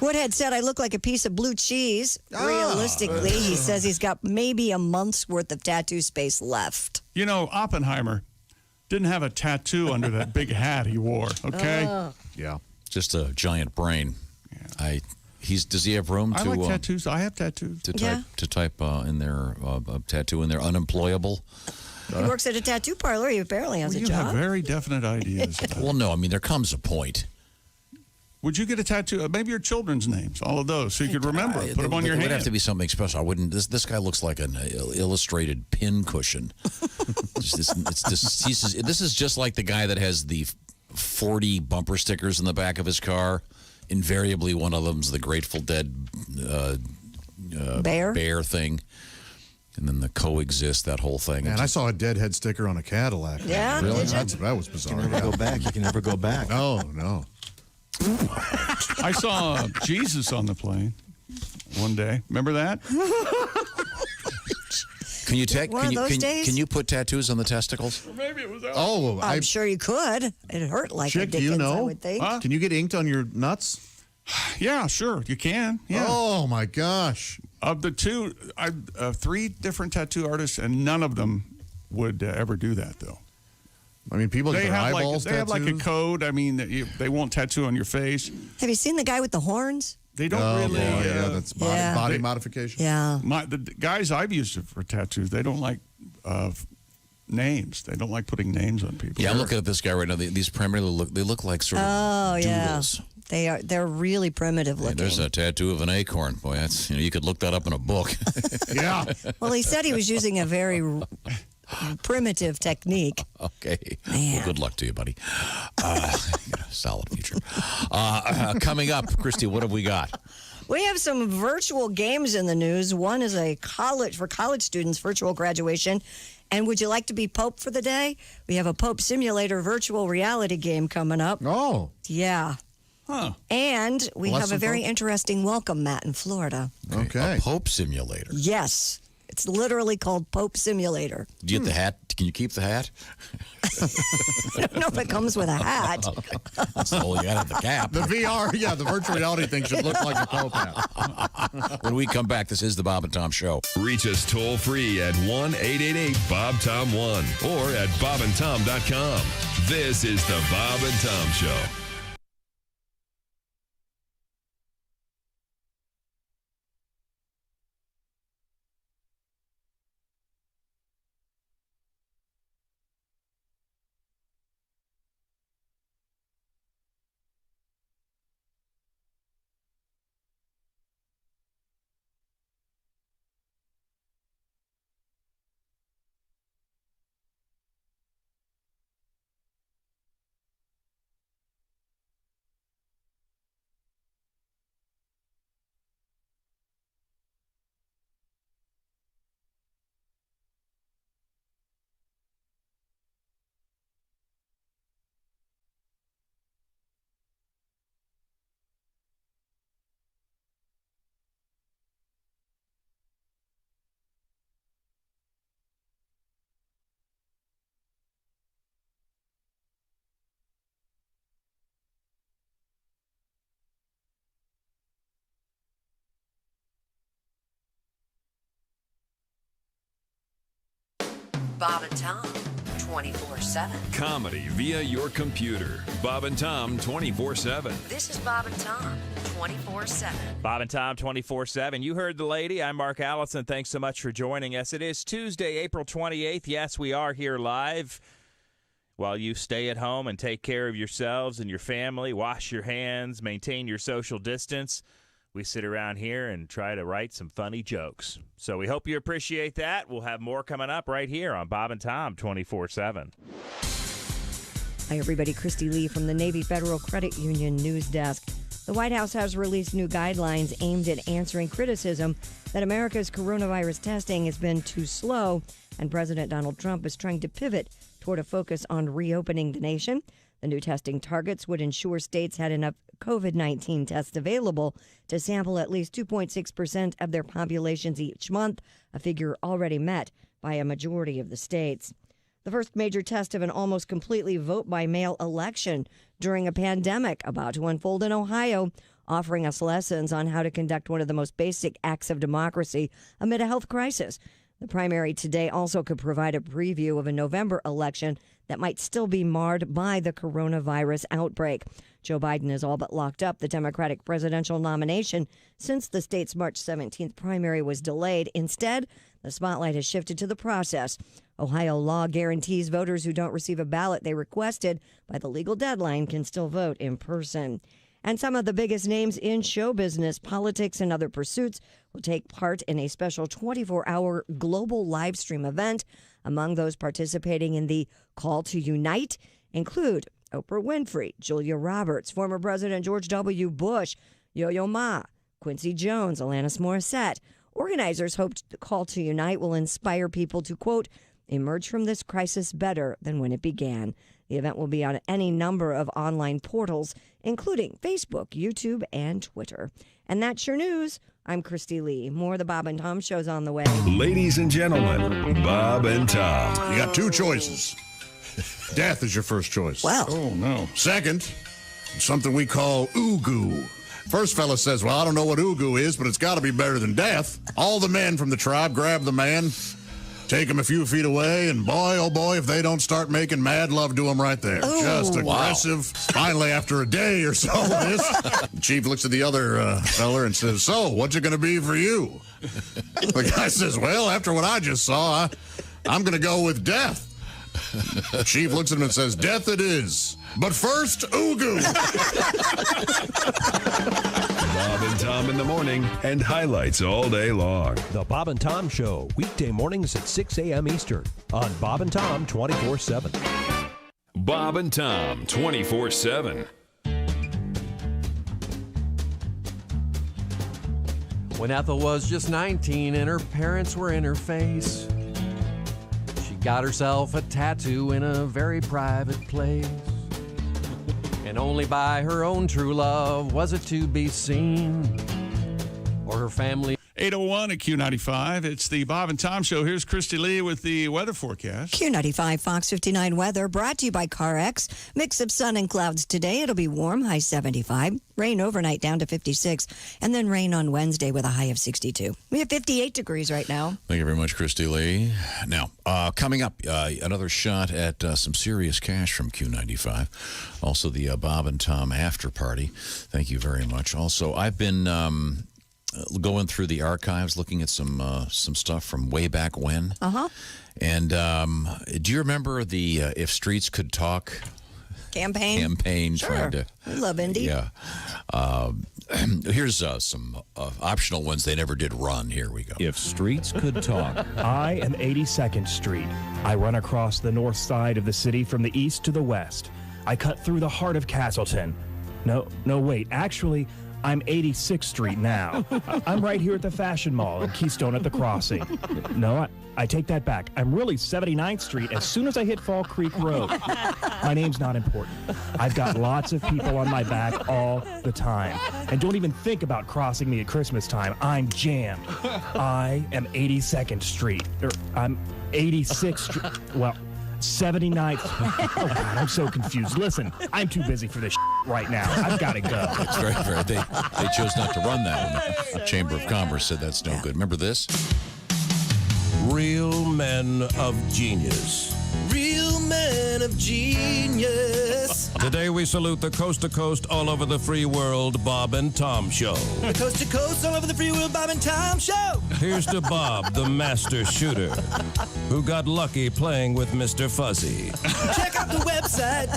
Woodhead said, "I look like a piece of blue cheese." Realistically, he says he's got maybe a month's worth of tattoo space left. You know, Oppenheimer didn't have a tattoo under that big hat he wore, okay? Yeah. Just a giant brain. Does he have room I to like tattoos. I have tattoos. to type in there tattoo in there unemployable? He works at a tattoo parlor. He apparently has a You job. have very definite ideas. Well, no, I mean, there comes a point. Would you get a tattoo? Maybe your children's names, all of those, so you could remember. Put them on your It would hand. have to be something special. I wouldn't. This guy looks like an illustrated pin cushion. This is just like the guy that has the 40 bumper stickers in the back of his car. Invariably, one of them's the Grateful Dead bear thing, and then the coexist, that whole thing. Man, I saw a Deadhead sticker on a Cadillac. Yeah, really? That was bizarre. You can never go back. You can never go back. Oh, no. I saw Jesus on the plane one day. Remember that? Can you take? One of those days? Can you put tattoos on the testicles? Maybe it was. Oh, I'm sure you could. It hurt like a Chick, do dickens, you I know? would think. Can you get inked on your nuts? Yeah, sure, you can. Yeah. Oh my gosh! Of the two, 3 different tattoo artists, and none of them would ever do that, though. I mean, people get their have eyeballs they have like a tattoos. code. I mean, they won't tattoo on your face. Have you seen the guy with the horns? They don't Oh, really. boy, yeah, that's body modification. Yeah. The guys I've used for tattoos, they don't like names. They don't like putting names on people. Yeah, I'm looking at this guy right now. These primarily look like sort of doodles. Yeah. They're really primitive looking. There's a tattoo of an acorn. Boy, that's you could look that up in a book. Yeah. Well, he said he was using a very primitive technique. Okay. Well, good luck to you, buddy. You got a solid future. Coming up, Christy, what have we got? We have some virtual games in the news. One is for college students, virtual graduation. And would you like to be Pope for the day? We have a Pope Simulator virtual reality game coming up. Oh. Yeah. Huh. And we Well, have that's a very some Pope. interesting welcome mat in Florida. Okay. A Pope simulator. Yes. It's literally called Pope Simulator. Do you get the hat? Can you keep the hat? I don't know if it comes with a hat. Okay. That's the whole you got to have the cap. The VR, yeah, the virtual reality thing should look like a Pope hat. When we come back, this is the Bob and Tom Show. Reach us toll free at 1-888-BOB-TOM-1 or at bobandtom.com. This is the Bob and Tom Show. Bob and Tom, 24/7. Comedy via your computer. Bob and Tom 24/7. This is Bob and Tom, 24/7. Bob and Tom 24/7. You heard the lady. I'm Mark Allison. Thanks so much for joining us. It is Tuesday, April 28th. Yes, we are here live. While you stay at home and take care of yourselves and your family, wash your hands, maintain your social distance, we sit around here and try to write some funny jokes. So we hope you appreciate that. We'll have more coming up right here on Bob and Tom 24/7. Hi, everybody. Christy Lee from the Navy Federal Credit Union News Desk. The White House has released new guidelines aimed at answering criticism that America's coronavirus testing has been too slow, and President Donald Trump is trying to pivot toward a focus on reopening the nation. The new testing targets would ensure states had enough COVID-19 tests available to sample at least 2.6% of their populations each month, a figure already met by a majority of the states. The first major test of an almost completely vote-by-mail election during a pandemic about to unfold in Ohio, offering us lessons on how to conduct one of the most basic acts of democracy amid a health crisis. The primary today also could provide a preview of a November election that might still be marred by the coronavirus outbreak. Joe Biden has all but locked up the Democratic presidential nomination since the state's March 17th primary was delayed. Instead, the spotlight has shifted to the process. Ohio law guarantees voters who don't receive a ballot they requested by the legal deadline can still vote in person. And some of the biggest names in show business, politics, and other pursuits will take part in a special 24-hour global live stream event. Among those participating in the Call to Unite include Oprah Winfrey, Julia Roberts, former President George W. Bush, Yo-Yo Ma, Quincy Jones, Alanis Morissette. Organizers hope the Call to Unite will inspire people to, quote, emerge from this crisis better than when it began. The event will be on any number of online portals, including Facebook, YouTube, and Twitter. And that's your news. I'm Christy Lee. More of the Bob and Tom Show's on the way. Ladies and gentlemen, Bob and Tom. You got two choices. Death is your first choice. Well. Oh, no. Second, something we call ooh-goo. First fella says, well, I don't know what ooh-goo is, but it's got to be better than death. All the men from the tribe grab the man, take him a few feet away, and boy, oh boy, if they don't start making mad love to him right there. Ooh. Just aggressive. Finally, after a day or so of this, the chief looks at the other feller and says, so, what's it going to be for you? The guy says, well, after what I just saw, I'm going to go with death. The chief looks at him and says, death it is. But first, ooh-goo. Bob and Tom in the morning and highlights all day long. The Bob and Tom Show, weekday mornings at 6 a.m. Eastern on Bob and Tom 24/7. Bob and Tom 24/7. When Ethel was just 19 and her parents were in her face, she got herself a tattoo in a very private place. And only by her own true love was it to be seen, or her family. 8:01 at Q95. It's the Bob and Tom Show. Here's Christy Lee with the weather forecast. Q95 Fox 59 weather brought to you by CarX. Mix of sun and clouds today. It'll be warm, high 75. Rain overnight down to 56. And then rain on Wednesday with a high of 62. We have 58 degrees right now. Thank you very much, Christy Lee. Now, coming up, another shot at some serious cash from Q95. Also, the Bob and Tom after party. Thank you very much. Also, I've been going through the archives, looking at some stuff from way back when. Uh-huh. And do you remember the If Streets Could Talk campaign? Sure. Trying to, I love Indy. Yeah. Here's some optional ones they never did run. Here we go. If streets could talk. I am 82nd Street. I run across the north side of the city from the east to the west. I cut through the heart of Castleton. No, wait. Actually, I'm 86th Street now. I'm right here at the Fashion Mall and Keystone at the Crossing. No, I take that back. I'm really 79th Street as soon as I hit Fall Creek Road. My name's not important. I've got lots of people on my back all the time. And don't even think about crossing me at Christmas time. I'm jammed. I am 82nd Street. I'm 86th Street. Well, 79th. Oh, God, I'm so confused. Listen, I'm too busy for this right now. I've got to go. That's very fair. They chose not to run that one. The Chamber of Commerce said that's no good. Remember this? Real men of genius. Real men of genius. Today we salute the coast-to-coast, all over the free world, Bob and Tom Show. The coast-to-coast, all over the free world, Bob and Tom Show. Here's to Bob, the master shooter, who got lucky playing with Mr. Fuzzy. Check out the website.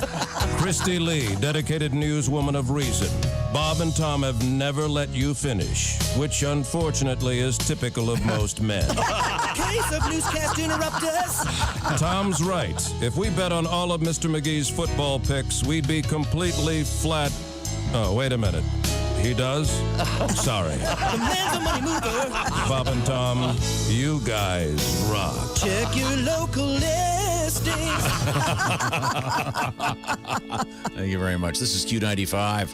Christy Lee, dedicated newswoman of reason. Bob and Tom have never let you finish, which unfortunately is typical of most men. Case of newscast interrupters. Tom's right. If we bet on all of Mr. McGee's football picks, we'd be completely flat. Oh, wait a minute. He does? Sorry. The man's a money mover. Bob and Tom, you guys rock. Check your local listings. Thank you very much. This is Q95.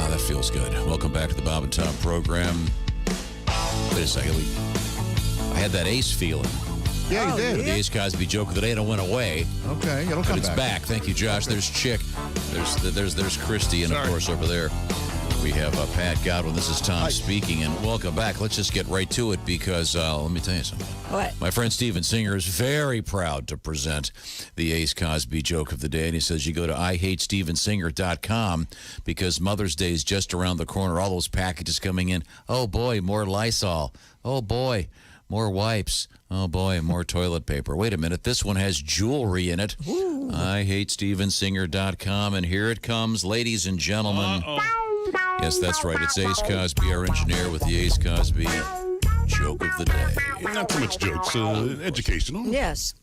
That feels good. Welcome back to the Bob and Tom program. Wait a second. I had that ace feeling. Yeah, you did. The Ace Cosby joke of the day, and it went away. Okay, it'll come back. It's back. Thank you, Josh. There's Chick. There's Christy, and of course over there We have Pat Godwin. This is Tom speaking, and welcome back. Let's just get right to it because let me tell you something. What? My friend Steven Singer is very proud to present the Ace Cosby joke of the day, and he says you go to IHateStevenSinger.com because Mother's Day is just around the corner. All those packages coming in. Oh, boy, more Lysol. Oh, boy, more wipes. Oh, boy, more toilet paper. Wait a minute. This one has jewelry in it. IHateStevenSinger.com, and here it comes, ladies and gentlemen. Yes, that's right. It's Ace Cosby, our engineer, with the Ace Cosby joke of the day. Not too much jokes. Educational. Yes.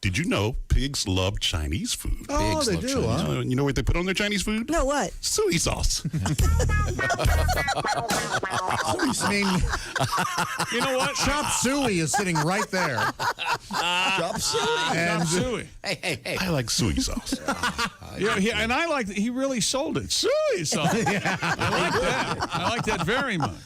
Did you know pigs love Chinese food? Oh, they do, huh? You know what they put on their Chinese food? No, what? Soy sauce. I mean, You know what? Chop Suey is sitting right there. Chop Suey. And- Chop Suey. Hey. I like soy sauce. Yeah, and I like that he really sold it. Suey sauce. I like that. I like that very much.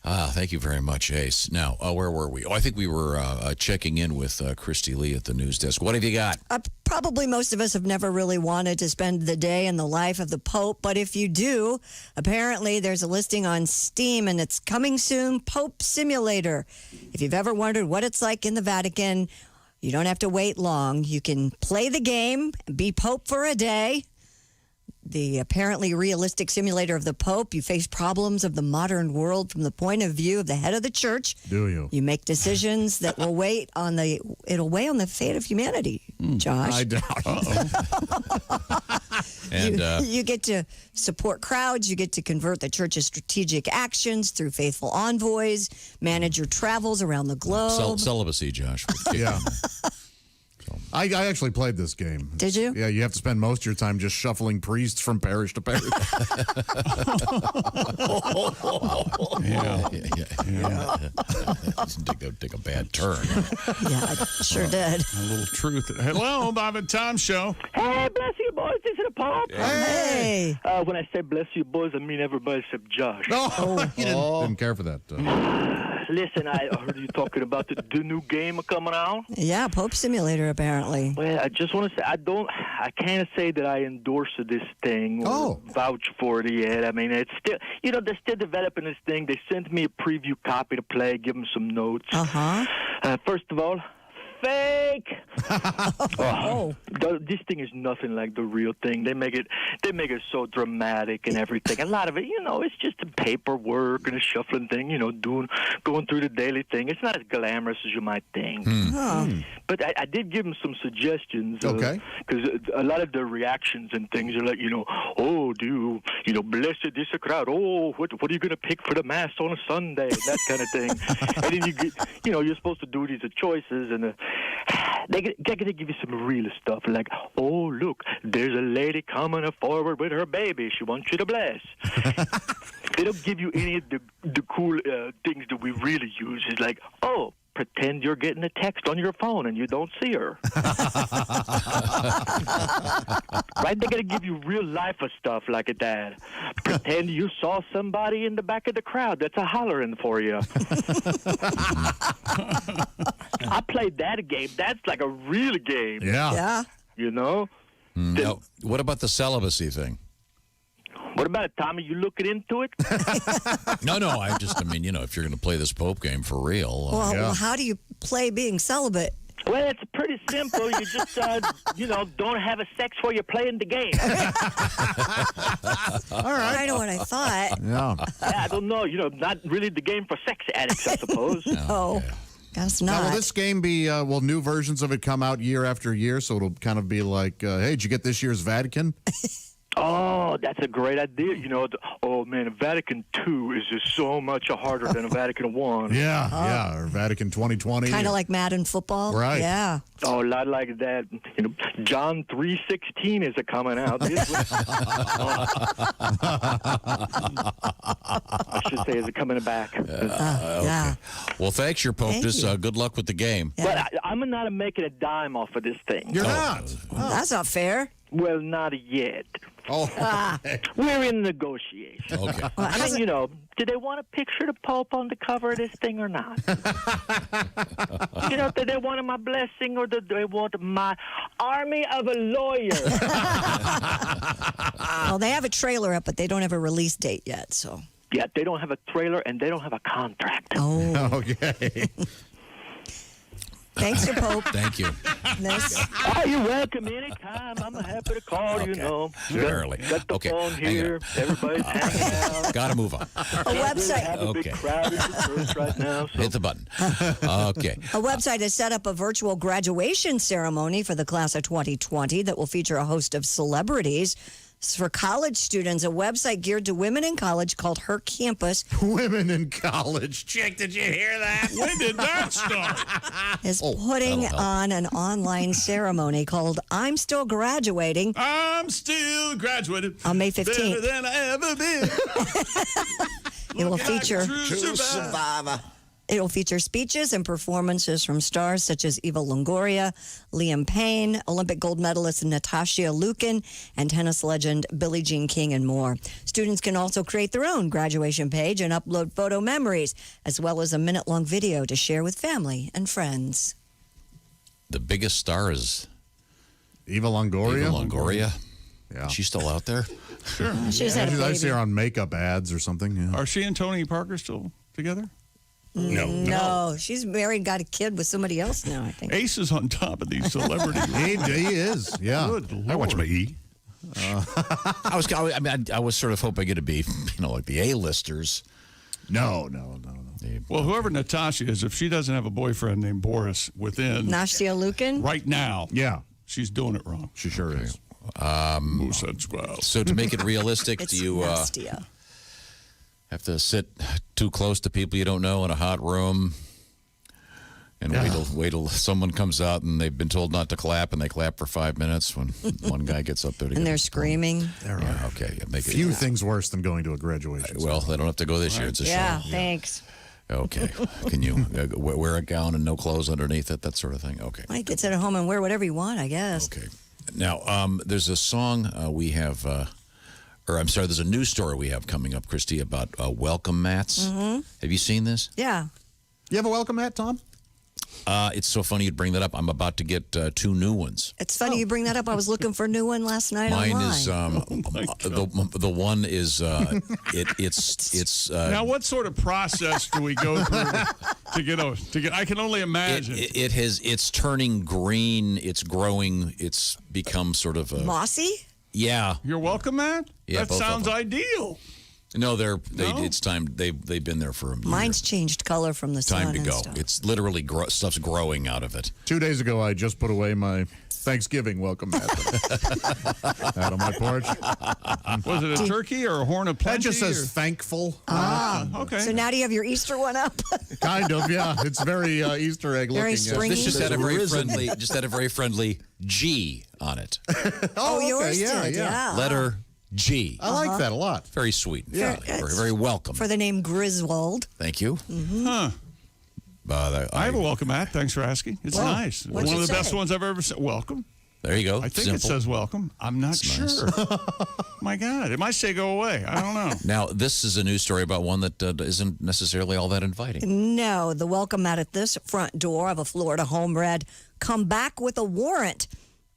Thank you very much, Ace. Now, where were we? Oh, I think we were checking in with Christy Lee at the news desk. What have you got? Probably most of us have never really wanted to spend the day in the life of the Pope, but if you do, apparently there's a listing on Steam, and it's coming soon, Pope Simulator. If you've ever wondered what it's like in the Vatican, you don't have to wait long. You can play the game, be Pope for a day. The apparently realistic simulator of the Pope. You face problems of the modern world from the point of view of the head of the church. Do you? You make decisions that will weigh on the fate of humanity, Josh. I doubt. And you get to support crowds. You get to convert the church's strategic actions through faithful envoys, manage your travels around the globe. Celibacy, Josh. Yeah. I actually played this game. Did you? Yeah, you have to spend most of your time just shuffling priests from parish to parish. Yeah. Take a bad turn. Yeah, I sure did. A little truth. Hello, Bob and Tom Show. Hey, bless you, boys. This is the Pope. Hey. When I say bless you, boys, I mean everybody except Josh. You didn't care for that. Listen, I heard you talking about the new game coming out. Yeah, Pope Simulator, apparently. Well, I just want to say I can't say that I endorse this thing or vouch for it yet. I mean, it's still, they're still developing this thing. They sent me a preview copy to play, give them some notes. First of all, fake. This thing is nothing like the real thing. They make it so dramatic and everything. A lot of it, it's just a paperwork and a shuffling thing. Going through the daily thing. It's not as glamorous as you might think. But I did give them some suggestions. Okay. Because a lot of their reactions and things are like, oh, do you, blessed is a crowd. Oh, what are you going to pick for the mass on a Sunday? That kind of thing. And then you get, you're supposed to do these choices and. They're going to give you some real stuff like, oh, look, there's a lady coming forward with her baby. She wants you to bless. They don't give you any of the cool things that we really use. It's like, oh, pretend you're getting a text on your phone and you don't see her. Right? They're going to give you real life of stuff like that. Pretend you saw somebody in the back of the crowd that's a hollering for you. I played that game. That's like a real game. Yeah. Now, what about the celibacy thing? What about it, Tommy? You looking into it? No. If you're going to play this Pope game for real. Well, how do you play being celibate? Well, it's pretty simple. You just, don't have a sex while you're playing the game. All right. I know what I thought. Yeah. I don't know. Not really the game for sex addicts, I suppose. No. Guess not. Now, will this game be, will new versions of it come out year after year? So it'll kind of be like, hey, did you get this year's Vatican? Oh, that's a great idea. Vatican II is just so much harder than a Vatican I. Yeah, or Vatican 2020. Kind of like Madden football. Right. Yeah. Oh, a lot like that. John 3:16 is coming out. I should say, is it coming back? Yeah. Well, thanks, your Popeness. Good luck with the game. Yeah. But I'm not making a dime off of this thing. You're not? That's not fair. Well, not yet. Oh. We're in negotiation. Okay. I mean, do they want a picture of the Pope on the cover of this thing or not? You know, do they want my blessing or do they want my army of a lawyer? Well, they have a trailer up, but they don't have a release date yet, so. Yeah, they don't have a trailer and they don't have a contract. Oh. Okay. Thanks, your Pope. Thank you. Oh, you're welcome anytime. I'm happy to call, you know. Surely. Got the phone here. Everybody's hanging out. Got to move on. A website. Have a big crowd in the church right now. So. Hit the button. Okay. A website has set up a virtual graduation ceremony for the class of 2020 that will feature a host of celebrities. It's for college students, a website geared to women in college called Her Campus. Women in college. Chick, did you hear that? When did that start? Is putting on an online ceremony called I'm Still Graduating. I'm still graduating. On May 15th. Better than I ever been. It will feature True survivor. It will feature speeches and performances from stars such as Eva Longoria, Liam Payne, Olympic gold medalist Natasha Lukin, and tennis legend Billie Jean King, and more. Students can also create their own graduation page and upload photo memories, as well as a minute-long video to share with family and friends. The biggest star is Eva Longoria. Eva Longoria. Yeah. She's still out there? Sure. She's had a I baby. see her on makeup ads or something. Yeah. Are she and Tony Parker still together? No, she's married, got a kid with somebody else now, I think. Ace is on top of these celebrities. He is, yeah. Good Lord. I watch my E. I was sort of hoping it'd be, like the A-listers. No. Well, whoever Natasha is, if she doesn't have a boyfriend named Boris within Nastia Lukin? right now, Yeah, she's doing it wrong. she sure is. So to make it realistic, It's do you Nastia. have to sit too close to people you don't know in a hot room and wait till someone comes out and they've been told not to clap and they clap for 5 minutes when one guy gets up there to And get they're the- screaming. Yeah, okay. Yeah, make it. Few things worse than going to a graduation. Well, they don't have to go this year. It's a Yeah, shame. thanks. Okay. Can you wear a gown and no clothes underneath it? That sort of thing. Okay. Well, you can sit at home and wear whatever you want, I guess. Okay. Now, there's a song we have, there's a news story we have coming up, Christy, about welcome mats. Mm-hmm. Have you seen this? Yeah. You have a welcome mat, Tom? It's so funny you'd bring that up. I'm about to get 2 new ones. It's funny you bring that up. I was looking for a new one last night Mine online. is the one is it's Now, what sort of process do we go through to get? I can only imagine. it's turning green. It's growing. It's become sort of a Mossy? Yeah. You're welcome, man. Yeah, That both of sounds them. ideal. No, No? it's time. They've been there for a year. Mine's changed color from the sun Time to and go. stuff. It's literally stuff's growing out of it. 2 days ago, I just put away my Thanksgiving welcome mat out on my porch. Was it a turkey or a horn of plenty? That just says or- thankful. Okay. So now do you have your Easter one up? Kind of, yeah. It's very Easter egg Very looking. springy. This just had a very friendly G on it. Oh, okay, yours yeah, did, yeah. Letter G. I like that a lot. Very sweet. Yeah. Very, very welcome. For the name Griswold. Thank you. Huh. I have a welcome mat. Thanks for asking. It's Well, nice. what'd One you of the best say? ones I've ever seen. Welcome. There you go. I think Simple. it says welcome. I'm not It's sure. nice. My God. It might say go away. I don't know. Now, this is a news story about one that isn't necessarily all that inviting. No, the welcome mat at this front door of a Florida home read, "Come back with a warrant."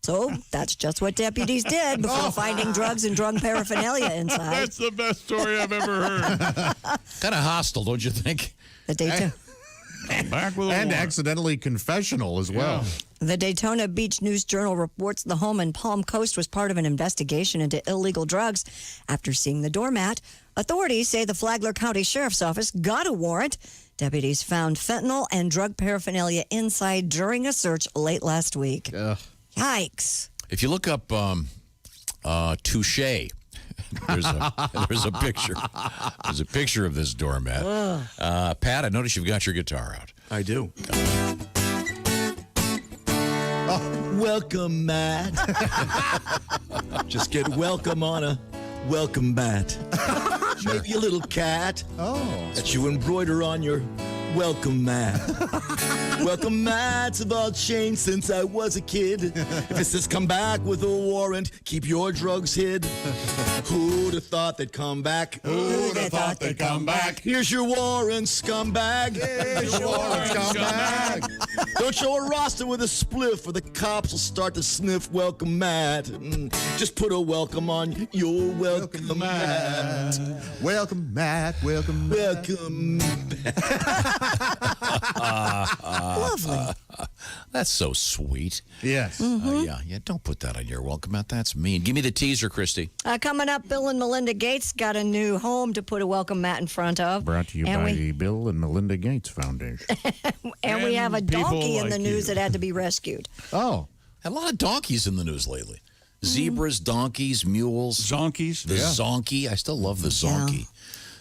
So that's just what deputies did before finding drugs and drug paraphernalia inside. That's the best story I've ever heard. Kind of hostile, don't you think? The Daytona. Back with a And warrant. accidentally confessional as well. The Daytona Beach News Journal reports the home in Palm Coast was part of an investigation into illegal drugs. After seeing the doormat, authorities say the Flagler County Sheriff's Office got a warrant. Deputies found fentanyl and drug paraphernalia inside during a search late last week. Yikes. If you look up touche, there's a picture. There's a picture of this doormat. Pat, I notice you've got your guitar out. I do. Welcome, Matt. Just get welcome on a welcome mat. Maybe a little cat that you embroider on your welcome mat. Welcome mats have all changed since I was a kid. If it says come back with a warrant, keep your drugs hid. Who'd have thought they'd come back? Who'd have thought they'd come back? Here's your warrant, scumbag. Here's your warrant, scumbag. Don't show a roster with a spliff or the cops will start to sniff welcome mat. Just put a welcome on your welcome mat. Welcome, Matt. Welcome, Matt. Welcome. Lovely. That's so sweet. Yes. Yeah. Don't put that on your welcome mat. That's mean. Give me the teaser, Christy. Coming up, Bill and Melinda Gates got a new home to put a welcome mat in front of. Brought to you And by we- the Bill and Melinda Gates Foundation. And we have a people donkey in the like news you. that had to be rescued. Oh. A lot of donkeys in the news lately. Zebras, donkeys, mules. Zonkies. The Yeah. zonkey. I still love the zonkey.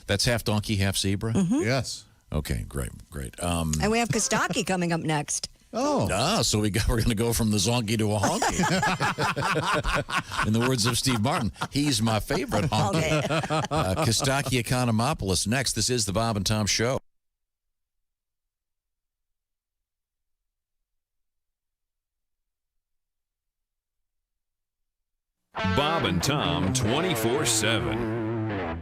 That's half donkey, half zebra? Yes. Okay, great. And we have Kasaki coming up next. Oh. So we're going to go from the zonky to a honky. In the words of Steve Martin, he's my favorite honky. Kasaki Economopoulos next. This is the Bob and Tom Show. Bob and Tom 24/7.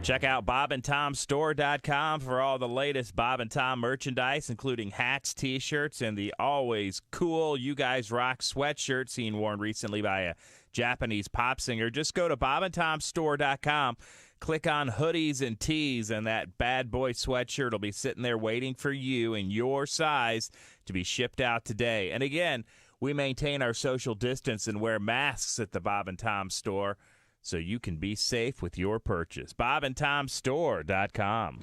Check out bobandtomstore.com for all the latest Bob and Tom merchandise, including hats, T-shirts, and the always cool You Guys Rock sweatshirt seen worn recently by a Japanese pop singer. Just go to bobandtomstore.com, click on hoodies and tees, and that bad boy sweatshirt will be sitting there waiting for you in your size to be shipped out today. And again, we maintain our social distance and wear masks at the Bob and Tom store so you can be safe with your purchase. bobandtomstore.com.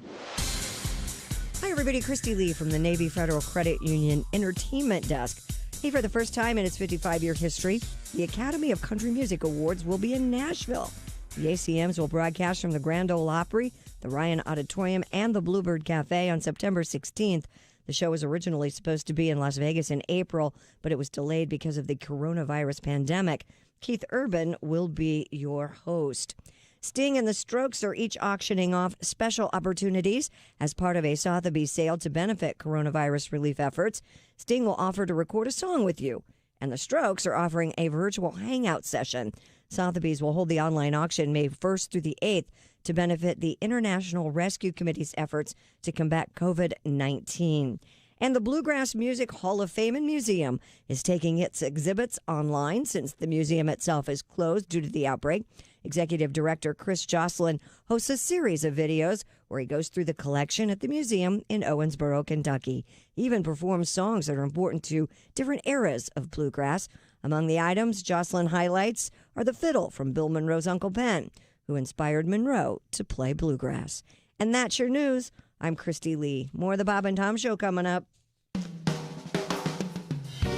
Hi, everybody. Christy Lee from the Navy Federal Credit Union Entertainment Desk. Hey, for the first time in its 55-year history, the Academy of Country Music Awards will be in Nashville. The ACMs will broadcast from the Grand Ole Opry, the Ryan Auditorium, and the Bluebird Cafe on September 16th. The show was originally supposed to be in Las Vegas in April, but it was delayed because of the coronavirus pandemic. Keith Urban will be your host. Sting and the Strokes are each auctioning off special opportunities as part of a Sotheby's sale to benefit coronavirus relief efforts. Sting will offer to record a song with you, and the Strokes are offering a virtual hangout session. Sotheby's will hold the online auction May 1st through the 8th to benefit the International Rescue Committee's efforts to combat COVID-19. And the Bluegrass Music Hall of Fame and Museum is taking its exhibits online since the museum itself is closed due to the outbreak. Executive Director Chris Jocelyn hosts a series of videos where he goes through the collection at the museum in Owensboro, Kentucky. He even performs songs that are important to different eras of bluegrass. Among the items Jocelyn highlights are the fiddle from Bill Monroe's Uncle Ben, who inspired Monroe to play bluegrass. And that's your news. I'm Christy Lee. More of the Bob and Tom Show coming up.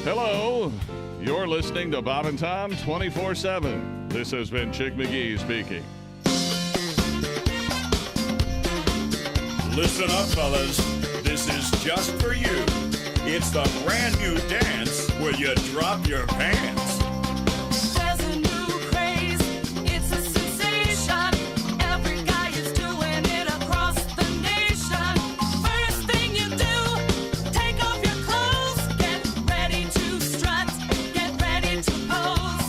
Hello. You're listening to Bob and Tom 24/7. This has been Chick McGee speaking. Listen up, fellas. This is just for you. It's the brand new dance where you drop your pants. There's a new craze, it's a sensation. Every guy is doing it across the nation. First thing you do, take off your clothes. Get ready to strut, get ready to pose.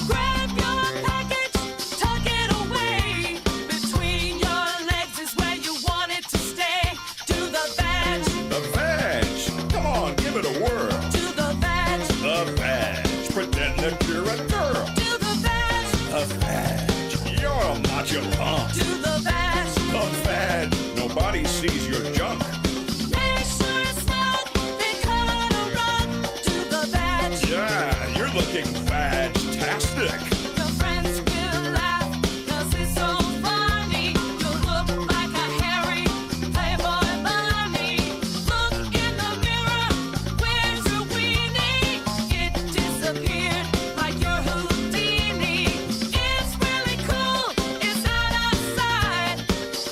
Grab your package, tuck it away. Between your legs is where you want it to stay. Do the badge. The badge. Come on, give it a whirl. Do the badge. The badge. Pretend that you're a girl. Do the badge. The badge. You're a macho punk. Do the badge. The badge. Nobody sees your junk. Make sure it's snug, then cut a rug. Do the badge. Yeah, you're looking badge-tastic. Your friends will laugh, 'cause it's so funny. You look like a hairy Playboy bunny. Look in the mirror, where's your weenie? It disappeared like your Houdini. It's really cool, it's not outside.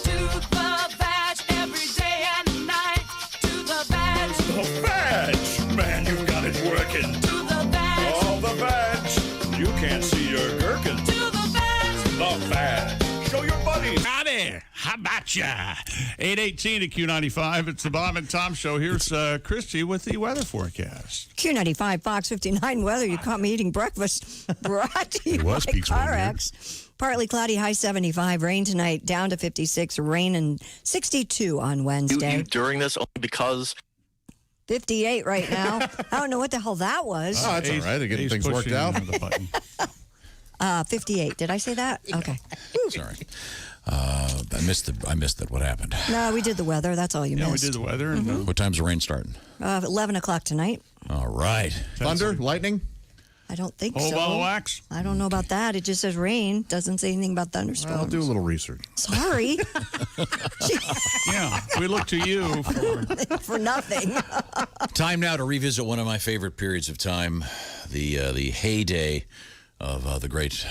Do the badge every day and night. Do the badge. The badge. Man, you've got it working. Do the badge. Oh, the badge. You can't see your gherkin. Do the badge. The badge. Show your buddies. Howdy. How about ya? 8:18 at Q95. It's the Bob and Tom Show. Here's Christy with the weather forecast. Q95 Fox 59 weather. You caught me eating breakfast. Brought to you by CarX. Partly cloudy, high 75. Rain tonight, down to 56. Rain and 62 on Wednesday. You during this only because 58 right now. I don't know what the hell that was. Oh, that's all right. They're getting things worked out. 58. Did I say that? Okay. Sorry. I missed it. What happened? No, we did the weather. That's all you missed. We did the weather. And, What time's the rain starting? 11 o'clock tonight. All right. Thunder, lightning? I don't think Whole so. bottle of wax? I don't know about that. It just says rain. Doesn't say anything about thunderstorms. I'll do a little research. Sorry. Yeah, we look to you for nothing. Time now to revisit one of my favorite periods of time, the heyday of the great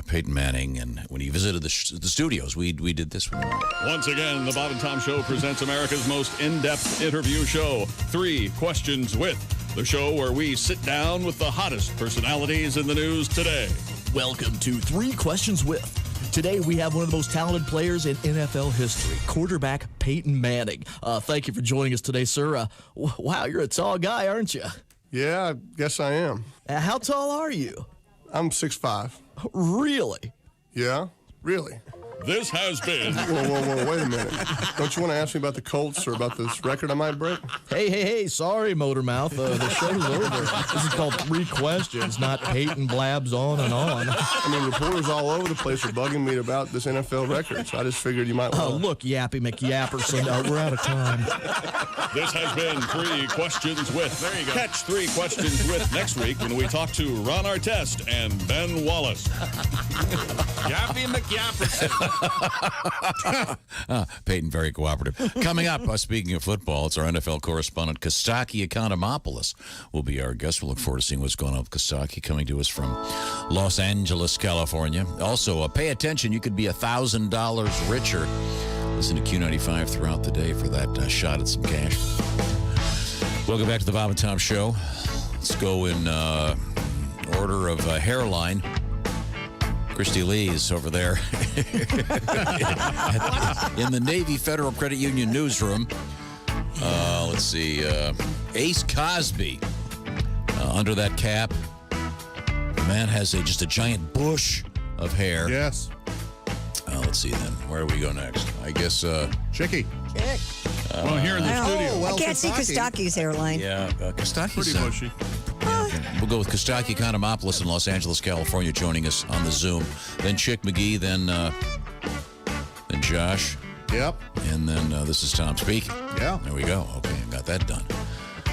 Peyton Manning, and when he visited the studios, we did this one. Once again, the Bob and Tom Show presents America's most in-depth interview show, 3 Questions With, the show where we sit down with the hottest personalities in the news today. Welcome to 3 Questions With. Today we have one of the most talented players in NFL history, quarterback Peyton Manning. Thank you for joining us today, sir. Wow, you're a tall guy, aren't you? Yeah, I guess I am. How tall are you? I'm 6'5". Really? Yeah, really. This has been... Whoa, wait a minute. Don't you want to ask me about the Colts or about this record I might break? Hey, sorry, Motormouth. The show's over. This is called 3 Questions, not Peyton blabs on and on. I mean, reporters all over the place are bugging me about this NFL record, so I just figured you might want to... Oh, look, Yappy McYapperson, we're out of time. This has been 3 Questions With. There you go. Catch 3 Questions With next week when we talk to Ron Artest and Ben Wallace. Yappy McYapperson. Peyton, very cooperative. Coming up, speaking of football, it's our NFL correspondent, Kasaki Economopoulos, will be our guest. We'll look forward to seeing what's going on with Kasaki, coming to us from Los Angeles, California. Also, pay attention. You could be $1,000 richer. Listen to Q95 throughout the day for that shot at some cash. Welcome back to the Bob and Tom Show. Let's go in order of hairline. Christy Lee is over there in the Navy Federal Credit Union newsroom. Let's see. Ace Cosby under that cap. The man has just a giant bush of hair. Yes. Let's see then. Where do we go next? I guess Chicky. Chick. Well, here in the studio. I can't see Kostaki's hairline. Yeah, Kostaki's pretty bushy. We'll go with Kostaki Economopoulos in Los Angeles, California, joining us on the Zoom. Then Chick McGee, then Josh. Yep. And then this is Tom speaking. Yeah. There we go. Okay, got that done.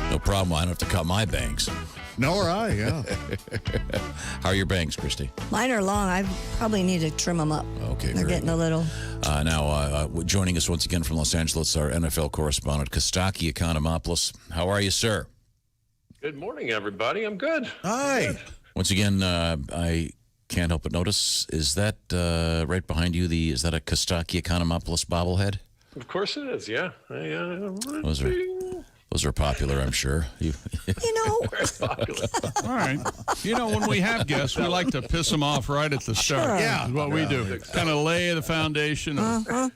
No problem. I don't have to cut my bangs. Nor I, yeah. How are your bangs, Christy? Mine are long. I probably need to trim them up. Okay, They're getting a little. Now, joining us once again from Los Angeles, our NFL correspondent, Kostaki Economopoulos. How are you, sir? Good morning, everybody. I'm good. Hi. Good. Once again, I can't help but notice, is that right behind you, is that a Kostaki Economopoulos bobblehead? Of course it is, yeah. Those are popular, I'm sure. You know. Very popular. All right. You know, when we have guests, we like to piss them off right at the start. Sure. Yeah. Is what we do. Exactly. Kind of lay the foundation of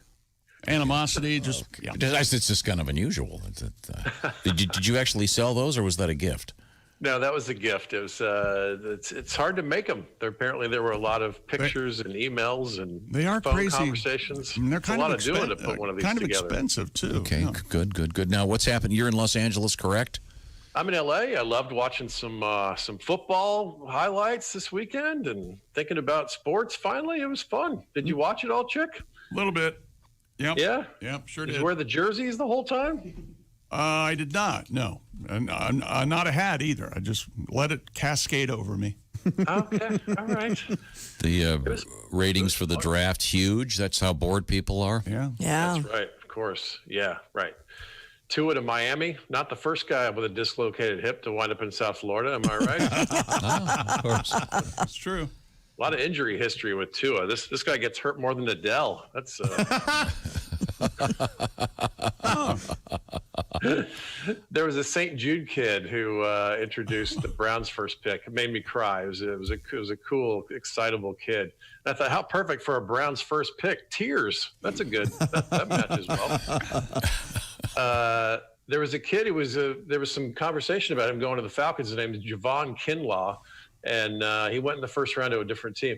animosity. It's just kind of unusual. Did you actually sell those, or was that a gift? No, that was a gift. It was. It's hard to make them. There were a lot of pictures and emails and they are phone crazy conversations. I mean, they're It's kind a lot of of doing to put one of these kind together. of expensive too. Okay, Yeah. good. Now, what's happened? You're in Los Angeles, correct? I'm in LA. I loved watching some football highlights this weekend and thinking about sports. Finally, it was fun. Did you watch it all, Chick? A little bit. Yep. Yeah. Yep. Sure Did did. you wear the jerseys the whole time? I did not. No, and not a hat either. I just let it cascade over me. Okay. All right. The ratings for the draft huge. That's how bored people are. Yeah. That's right. Of course. Yeah. Right. Tua to Miami. Not the first guy with a dislocated hip to wind up in South Florida. Am I right? Of course. That's true. A lot of injury history with Tua. This guy gets hurt more than Adele. That's There was a St. Jude kid who introduced the Browns' first pick. It made me cry. It was a cool, excitable kid. And I thought, how perfect for a Browns' first pick. Tears. That's a good. That matches well. There was a kid who was. There was some conversation about him going to the Falcons. His name is Javon Kinlaw. And he went in the first round to a different team.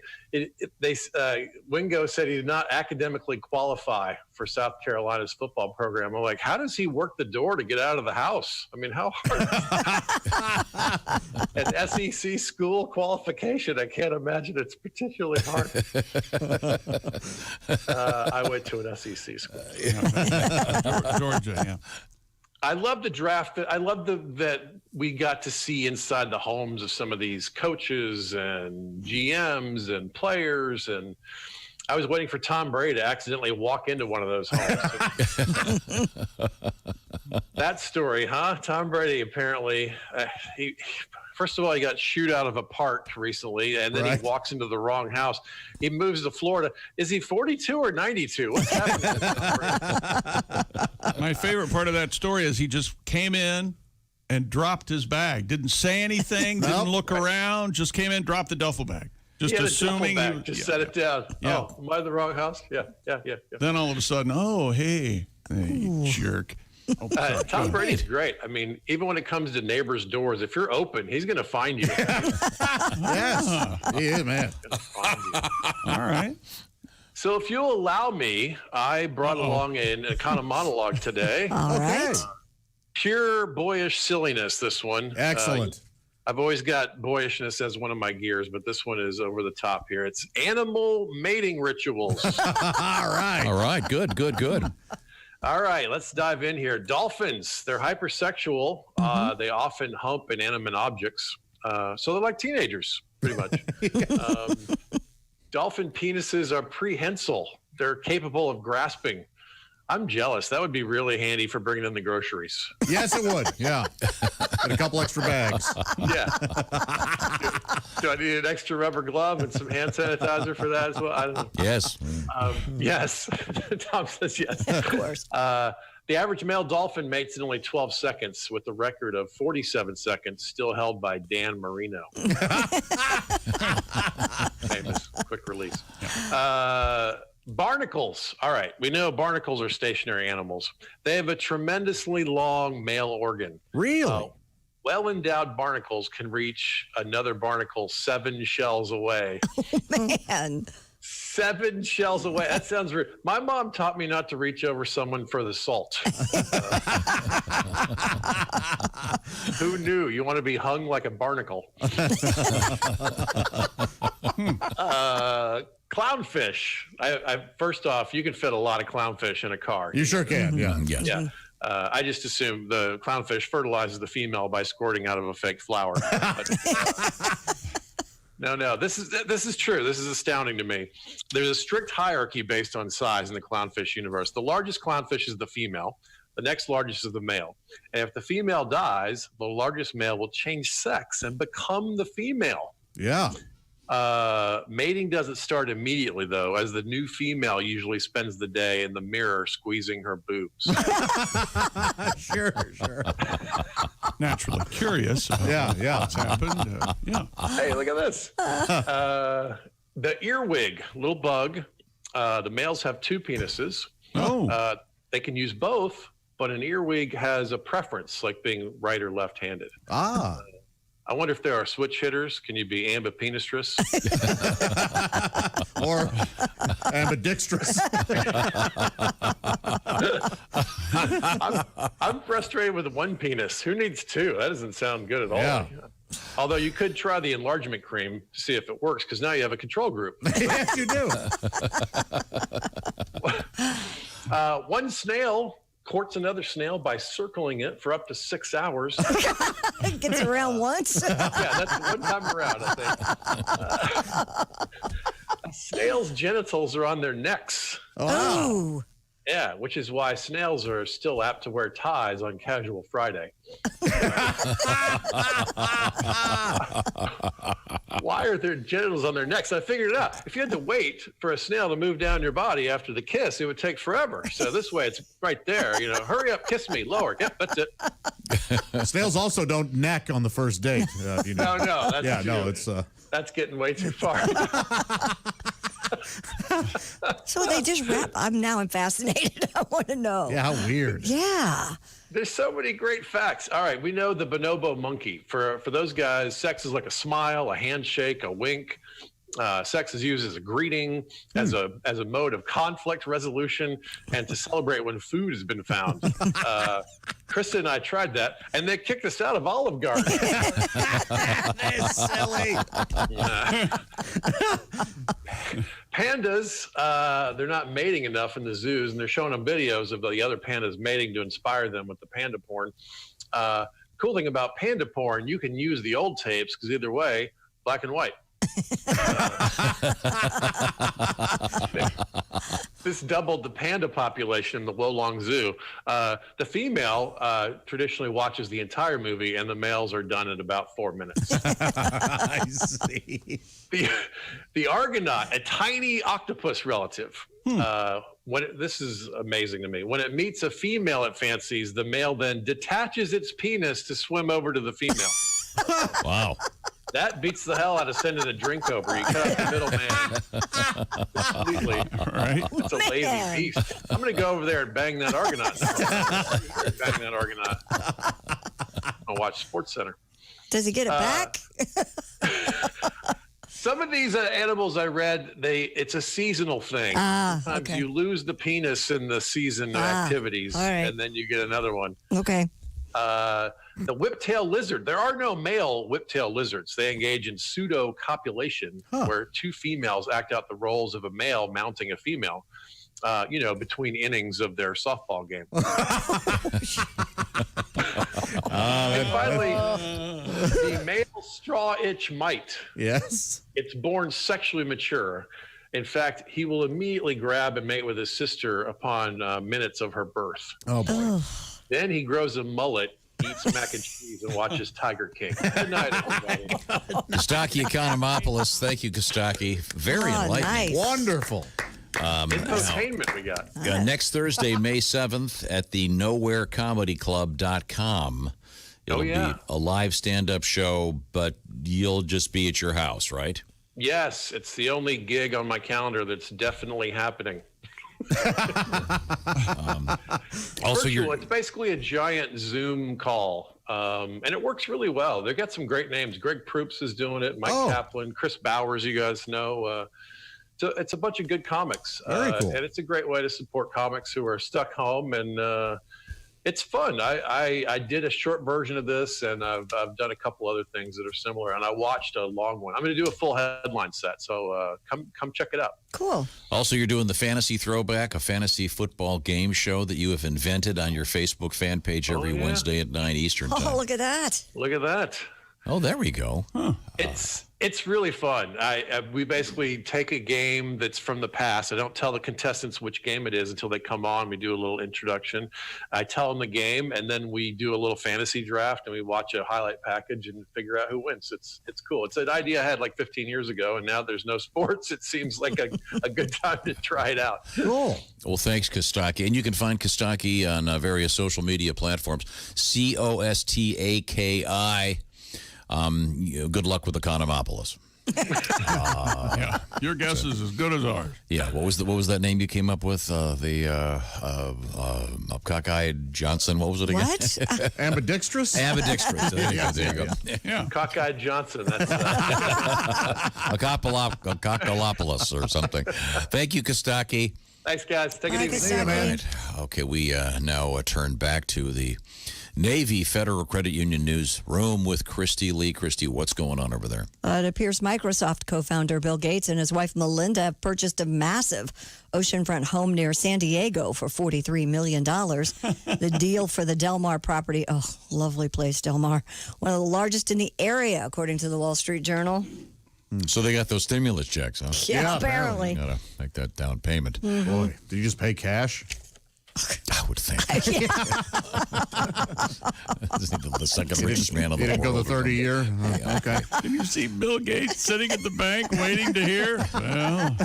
Wingo said he did not academically qualify for South Carolina's football program. I'm like, how does he work the door to get out of the house? I mean, how hard? An SEC school qualification, I can't imagine it's particularly hard. I went to an SEC school. Georgia, yeah. I love the draft. I love that we got to see inside the homes of some of these coaches and GMs and players. And I was waiting for Tom Brady to accidentally walk into one of those homes. That story, huh? Tom Brady apparently, first of all, he got shooed out of a park recently, and then he walks into the wrong house. He moves to Florida. Is he 42 or 92? What's happening? My favorite part of that story is he just came in and dropped his bag. Didn't say anything, didn't look around, just came in, dropped the duffel bag. Just assuming bag, just set it down. Yeah. Oh, am I in the wrong house? Yeah. Then all of a sudden, oh, hey jerk. Oh, Tom Brady's great. I mean, even when it comes to neighbors' doors, if you're open, he's going to find you. Yes, he is, man. All right. So if you'll allow me, I brought along a kind of monologue today. All right. Pure boyish silliness, this one. Excellent. I've always got boyishness as one of my gears, but this one is over the top here. It's animal mating rituals. All right. Good. All right, let's dive in here. Dolphins, they're hypersexual. They often hump inanimate objects. So they're like teenagers, pretty much. Dolphin penises are prehensile. They're capable of grasping. I'm jealous. That would be really handy for bringing in the groceries. Yes, it would. Yeah. And a couple extra bags. Yeah. Do I need an extra rubber glove and some hand sanitizer for that as well? I don't know. Yes. Yes. Tom says yes. Of course. The average male dolphin mates in only 12 seconds, with a record of 47 seconds still held by Dan Marino. Famous quick release. Barnacles. All right. We know barnacles are stationary animals. They have a tremendously long male organ. Really? Well-endowed barnacles can reach another barnacle 7 shells away. Oh, man. 7 shells away. That sounds rude. My mom taught me not to reach over someone for the salt. Who knew? You want to be hung like a barnacle. Clownfish. First off, you can fit a lot of clownfish in a car. You sure can. Yeah. Yes. Yeah. I just assume the clownfish fertilizes the female by squirting out of a fake flower. No, this is true. This is astounding to me. There's a strict hierarchy based on size in the clownfish universe. The largest clownfish is the female. The next largest is the male. And if the female dies, the largest male will change sex and become the female. Yeah. Mating doesn't start immediately, though, as the new female usually spends the day in the mirror squeezing her boobs. Sure. Naturally curious. Yeah. What's happened? Hey, look at this. The earwig, little bug. The males have 2 penises. Oh. They can use both, but an earwig has a preference, like being right or left-handed. Ah. I wonder if there are switch hitters. Can you be ambidextrous? Or ambidextrous. I'm frustrated with 1 penis. Who needs 2? That doesn't sound good at all. Yeah. Although you could try the enlargement cream to see if it works, because now you have a control group. Yes, you do. 1 snail courts another snail by circling it for up to 6 hours. Gets around once? Yeah, that's 1 time around, I think. Snails' genitals are on their necks. Oh. Yeah, which is why snails are still apt to wear ties on Casual Friday. Why are there genitals on their necks? I figured it out. If you had to wait for a snail to move down your body after the kiss, it would take forever. So this way, it's right there. You know, hurry up, kiss me, lower. Yep, that's it. Snails also don't neck on the first date. You know. No, that's yeah, no, too- it's that's getting way too far. So they just wrap. I'm fascinated. I want to know. yeah, how weird. Yeah. There's so many great facts. All right, we know the bonobo monkey. For those guys, sex is like a smile, a handshake, a wink. Sex is used as a greeting, as a mode of conflict resolution, and to celebrate when food has been found. Krista and I tried that, and they kicked us out of Olive Garden. That's silly. Pandas, they're not mating enough in the zoos, and they're showing them videos of the other pandas mating to inspire them with the panda porn. Cool thing about panda porn, you can use the old tapes because either way, black and white. This doubled the panda population in the Wolong Zoo. The female traditionally watches the entire movie, and the males are done in about 4 minutes. I see. The Argonaut, a tiny octopus relative. This is amazing to me. When it meets a female it fancies, the male then detaches its penis to swim over to the female. Wow. That beats the hell out of sending a drink over. You cut out the middleman completely. Right. It's a lazy beast. I'm going to go over there and bang that Argonaut. Bang that Argonaut. I'll watch Sports Center. Does he get it back? Some of these animals I read, it's a seasonal thing. Sometimes you lose the penis in the season activities, and then you get another one. Okay. The whiptail lizard. There are no male whiptail lizards. They engage in pseudo-copulation, where two females act out the roles of a male mounting a female, between innings of their softball game. And finally, the male straw itch mite. Yes. It's born sexually mature. In fact, he will immediately grab and mate with his sister upon minutes of her birth. Oh, boy. Then he grows a mullet, eats mac and cheese, and watches Tiger King. Good night, everybody. Kostaki Economopoulos. Thank you, Kostaki. Very enlightening. Nice. Wonderful. Entertainment we got. Next Thursday, May 7th, at the nowherecomedyclub.com. It'll be a live stand-up show, but you'll just be at your house, right? Yes, it's the only gig on my calendar that's definitely happening. Also, Virtual, it's basically a giant Zoom call, and it works really well. They've got some great names. Greg Proops is doing it, Mike Kaplan, Chris Bowers, you guys know. So it's a bunch of good comics. Very cool. And it's a great way to support comics who are stuck home, and it's fun. I did a short version of this, and I've done a couple other things that are similar, and I watched a long one. I'm going to do a full headline set, so come check it out. Cool. Also, you're doing the Fantasy Throwback, a fantasy football game show that you have invented on your Facebook fan page every Wednesday at 9 Eastern time. Oh, look at that. Look at that. Oh, there we go. Huh. It's really fun. We basically take a game that's from the past. I don't tell the contestants which game it is until they come on. We do a little introduction. I tell them the game, and then we do a little fantasy draft, and we watch a highlight package and figure out who wins. It's cool. It's an idea I had like 15 years ago, and now there's no sports. It seems like a good time to try it out. Cool. Well, thanks, Kostaki. And you can find Kostaki on various social media platforms. Kostaki. Good luck with Economopoulos. Yeah, your guess is as good as ours. Yeah, what was that name you came up with? The cockeyed Johnson. What was it again? What? Ambidextrous? Ambidextrous. There you go. Yeah. Cockeyed Johnson. That's Cockalopoulos or something. Thank you, Kostaki. Thanks, guys. Take it easy. See you, man. Right. Okay, we now turn back to the Navy Federal Credit Union newsroom with Christy Lee. Christy, what's going on over there? It appears Microsoft co-founder Bill Gates and his wife Melinda have purchased a massive oceanfront home near San Diego for $43 million. The deal for the Del Mar property, lovely place, Del Mar, one of the largest in the area, according to the Wall Street Journal. So they got those stimulus checks, huh? Yeah, apparently. Got to make that down payment. Boy, did you just pay cash? I would think. The second richest man in the You didn't go world. the 30-year? Okay. Can you see Bill Gates sitting at the bank waiting to hear? Well,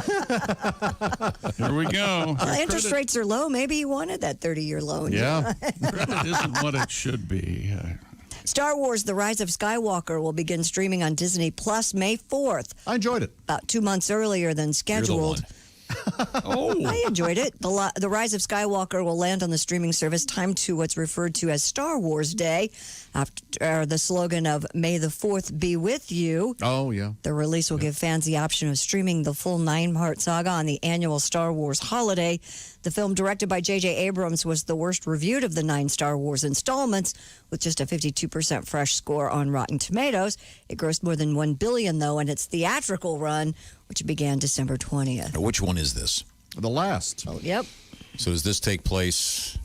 here we go. Well, interest rates are low. Maybe he wanted that 30-year loan. Yeah. Credit isn't what it should be. Star Wars: The Rise of Skywalker will begin streaming on Disney Plus May 4th. I enjoyed it. About 2 months earlier than scheduled. I enjoyed it. The Rise of Skywalker will land on the streaming service timed to what's referred to as Star Wars Day, after the slogan of May the 4th be with you. Oh, yeah. The release will give fans the option of streaming the full 9-part saga on the annual Star Wars holiday. The film, directed by J.J. Abrams, was the worst reviewed of the 9 Star Wars installments, with just a 52% fresh score on Rotten Tomatoes. It grossed more than $1 billion, though, in its theatrical run, which began December 20th. Now, which one is this? The last. Oh, yep. So does this take place?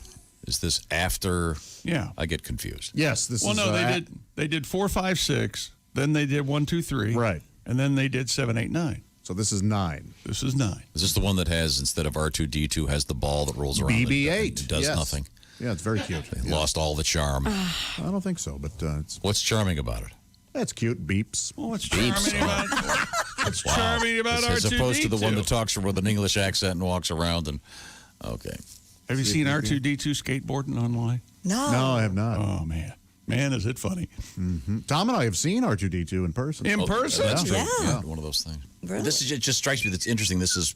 Is this after? Yeah. I get confused. Yes, this Well, is. no, they did 4, 5, 6. Then they did 1, 2, 3. Right. And then they did 7, 8, 9. So this is 9. This is 9. Is this the one that has, instead of R2D2, has the ball that rolls around? BB-8. It does Yes. nothing. Yeah, it's very cute. They lost all the charm. I don't think so, but it's. What's charming about it? That's cute. Beeps. Well, what's charming about what's charming about As R2D2? opposed to the one that talks with an English accent and walks around and. Okay. Have you seen R2D2 skateboarding online? No. No, I have not. Oh, man. Man, is it funny. Mm-hmm. Tom and I have seen R2D2 in person. In person? That's true. Yeah. One of those things. Really? This is, it just strikes me that's interesting. This is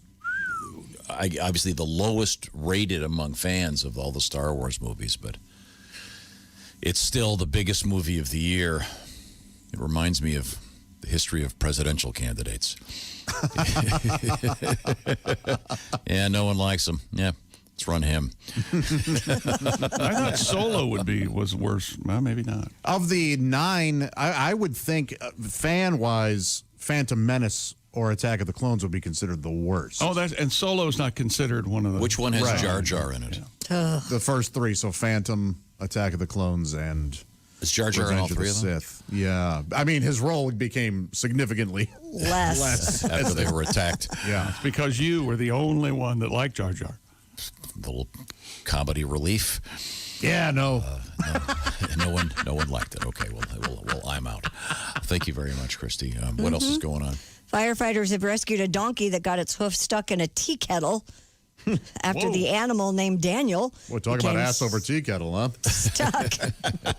obviously the lowest rated among fans of all the Star Wars movies, but it's still the biggest movie of the year. It reminds me of the history of presidential candidates. Yeah, no one likes him. Yeah, let's run him. I thought Solo was worse. Well, maybe not. Of the 9, I would think, fan-wise, Phantom Menace or Attack of the Clones would be considered the worst. Oh, and Solo's not considered one of the. Which one has Right. Jar Jar in it? The first 3, so Phantom, Attack of the Clones, and Is Jar Jar in all Revenge of 3 the of them? Sith. Yeah. I mean, his role became significantly Less. After they were attacked. Yeah. It's because you were the only one that liked Jar Jar. The little comedy relief. Yeah, no. No one liked it. Okay, well, I'm out. Thank you very much, Christy. What else is going on? Firefighters have rescued a donkey that got its hoof stuck in a tea kettle after the animal named Daniel We're talking about became ass over tea kettle, huh? stuck.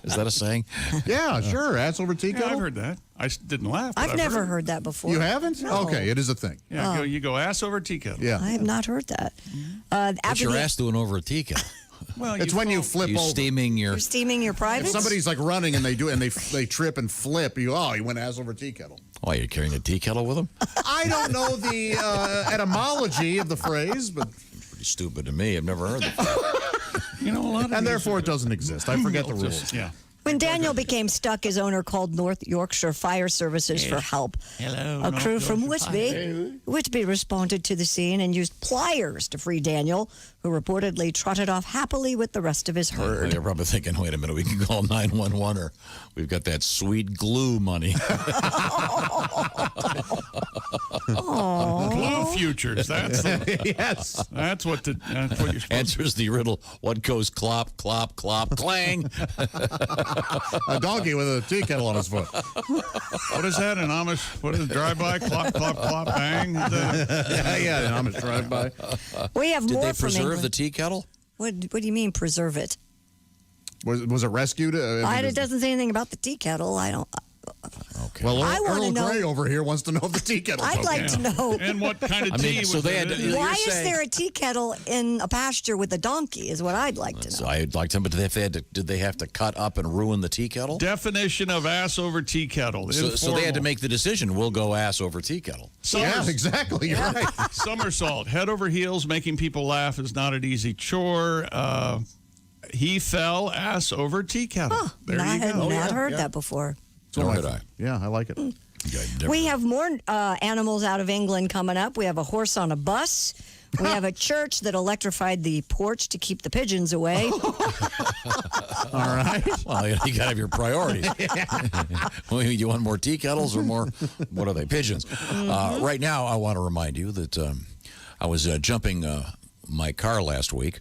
Is that a saying? Yeah, sure. Ass over tea Yeah, kettle. I've heard that. I didn't laugh. but I've never heard that before. You haven't? No. Okay, it is a thing. Yeah, you go ass over tea kettle. Yeah. I have not heard that. What's After your the- ass doing over a tea kettle? Well, It's when you flip You over. steaming your. You're steaming your If privates? somebody's like running and they trip and flip, you went ass over tea kettle. Why, you're carrying a tea kettle with them? I don't know the etymology of the phrase, but Pretty stupid to me. I've never heard that. You know, a lot of and these therefore it doesn't exist. I forget the rules. Just, yeah. When Daniel became stuck, his owner called North Yorkshire Fire Services for help. Hello. A North crew from Yorkshire Whitby responded to the scene and used pliers to free Daniel, who reportedly trotted off happily with the rest of his herd. You're probably thinking, wait a minute, we can call 911 or we've got that sweet glue money. Blue futures. That's Yes. that's what you're supposed to. Answers the riddle. What goes clop, clop, clop, clang? A donkey with a tea kettle on his foot. What is that? An Amish? What is it? Drive-by? Clop, clop, clop, bang? Is that- Yeah, an Amish drive-by. We have Did more they from preserve England. the tea kettle? What do you mean preserve it? Was it rescued? It doesn't say anything about the tea kettle. I don't. Okay. Well, I wanna Earl know- Grey over here wants to know if the tea kettle's I'd okay. like to know. And what kind of I tea mean, so was they it had in? to- Why you're is saying- there a tea kettle in a pasture with a donkey? Is what I'd like to know. So I'd like to, but did they have to cut up and ruin the tea kettle? Definition of ass over tea kettle. So they had to Informal. make the decision. We'll go ass over tea kettle. Yeah, exactly. You're right. Somersault, head over heels, making people laugh is not an easy chore. He fell ass over tea kettle. There I you had go. not heard that before. Nor did I. Yeah, I like it. We have more animals out of England coming up. We have a horse on a bus. We have a church that electrified the porch to keep the pigeons away. All right. Well, you got to have your priorities. Well, you want more tea kettles or more, what are they, pigeons? Right now, I want to remind you that I was jumping my car last week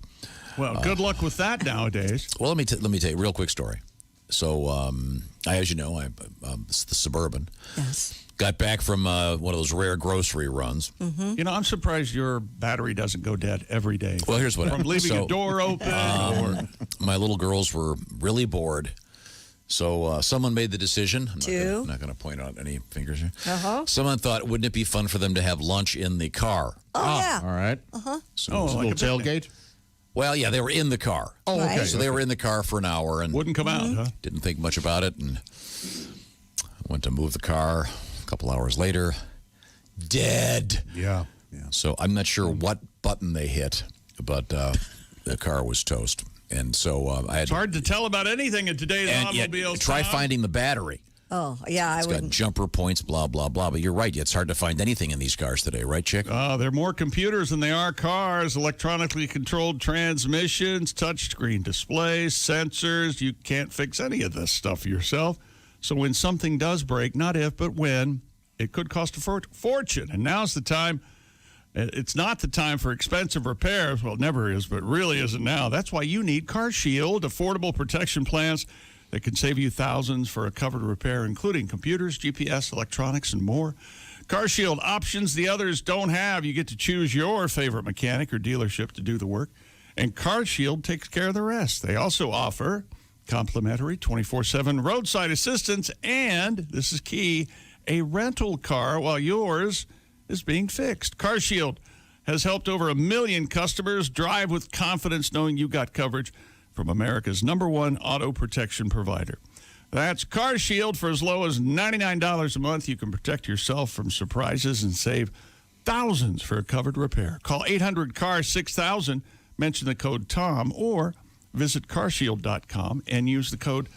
Well, good luck with that nowadays. Well, let me tell you a real quick story. So, as you know, it's the Suburban. Yes. Got back from one of those rare grocery runs. Mm-hmm. You know, I'm surprised your battery doesn't go dead every day. Well, here's what From leaving a door open. Or my little girls were really bored. So someone made the decision. I'm not going to point out any fingers here. Uh-huh. Someone thought, wouldn't it be fun for them to have lunch in the car? Oh, yeah. All right. Uh-huh. So a little tailgate? Well, yeah, they were in the car. Oh, okay. Right. So they were in the car for an hour and wouldn't come out, huh? didn't think much about it and went to move the car. A couple hours later, dead. Yeah. So I'm not sure what button they hit, but the car was toast. And so I had It's hard to tell about anything in today's automobiles. try finding the battery. Oh, yeah, It's got jumper points, blah, blah, blah. But you're right. It's hard to find anything in these cars today, right, Chick? There are more computers than they are cars, electronically controlled transmissions, touchscreen displays, sensors. You can't fix any of this stuff yourself. So when something does break, not if, but when, it could cost a fortune. And now's the time. It's not the time for expensive repairs. Well, it never is, but really isn't now. That's why you need CarShield, affordable protection plans that can save you thousands for a covered repair, including computers, GPS, electronics, and more. CarShield options the others don't have. You get to choose your favorite mechanic or dealership to do the work, and CarShield takes care of the rest. They also offer complimentary 24/7 roadside assistance and, this is key, a rental car while yours is being fixed. CarShield has helped over 1 million customers drive with confidence knowing you got coverage from America's #1 auto protection provider. That's CarShield. For as low as $99 a month, you can protect yourself from surprises and save thousands for a covered repair. Call 800-CAR-6000, mention the code TOM, or visit carshield.com and use the code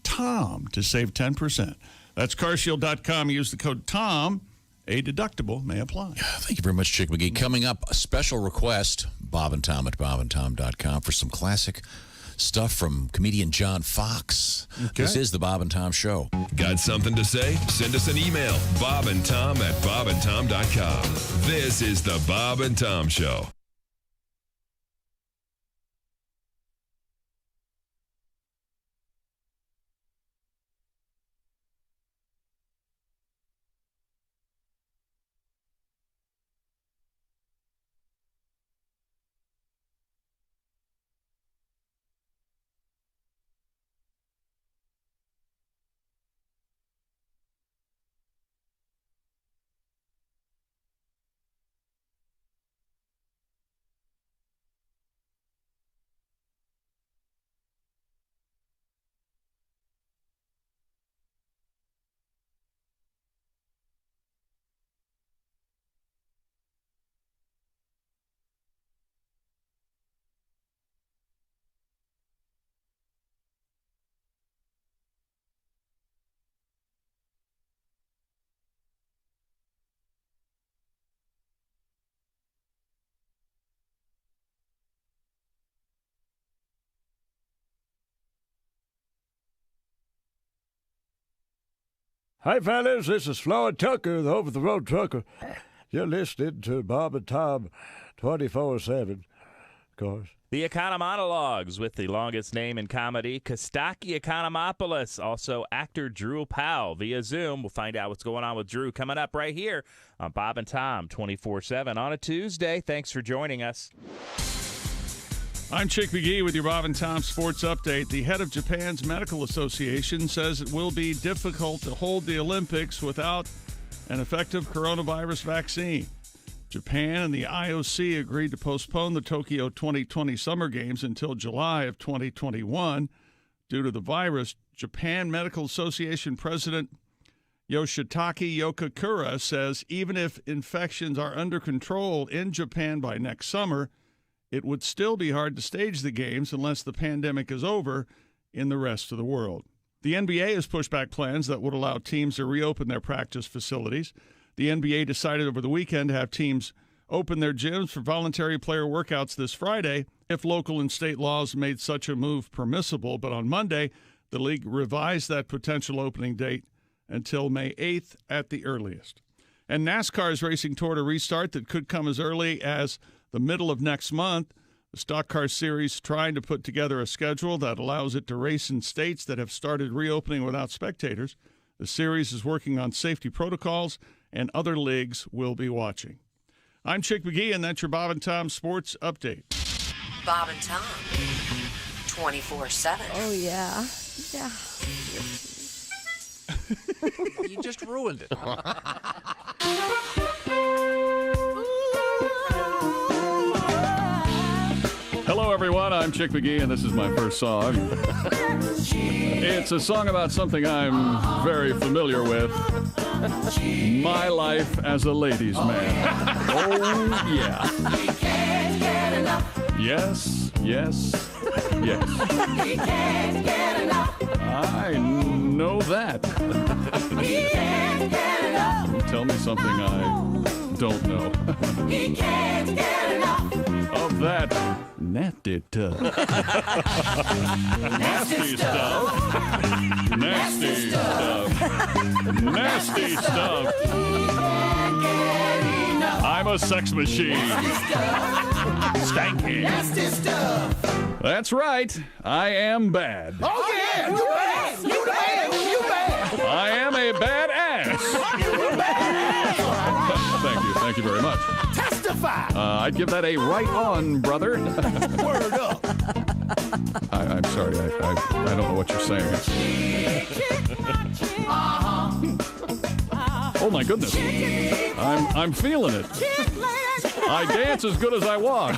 TOM to save 10%. That's carshield.com. Use the code TOM. A deductible may apply. Thank you very much, Chick McGee. Coming up, a special request, Bob and Tom at bobandtom.com for some classic stuff from comedian John Fox. Okay. This is the Bob and Tom Show. Got something to say? Send us an email, bobandtom at bobandtom.com. This is the Bob and Tom Show. Hi, fellas. This is Floyd Tucker, the over-the-road trucker. You're listening to Bob and Tom 24/7, of course. The Economonologues with the longest name in comedy, Kasaki Economopoulos. Also, actor Drew Powell via Zoom. We'll find out what's going on with Drew coming up right here on Bob and Tom 24/7 on a Tuesday. Thanks for joining us. I'm Chick McGee with your Bob and Tom Sports Update. The head of Japan's medical association says it will be difficult to hold the Olympics without an effective coronavirus vaccine. Japan and the IOC agreed to postpone the Tokyo 2020 Summer Games until July of 2021 due to the virus. Japan Medical Association President Yoshitaka Yokakura says even if infections are under control in Japan by next summer, it would still be hard to stage the games unless the pandemic is over in the rest of the world. The NBA has pushed back plans that would allow teams to reopen their practice facilities. The NBA decided over the weekend to have teams open their gyms for voluntary player workouts this Friday if local and state laws made such a move permissible. But on Monday, the league revised that potential opening date until May 8th at the earliest. And NASCAR is racing toward a restart that could come as early as the middle of next month. The Stock Car Series trying to put together a schedule that allows it to race in states that have started reopening without spectators. The series is working on safety protocols, and other leagues will be watching. I'm Chick McGee, and that's your Bob and Tom Sports Update. Bob and Tom, 24/7. Oh, yeah. Yeah. You just ruined it. Hello, everyone. I'm Chick McGee, and this is my first song. It's a song about something I'm very familiar with. My life as a ladies' man. Oh, yeah. Yes. I know that. Tell me something I don't know. Of that nasty stuff. Nasty stuff. Nasty stuff. Nasty stuff. I'm a sex machine. Stanky. Nasty stuff. That's right. I am bad. Oh, yeah. You bad. You bad. You bad. I am a bad ass. Thank you very much. Testify. I'd give that a right on, brother. Word up. I'm sorry. I don't know what you're saying. Oh my goodness. I'm feeling it. I dance as good as I walk.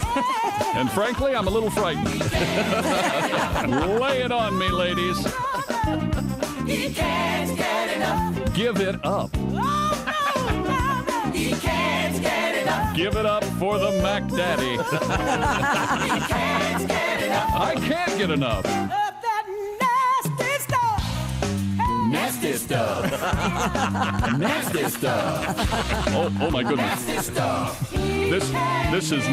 And frankly, I'm a little frightened. Lay it on me, ladies. He can't get enough. Give it up. He can't get enough. Give it up for the Mac Daddy. He can't get enough. I can't get enough. Of that nasty stuff. Nasty stuff. Nasty stuff. Oh my goodness. Nasty stuff. This has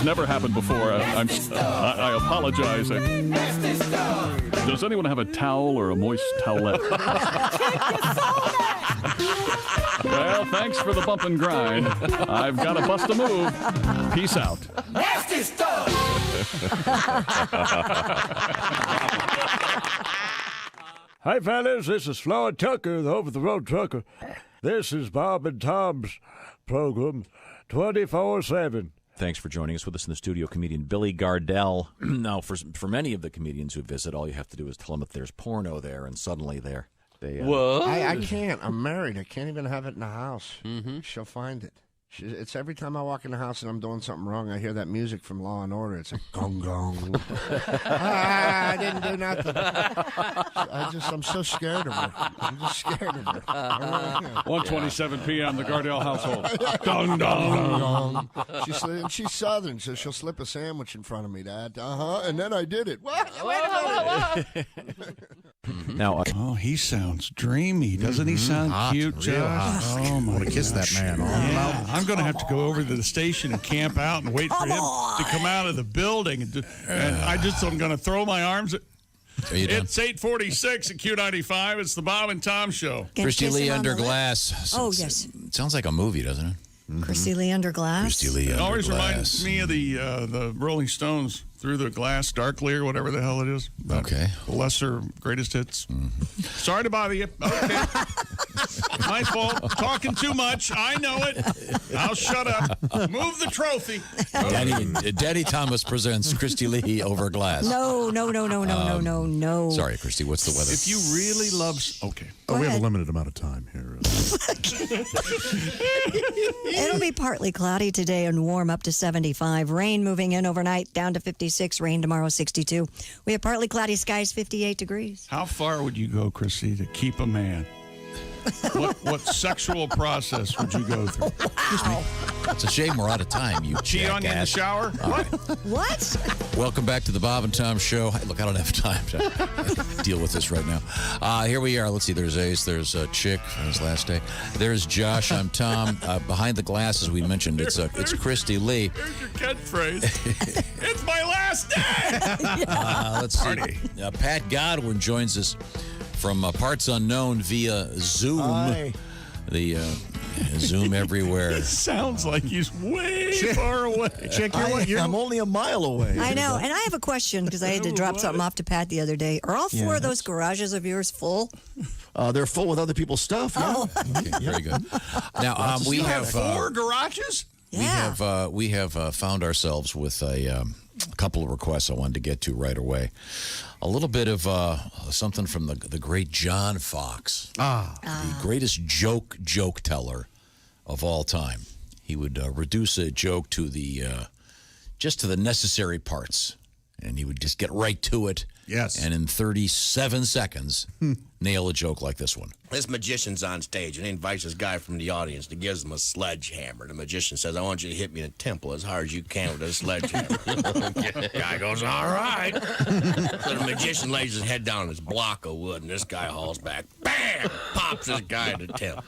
never happened before. I apologize. Nasty stuff. Does anyone have a towel or a moist towelette? Well, thanks for the bump and grind. I've got to bust a move. Peace out. Nasty stuff. Hi, fellas. This is Floyd Tucker, the over-the-road trucker. This is Bob and Tom's program, 24/7. Thanks for joining us. With us in the studio, comedian Billy Gardell. Now, for many of the comedians who visit, all you have to do is tell them that there's porno there, and suddenly they What? I can't. I'm married. I can't even have it in the house. Mm-hmm. She'll find it. It's every time I walk in the house and I'm doing something wrong, I hear that music from Law and Order. It's like gong gong. I didn't do nothing. I'm so scared of her. I'm just scared of her. 1:27 p.m. The Gardell household. Dong dong. She's Southern, so she'll slip a sandwich in front of me, Dad. And then I did it. What? Wait a minute. Now, he sounds dreamy. Doesn't he sound Hot, cute, real Josh? hot. Oh, my I want to kiss that man. Yeah. I'm going to have to go over to the station and camp out and wait for him to come out of the building. And I'm going to throw my arms. It's 8:46 at Q95. It's the Bob and Tom Show. Christy Lee Under Glass. Oh, yes. It sounds like a movie, doesn't it? Christy Lee Under Glass. Christy Lee It Under always Glass. reminds me of the Rolling Stones, Through the Glass Darkly or whatever the hell it is. Okay. The lesser greatest hits. Sorry to bother you. Okay. My fault. Talking too much. I know it. I'll shut up. Move the trophy. Daddy Thomas presents Christy Lee Over Glass. No. Sorry, Christy. What's the weather? If you really love... Okay. We have a limited amount of time here. It'll be partly cloudy today and warm up to 75. Rain moving in overnight down to 56. Rain tomorrow 62. We have partly cloudy skies 58 degrees. How far would you go, Chrissy, to keep a man? What sexual process would you go through? Wow. It's a shame we're out of time, you Cheat on you in the shower? What? What? Welcome back to the Bob and Tom Show. Look, I don't have time to deal with this right now. Here we are. Let's see. There's Ace. There's Chick on his last day. There's Josh. I'm Tom. Behind the glass, as we mentioned, it's Christy Lee. There's your catchphrase. It's my last day! Let's see. Pat Godwin joins us from parts unknown via Zoom. Hi. The Zoom everywhere. It sounds like he's way far away. Chick, I'm only a mile away. I know, and I have a question because I had to drop something off to Pat the other day. Are all four of those garages of yours full? They're full with other people's stuff. Oh. Okay, very good. Now we have 4 garages. We have found ourselves with a couple of requests I wanted to get to right away. A little bit of something from the great John Fox, the greatest joke teller of all time. He would reduce a joke to just to the necessary parts, and he would just get right to it. Yes. And in 37 seconds, nail a joke like this one. This magician's on stage, and he invites this guy from the audience and gives him a sledgehammer. The magician says, I want you to hit me in the temple as hard as you can with a sledgehammer. The guy goes, all right. So the magician lays his head down on this block of wood, and this guy hauls back. Bam! Pops this guy in the temple.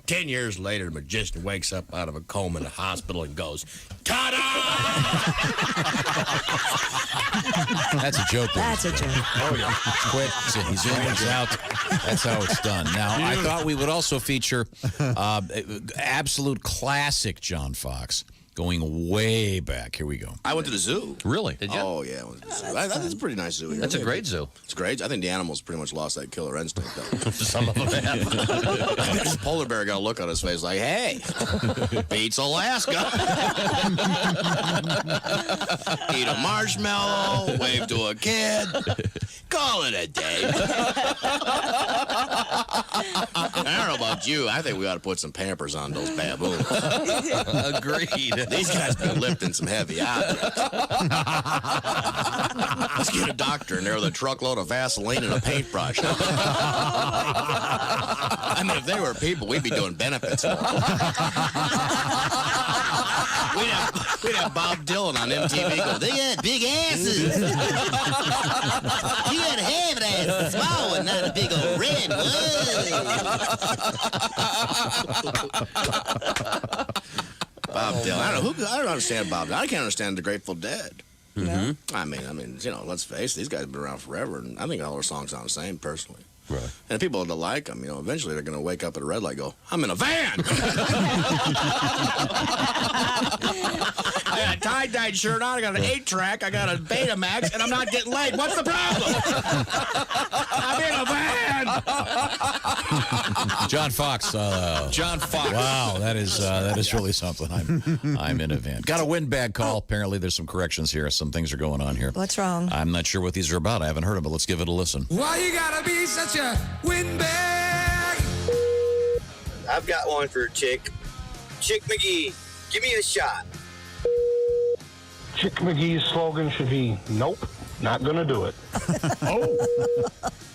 10 years later, the magician wakes up out of a coma in the hospital and goes, ta-da! That's a joke. That's a joke. Oh, yeah. It's quick. He's in, he's out. That's how it's done. Now, I thought we would also feature absolute classic John Fox, going way back. Here we go. I went to the zoo. Really? Did you? Oh, yeah. I went to the zoo. That's a pretty nice zoo here. That's a great zoo. It's great. I think the animals pretty much lost that killer instinct, though. Some of them have. This polar bear got a look on his face like, hey, beats Alaska. Eat a marshmallow, wave to a kid, call it a day. I don't know about you. I think we ought to put some Pampers on those baboons. Agreed. These guys been lifting some heavy objects. Let's get a doctor in there with a truckload of Vaseline and a paintbrush. I mean, if they were people, we'd be doing benefits for them. We'd have Bob Dylan on MTV go, they had big asses. You had to have it as a small one, not a big old red one. Bob Dylan. I don't understand Bob Dylan. I can't understand the Grateful Dead. Mm-hmm. I mean, let's face it, these guys have been around forever, and I think all their songs sound the same, personally. Right. And the people that like them, eventually they're going to wake up at a red light and go, I'm in a van! I got a tie-dyed shirt on, I got an 8-track, I got a Betamax, and I'm not getting laid. What's the problem? I'm in a van! John Fox. John Fox. Wow, that is really something. I'm in a van. Got a windbag call. Apparently, there's some corrections here. Some things are going on here. What's wrong? I'm not sure what these are about. I haven't heard them, but let's give it a listen. Why you gotta be such a windbag? I've got one for Chick. Chick McGee, give me a shot. Chick McGee's slogan should be, nope, not gonna do it.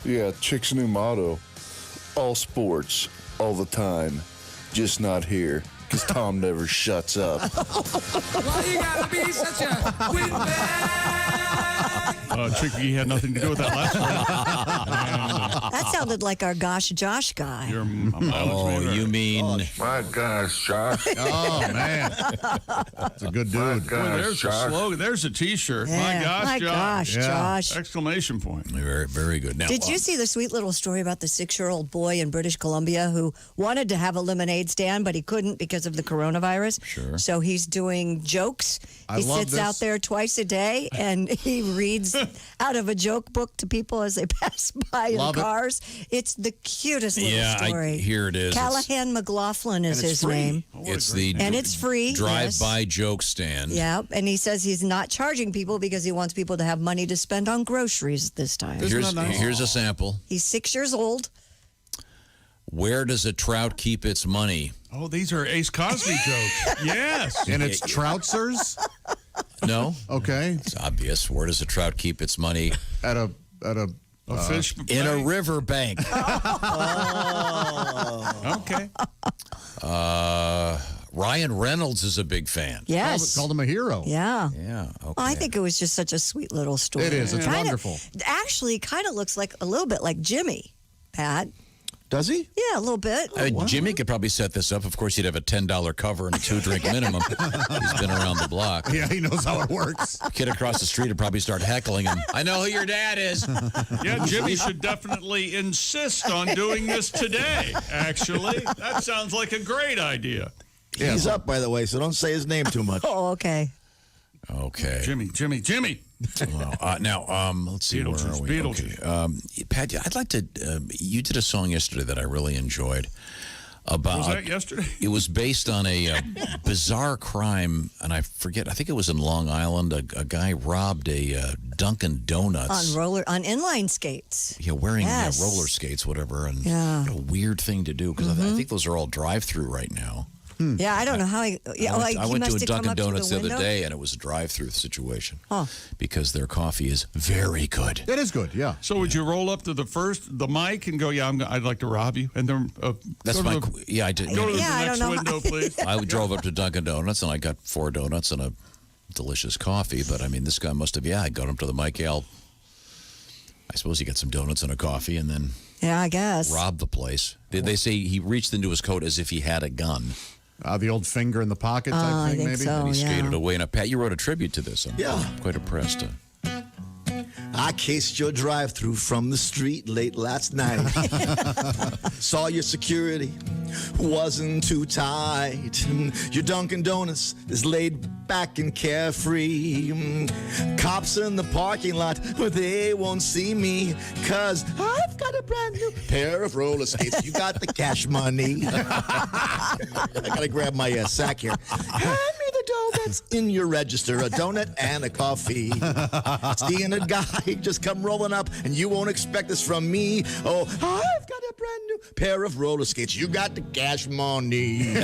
Yeah, Chick's new motto, all sports, all the time, just not here, because Tom never shuts up. Why you gotta be such a windbag? Chicky had nothing to do with that last one. That sounded like our Gosh Josh guy. You mean... My gosh, Josh. Oh, man. That's a good dude. There's a slogan. There's a T-shirt. Yeah. My gosh, Josh. Exclamation point. Very, very good. Now, Did you see the sweet little story about the 6-year-old boy in British Columbia who wanted to have a lemonade stand, but he couldn't because of the coronavirus? Sure. So he's doing jokes. I He love sits this. out there twice a day, and he reads out of a joke book to people as they pass by Love in it. cars. It's the cutest little story. here it is. Callahan McLaughlin is his name. It's the And it's free, drive-by joke stand. Yeah, and he says he's not charging people because he wants people to have money to spend on groceries this time. Here's a sample. He's 6 years old. Where does a trout keep its money? Oh, these are Ace Cosby jokes. Yes. And it's Troutzers? No. Okay. It's obvious. Where does a trout keep its money? At a fish in a river bank. Okay. Ryan Reynolds is a big fan. Yes. Called him a hero. Yeah. Yeah. Okay. I think it was just such a sweet little story. It is. It's wonderful. Actually, kind of looks like a little bit like Jimmy, Pat. Does he? Yeah, a little bit. Jimmy could probably set this up. Of course, he'd have a $10 cover and a 2-drink minimum. He's been around the block. Yeah, he knows how it works. Kid across the street would probably start heckling him. I know who your dad is. Yeah, Jimmy should definitely insist on doing this today, actually. That sounds like a great idea. He's up, by the way, so don't say his name too much. Oh, okay. Okay. Jimmy. Well, now, let's see. Where are we? Okay. Pat, I'd like to. You did a song yesterday that I really enjoyed. About, was that yesterday? It was based on a bizarre crime, and I forget. I think it was in Long Island. A guy robbed a Dunkin' Donuts on inline skates. Yeah, wearing Yes. roller skates, whatever, and Yeah. what a weird thing to do because I think those are all drive-through right now. Yeah, I don't know how he. Yeah, I went to a Dunkin' Donuts Donuts the other day, and it was a drive-through situation Huh. because their coffee is very good. It is good, yeah. So would you roll up to the mic and go, I'd like to rob you? And then That's go my. to the, Yeah, I did. Go to the I next don't know window, please. I drove up to Dunkin' Donuts, and I got 4 donuts and a delicious coffee. But, I mean, this guy must have, I got him to the mic. I suppose he got some donuts and a coffee and then Yeah, I guess. robbed the place. Did they say he reached into his coat as if he had a gun? The old finger in the pocket type I thing, think maybe? so. And he yeah. skated away. Now, Pat, you wrote a tribute to this. I'm Yeah. quite impressed. I cased your drive-through from the street late last night. Saw your security wasn't too tight. Your Dunkin' Donuts is laid back and carefree. Cops in the parking lot, but they won't see me, 'cause I've got a brand new pair of roller skates. You got the cash money. I gotta grab my sack here. Hand me the dough that's in your register, a donut and a coffee. Seeing a guy just come rolling up, and you won't expect this from me. Oh, I've got a brand new pair of roller skates. You got the cash money.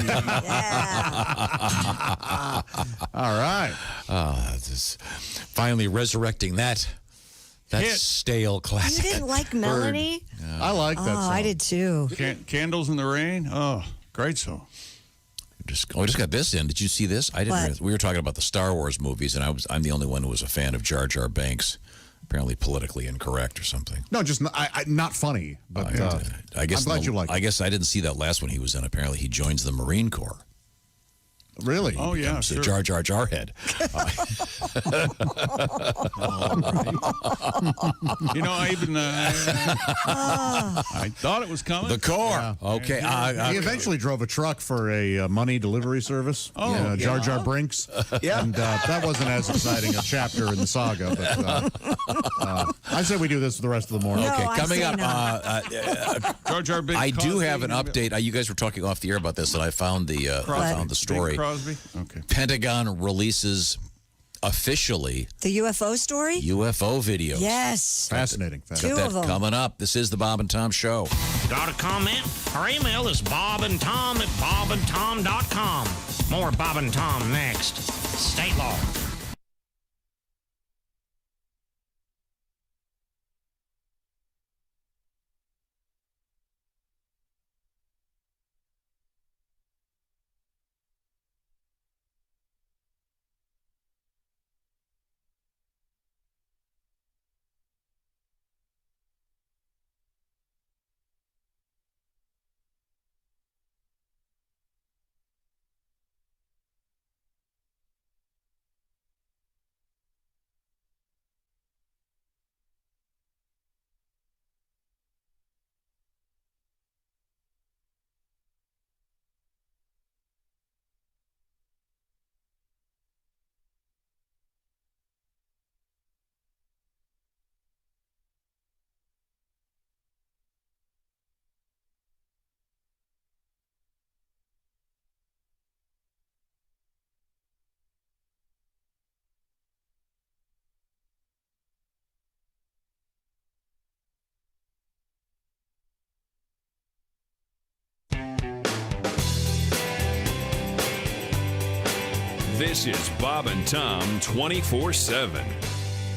All right. Just finally resurrecting that Hit. stale classic. You didn't like Melanie? I like that song. I did too. Candles in the Rain. Oh, great song. I just got this in. Did you see this? I didn't. What? Realize, we were talking about the Star Wars movies, and I'm the only one who was a fan of Jar Jar Binks. Apparently politically incorrect or something. No, just not funny. But I guess I'm glad you like it. I guess I didn't see that last one he was in. Apparently he joins the Marine Corps. Really? Oh, yeah, Becomes sure. the Jar Jar Jarhead. You know, I even I thought it was coming. The Corps. Yeah. Okay. He eventually drove a truck for a money delivery service. Oh, Jar Jar Brinks. Yeah. And that wasn't as exciting a chapter in the saga. But I say we do this for the rest of the morning. No, Okay, I coming say up, Jar Jar Binks. I do Cosby, have an update. You guys were talking off the air about this, and I found the story. Bing Crosby. Okay. Pentagon releases officially The UFO story? UFO videos. Yes. Fascinating. Got Two that of them. coming up. This is the Bob and Tom Show. Got a comment? Our email is bobandtom@bobandtom.com. More Bob and Tom next. State law. This is Bob and Tom 24/7.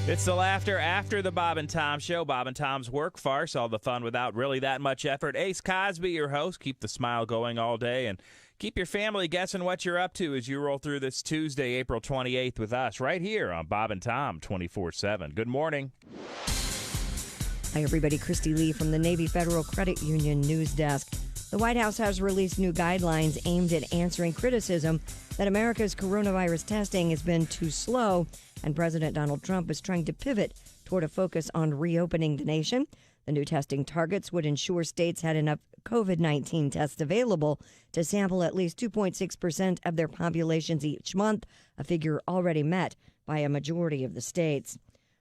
It's the laughter after the Bob and Tom Show. Bob and Tom's work farce, all the fun without really that much effort. Ace Cosby, your host. Keep the smile going all day and keep your family guessing what you're up to as you roll through this Tuesday, April 28th with us right here on Bob and Tom 24/7. Good morning. Hi, everybody. Christy Lee from the Navy Federal Credit Union News Desk. The White House has released new guidelines aimed at answering criticism that America's coronavirus testing has been too slow, and President Donald Trump is trying to pivot toward a focus on reopening the nation. The new testing targets would ensure states had enough COVID-19 tests available to sample at least 2.6% of their populations each month, a figure already met by a majority of the states.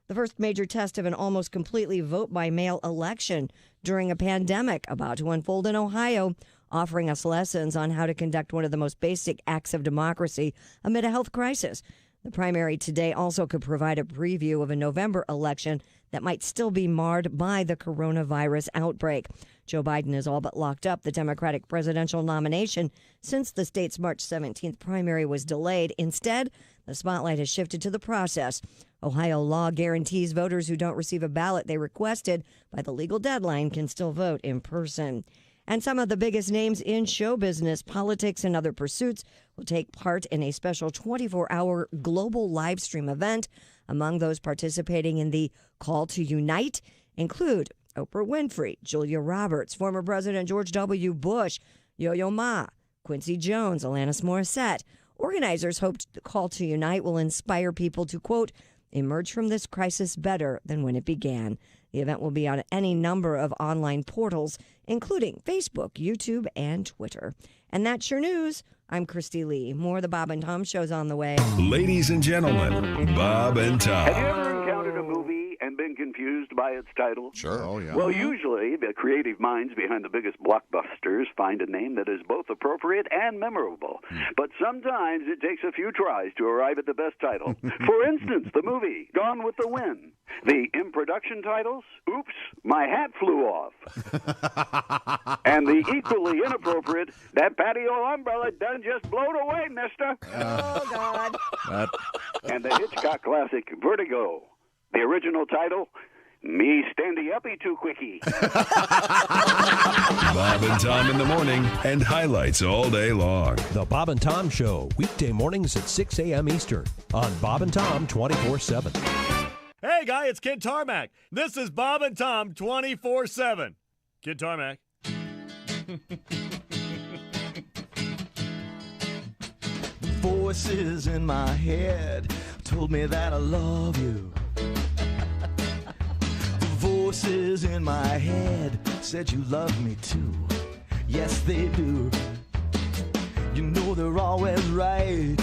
The first major test of an almost completely vote-by-mail election during a pandemic about to unfold in Ohio, offering us lessons on how to conduct one of the most basic acts of democracy amid a health crisis. The primary today also could provide a preview of a November election that might still be marred by the coronavirus outbreak. Joe Biden has all but locked up the Democratic presidential nomination since the state's March 17th primary was delayed. Instead, the spotlight has shifted to the process. Ohio law guarantees voters who don't receive a ballot they requested by the legal deadline can still vote in person. And some of the biggest names in show business, politics, and other pursuits will take part in a special 24-hour global live stream event. Among those participating in the Call to Unite include Oprah Winfrey, Julia Roberts, former President George W. Bush, Yo-Yo Ma, Quincy Jones, Alanis Morissette. Organizers hope the Call to Unite will inspire people to, quote, emerge from this crisis better than when it began. The event will be on any number of online portals, including Facebook, YouTube, and Twitter. And that's your news. I'm Christy Lee. More of the Bob and Tom Show's on the way. Ladies and gentlemen, Bob and Tom. Have you ever encountered a movie and been confused by its title? Sure. Oh, yeah. Well, usually the creative minds behind the biggest blockbusters find a name that is both appropriate and memorable. But sometimes it takes a few tries to arrive at the best title. For instance, the movie Gone with the Wind. The in-production titles, Oops, My Hat Flew Off. And the equally inappropriate, That Patio Umbrella Done Just Blowed Away, mister. Oh, God. And the Hitchcock classic, Vertigo. The original title, Me Standy Uppy Too Quickie. Bob and Tom in the morning and highlights all day long. The Bob and Tom Show, weekday mornings at 6 a.m. Eastern on Bob and Tom 24/7. Hey, guy, it's Kid Tarmac. This is Bob and Tom 24/7. Kid Tarmac. Voices in my head told me that I love you. Voices in my head said you love me too. Yes, they do. You know they're always right.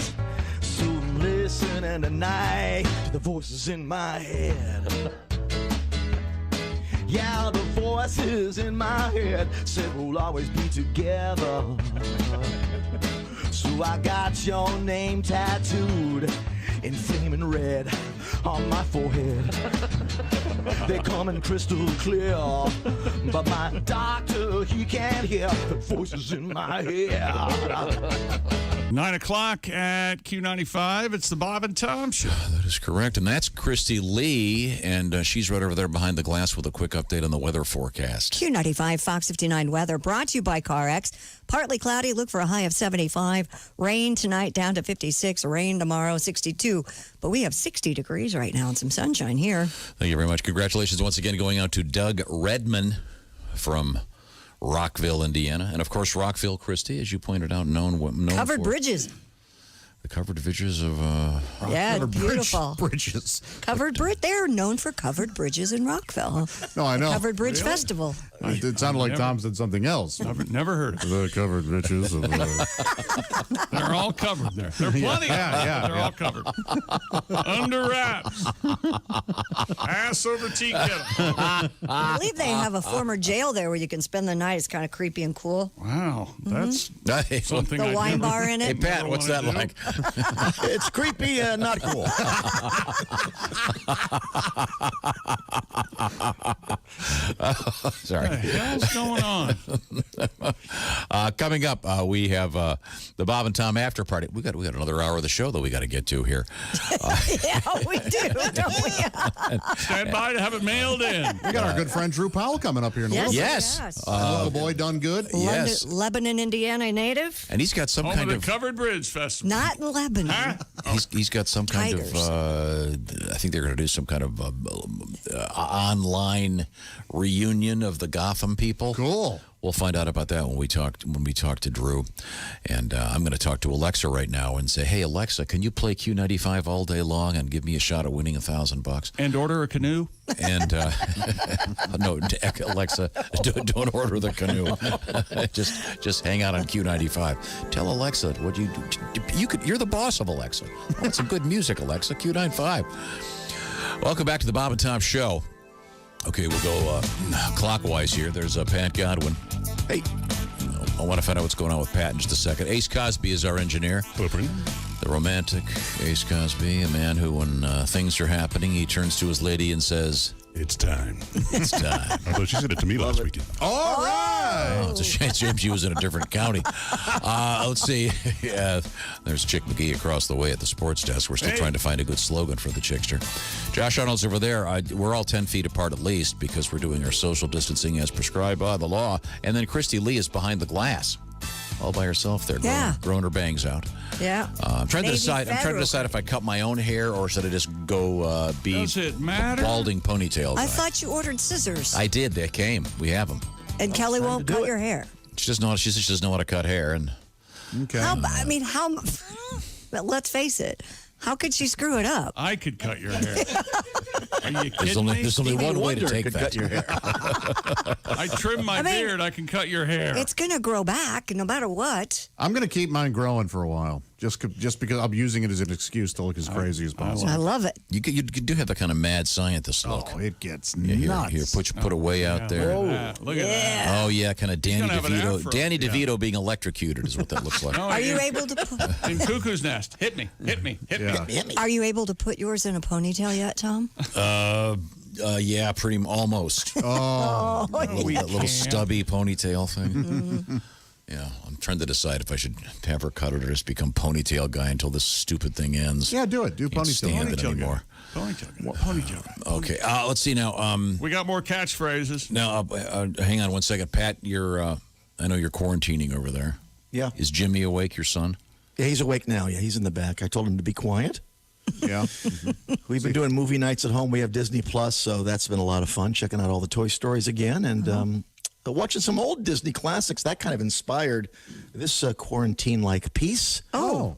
So I'm listening tonight to the voices in my head. Yeah, the voices in my head said we'll always be together. So I got your name tattooed in flaming red on my forehead. They come in crystal clear, but my doctor, he can't hear the voices in my head. 9 o'clock at Q95. It's the Bob and Tom Show. That is correct. And that's Christy Lee. And she's right over there behind the glass with a quick update on the weather forecast. Q95 Fox 59 weather brought to you by CarX. Partly cloudy, look for a high of 75. Rain tonight down to 56. Rain tomorrow 62. But we have 60 degrees right now and some sunshine here. Thank you very much. Congratulations once again going out to Doug Redman from Rockville, Indiana. And, of course, Rockville, Christy, as you pointed out, known Covered for bridges. the covered bridges of Yeah, covered beautiful. Bridges. Covered bridge. They're known for covered bridges in Rockville. No, I know. Covered Bridge Really? Festival. It sounded like Tom said something else. Never heard of it. The covered bridges of They're all covered there. There are plenty of them. They're all covered. Under wraps. Ass over tea kettle. I believe they have a former jail there where you can spend the night. It's kind of creepy and cool. Wow. That's something The I'd wine never- bar in it. Hey, Pat, what's that like? It's creepy and not cool. Sorry. hell's going on? Coming up, we have the Bob and Tom after party. We got another hour of the show that we got to get to here. Yeah, we do, don't we? Stand by to have it mailed in. We got our good friend Drew Powell coming up here in a little bit. Yes. Little boy done good. Yes. Lebanon, Indiana native. And he's got some Home kind of of... the Covered Bridge Festival. Not in Lebanon. He's got some kind Tigers. of, I think they're going to do some kind of online reunion of the Gotham people. Cool. We'll find out about that when we talk to Drew. And I'm going to talk to Alexa right now and say, hey, Alexa, can you play Q95 all day long and give me a shot at winning $1,000? And order a canoe? And no, Alexa, don't order the canoe. just hang out on Q95. Tell Alexa what you do. You're the boss of Alexa. I want some good music, Alexa. Q95. Welcome back to the Bob and Tom Show. Okay, we'll go clockwise here. There's Pat Godwin. Hey, I want to find out what's going on with Pat in just a second. Ace Cosby is our engineer. The romantic Ace Cosby, a man who, when things are happening, he turns to his lady and says, "It's time." It's time. Although she said it to me last weekend. All right. Oh, it's a shame she was in a different county. Let's see. There's Chick McGee across the way at the sports desk. We're still trying to find a good slogan for the Chickster. Josh Arnold's over there. We're all 10 feet apart at least because we're doing our social distancing as prescribed by the law. And then Christy Lee is behind the glass, all by herself there, growing her bangs out. Yeah. I'm trying to decide if I cut my own hair or should I just go be Does it matter? balding ponytail guy. I thought you ordered scissors. I did. They came. We have them. And Kelly won't cut your hair. She just doesn't know how to cut hair. And okay. But let's face it. How could she screw it up? I could cut your hair. Are you kidding me? There's only one way to take that. Cut your hair. I trim my beard. I can cut your hair. It's going to grow back no matter what. I'm going to keep mine growing for a while, just because I'm using it as an excuse to look as crazy as possible. I love it. You do have that kind of mad scientist look. Oh, it gets Yeah, nuts. here, put it way out there. Look at that. Oh yeah, kind of Danny gonna have an DeVito. afro. Danny DeVito being electrocuted is what that looks like. Are you able to put... In Cuckoo's Nest. Hit me. Are you able to put yours in a ponytail yet, Tom? Yeah, pretty almost. Oh, that little stubby ponytail thing. Yeah, I'm trying to decide if I should have her cut it or just become ponytail guy until this stupid thing ends. Yeah, do it. Do Can't ponytail. stand it Ponytail anymore. Ponytail. Okay, let's see now. We got more catchphrases. Now, hang on one second, Pat. I know you're quarantining over there. Yeah. Is Jimmy awake? Your son? Yeah, he's awake now. Yeah, he's in the back. I told him to be quiet. Yeah. We've been doing movie nights at home. We have Disney Plus, so that's been a lot of fun, checking out all the Toy Stories again and watching some old Disney classics. That kind of inspired this quarantine-like piece. Oh.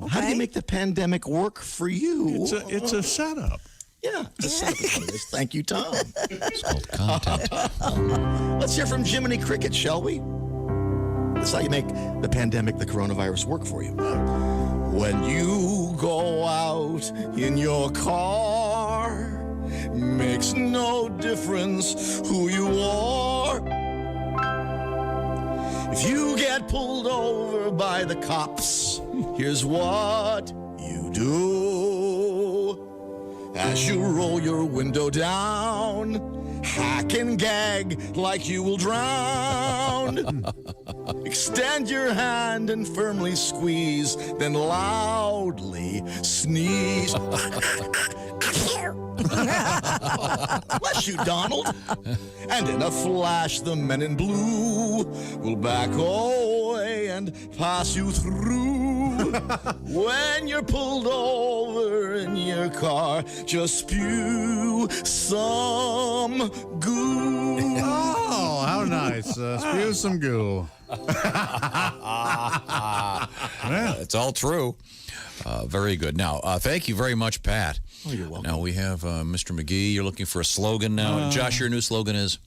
How do you make the pandemic work for you? It's a setup. Yeah, it's a setup. Is what it is. Thank you, Tom. It's called content. Let's hear from Jiminy Cricket, shall we? That's how you make the pandemic, the coronavirus, work for you. When you go out in your car, makes no difference who you are. If you get pulled over by the cops, here's what you do. As you roll your window down, hack and gag like you will drown. Extend your hand and firmly squeeze, then loudly sneeze. Bless you, Donald. And in a flash, the men in blue will back away and pass you through. When you're pulled over in your car, just spew some goo. Oh, how nice. Spew some goo. It's all true. Very good. Now, thank you very much, Pat. Oh, you're welcome. Now we have Mr. McGee. You're looking for a slogan now. Josh, your new slogan is?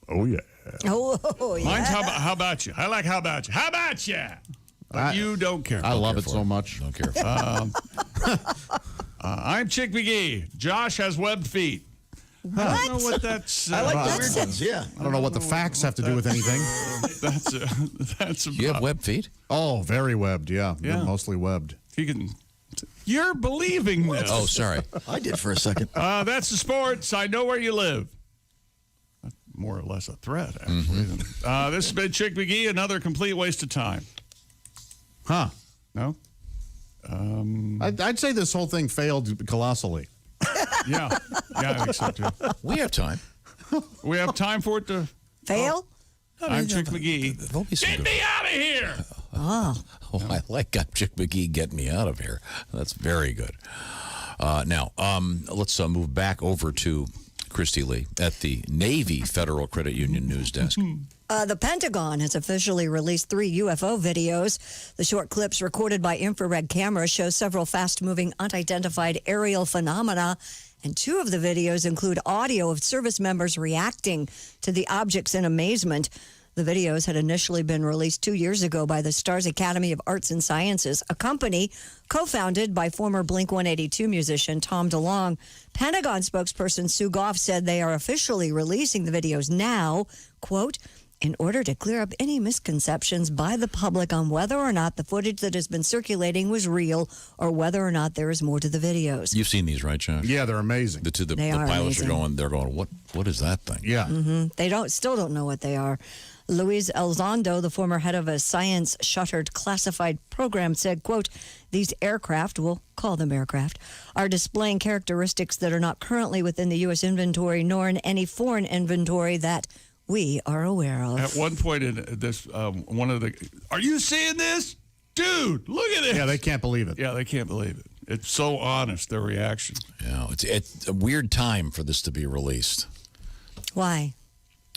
Oh, yeah. Oh, yeah. Mine's how about you? I like how about you. How about you? But you don't care. I love it so much. Don't care. I'm Chick McGee. Josh has webbed feet. I don't know what that's. I like the weird ones, yeah. I don't know what the facts have to do with anything. That's about. You have webbed feet? Oh, very webbed, yeah. Yeah. Mostly webbed. You're believing this. Oh, sorry. I did for a second. That's the sports. I know where you live. more or less a threat, actually. This has been Chick McGee, another complete waste of time. Huh. No? I'd say this whole thing failed colossally. Yeah, I think so, too. We have time. We have time for it to fail? I'm Chick McGee. Get me out of here! Oh, I like Chick McGee getting me out of here. That's very good. Now, let's move back over to Christy Lee at the Navy Federal Credit Union News Desk. The Pentagon has officially released 3 UFO videos. The short clips recorded by infrared cameras show several fast-moving, unidentified aerial phenomena, and 2 of the videos include audio of service members reacting to the objects in amazement. The videos had initially been released 2 years ago by the Stars Academy of Arts and Sciences, a company co-founded by former Blink-182 musician Tom DeLonge. Pentagon spokesperson Sue Goff said they are officially releasing the videos now, quote, in order to clear up any misconceptions by the public on whether or not the footage that has been circulating was real or whether or not there is more to the videos. You've seen these, right, Josh? Yeah, they're amazing. The They are pilots amazing. they're going, what is that thing? Yeah. They still don't know what they are. Luis Elizondo, the former head of a science-shuttered classified program, said, quote, these aircraft, we'll call them aircraft, are displaying characteristics that are not currently within the U.S. inventory nor in any foreign inventory that we are aware of. At one point in this, one of the, are you seeing this? Dude, look at it. Yeah, they can't believe it. Yeah, they can't believe it. It's so honest, their reaction. Yeah, it's a weird time for this to be released. Why?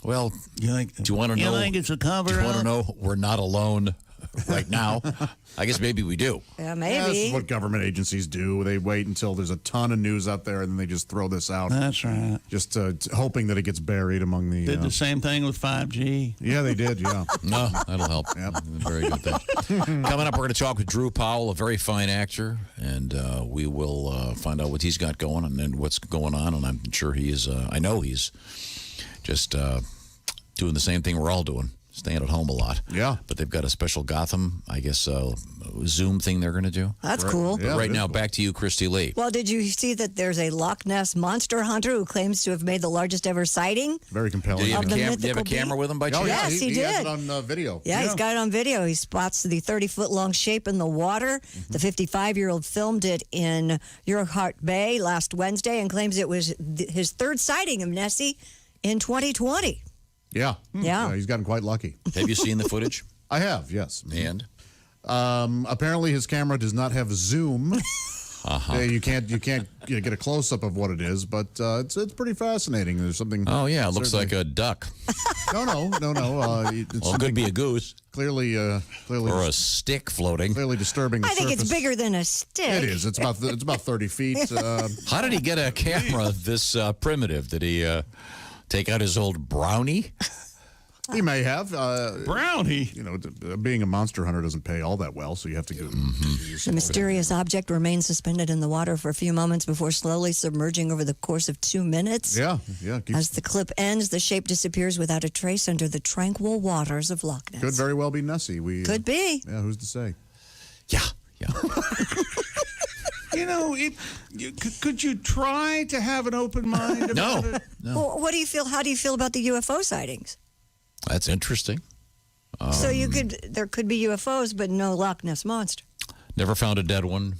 Well, do you want to know? You think it's a cover-up? Do you want to know we're not alone right now? I guess maybe we do. Yeah, Yeah, this is what government agencies do. They wait until there's a ton of news out there, and then they just throw this out. That's right. Just hoping that it gets buried among the... Did the same thing with 5G. Yeah, they did, yeah. No, that'll help. Yep. Very good thing. Coming up, we're going to talk with Drew Powell, a very fine actor, and we will find out what he's got going and what's going on, and I'm sure he is, I know he's just doing the same thing we're all doing, staying at home a lot. Yeah. But they've got a special Gotham, I guess, Zoom thing they're going to do. That's cool. But right now, back to you, Christy Lee. Well, did you see that there's a Loch Ness monster hunter who claims to have made the largest ever sighting? Very compelling. Do you have, Of the do you have a mythical camera beast? with him by chance? Yes, he He did. has it on video. Yeah, he's got it on video. He spots the 30-foot-long shape in the water. The 55-year-old filmed it in Urquhart Bay last Wednesday and claims it was his 3rd sighting of Nessie in 2020. Yeah. Yeah. He's gotten quite lucky. Have you seen the footage? I have, yes. And? Apparently his camera does not have zoom. You can't get a close-up of what it is, but it's pretty fascinating. There's something... Oh, yeah, it looks like a duck. No. Well, it could be a goose. Clearly, or a stick floating. Clearly disturbing the I think it's surface. bigger than a stick. It is. It's about 30 feet. How did he get a camera this primitive? Did he take out his old Brownie? He may have. Brownie? Being a monster hunter doesn't pay all that well, so you have to get... The mysterious object remains suspended in the water for a few moments before slowly submerging over the course of 2 minutes. Yeah. As the clip ends, the shape disappears without a trace under the tranquil waters of Loch Ness. Could very well be Nessie. Could be. Yeah, who's to say? Could you try to have an open mind about it? Well, what do you feel? How do you feel about the UFO sightings? That's interesting. So there could be UFOs, but no Loch Ness monster. Never found a dead one.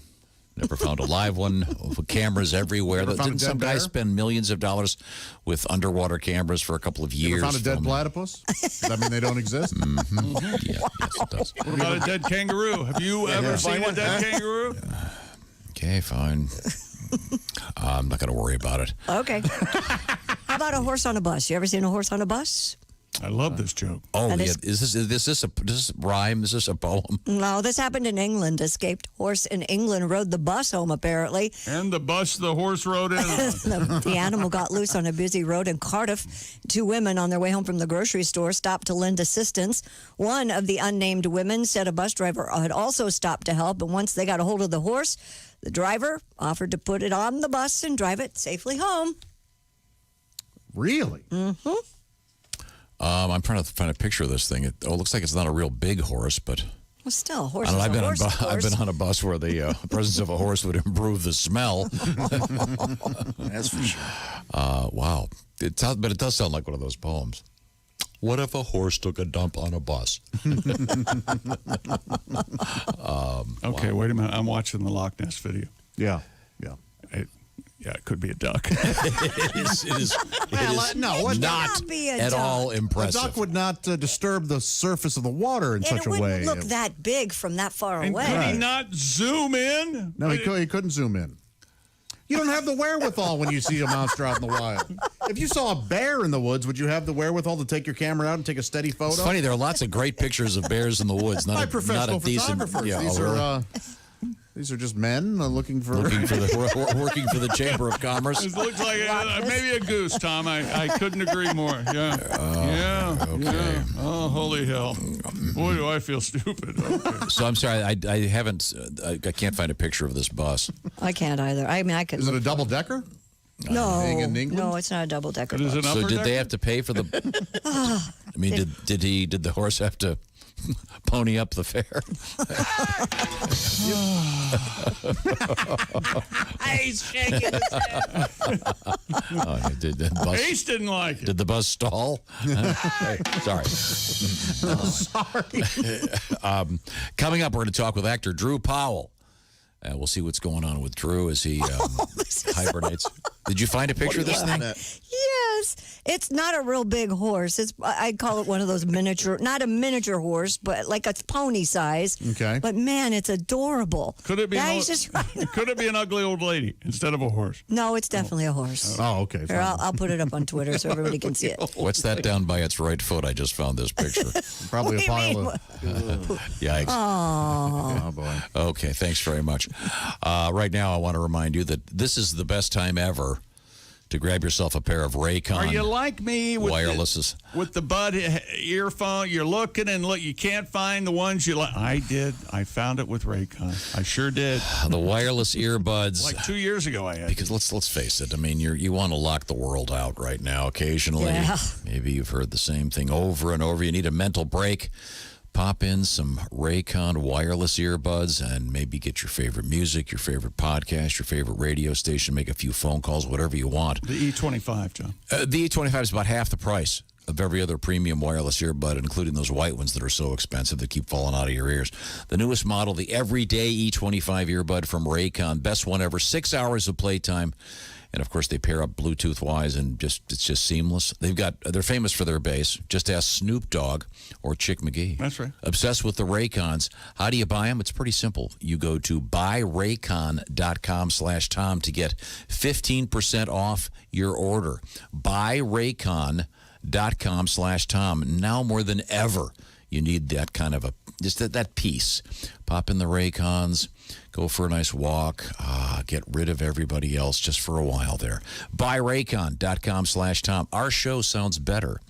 Never found a live one. Cameras everywhere. Never found a Didn't dead some guy bear? spend millions of dollars with underwater cameras for a couple of years? Ever found a dead filming? platypus? Does that mean they don't exist? Yeah, yes, it does. What about a dead kangaroo? Have you ever seen a dead kangaroo? Okay, fine. I'm not going to worry about it. Okay. How about a horse on a bus? You ever seen a horse on a bus? I love this joke. Oh, That yeah. is- Is this a rhyme? Is this a poem? No, this happened in England. Escaped horse in England rode the bus home, apparently. And the bus the horse rode in on. The animal got loose on a busy road in Cardiff. 2 women on their way home from the grocery store stopped to lend assistance. One of the unnamed women said a bus driver had also stopped to help, and once they got a hold of the horse, the driver offered to put it on the bus and drive it safely home. Really? Mm-hmm. I'm trying to find a picture of this thing. It looks like it's not a real big horse, but Well, still, horse I don't know, is I've a been horse, of I've course. been on a bus where the presence of a horse would improve the smell. That's for sure. Wow. But it does sound like one of those poems. What if a horse took a dump on a bus? Okay, wait a minute. I'm watching the Loch Ness video. Yeah. It could be a duck. It is not be a at duck. all A impressive. duck would not disturb the surface of the water in And such it a wouldn't way. look that big from that far And away. could he not zoom in? No, he couldn't zoom in. You don't have the wherewithal when you see a monster out in the wild. If you saw a bear in the woods, would you have the wherewithal to take your camera out and take a steady photo? It's funny, there are lots of great pictures of bears in the woods. By Not a professional decent. photographers. Yeah, These oh, really? are these are just men working for working for the Chamber of Commerce. It looks like maybe a goose, Tom. I couldn't agree more. Yeah. Okay. Oh, holy hell. Boy, do I feel stupid. Okay. So I'm sorry, I haven't. I can't find a picture of this bus. I can't either. I mean, I could. Is it a double decker? No, Being in England? no, it's not a double decker. It is an So upper did decker? they have to pay for the? I mean, did the horse have to pony up the fare? He's shaking his head. Did the bus? Ace didn't like it. Did the bus stall? Hey, sorry. Sorry. Coming up, we're going to talk with actor Drew Powell. We'll see what's going on with Drew as he hibernates. Did you find a picture of this thing? Yes, it's not a real big horse. I'd call it one of those miniature, not a miniature horse, but like a pony size. Okay. But man, it's adorable. Could it be? Yeah, he's just right. Could it be an ugly old lady instead of a horse? No, it's definitely a horse. Oh, okay. Here, I'll put it up on Twitter so everybody can see it. What's that down by its right foot? I just found this picture. Probably a pile of. Yikes. Oh, boy. Okay, thanks very much. Right now, I want to remind you that this is the best time ever to grab yourself a pair of Raycon Are you like me with wirelesses. with the bud earphone? You're looking and look. You can't find the ones you like. I did. I found it with Raycon. I sure did. The wireless earbuds. Like 2 years ago, I had. Because let's face it. I mean, you want to lock the world out right now. Occasionally, Yeah. maybe you've heard the same thing over and over. You need a mental break. Pop in some Raycon wireless earbuds and maybe get your favorite music, your favorite podcast, your favorite radio station, make a few phone calls, whatever you want. The E25, John. The E25 is about half the price of every other premium wireless earbud, including those white ones that are so expensive that keep falling out of your ears. The newest model, the everyday E25 earbud from Raycon, best one ever, 6 hours of playtime. And of course, they pair up Bluetooth-wise, and it's just seamless. They're famous for their bass. Just ask Snoop Dogg or Chick McGee. That's right. Obsessed with the Raycons. How do you buy them? It's pretty simple. You go to buyraycon.com/Tom to get 15% off your order. Buyraycon.com/Tom. Now more than ever, you need that kind of that piece. Pop in the Raycons, go for a nice walk, get rid of everybody else just for a while there. Buyraycon.com/Tom. Our show sounds better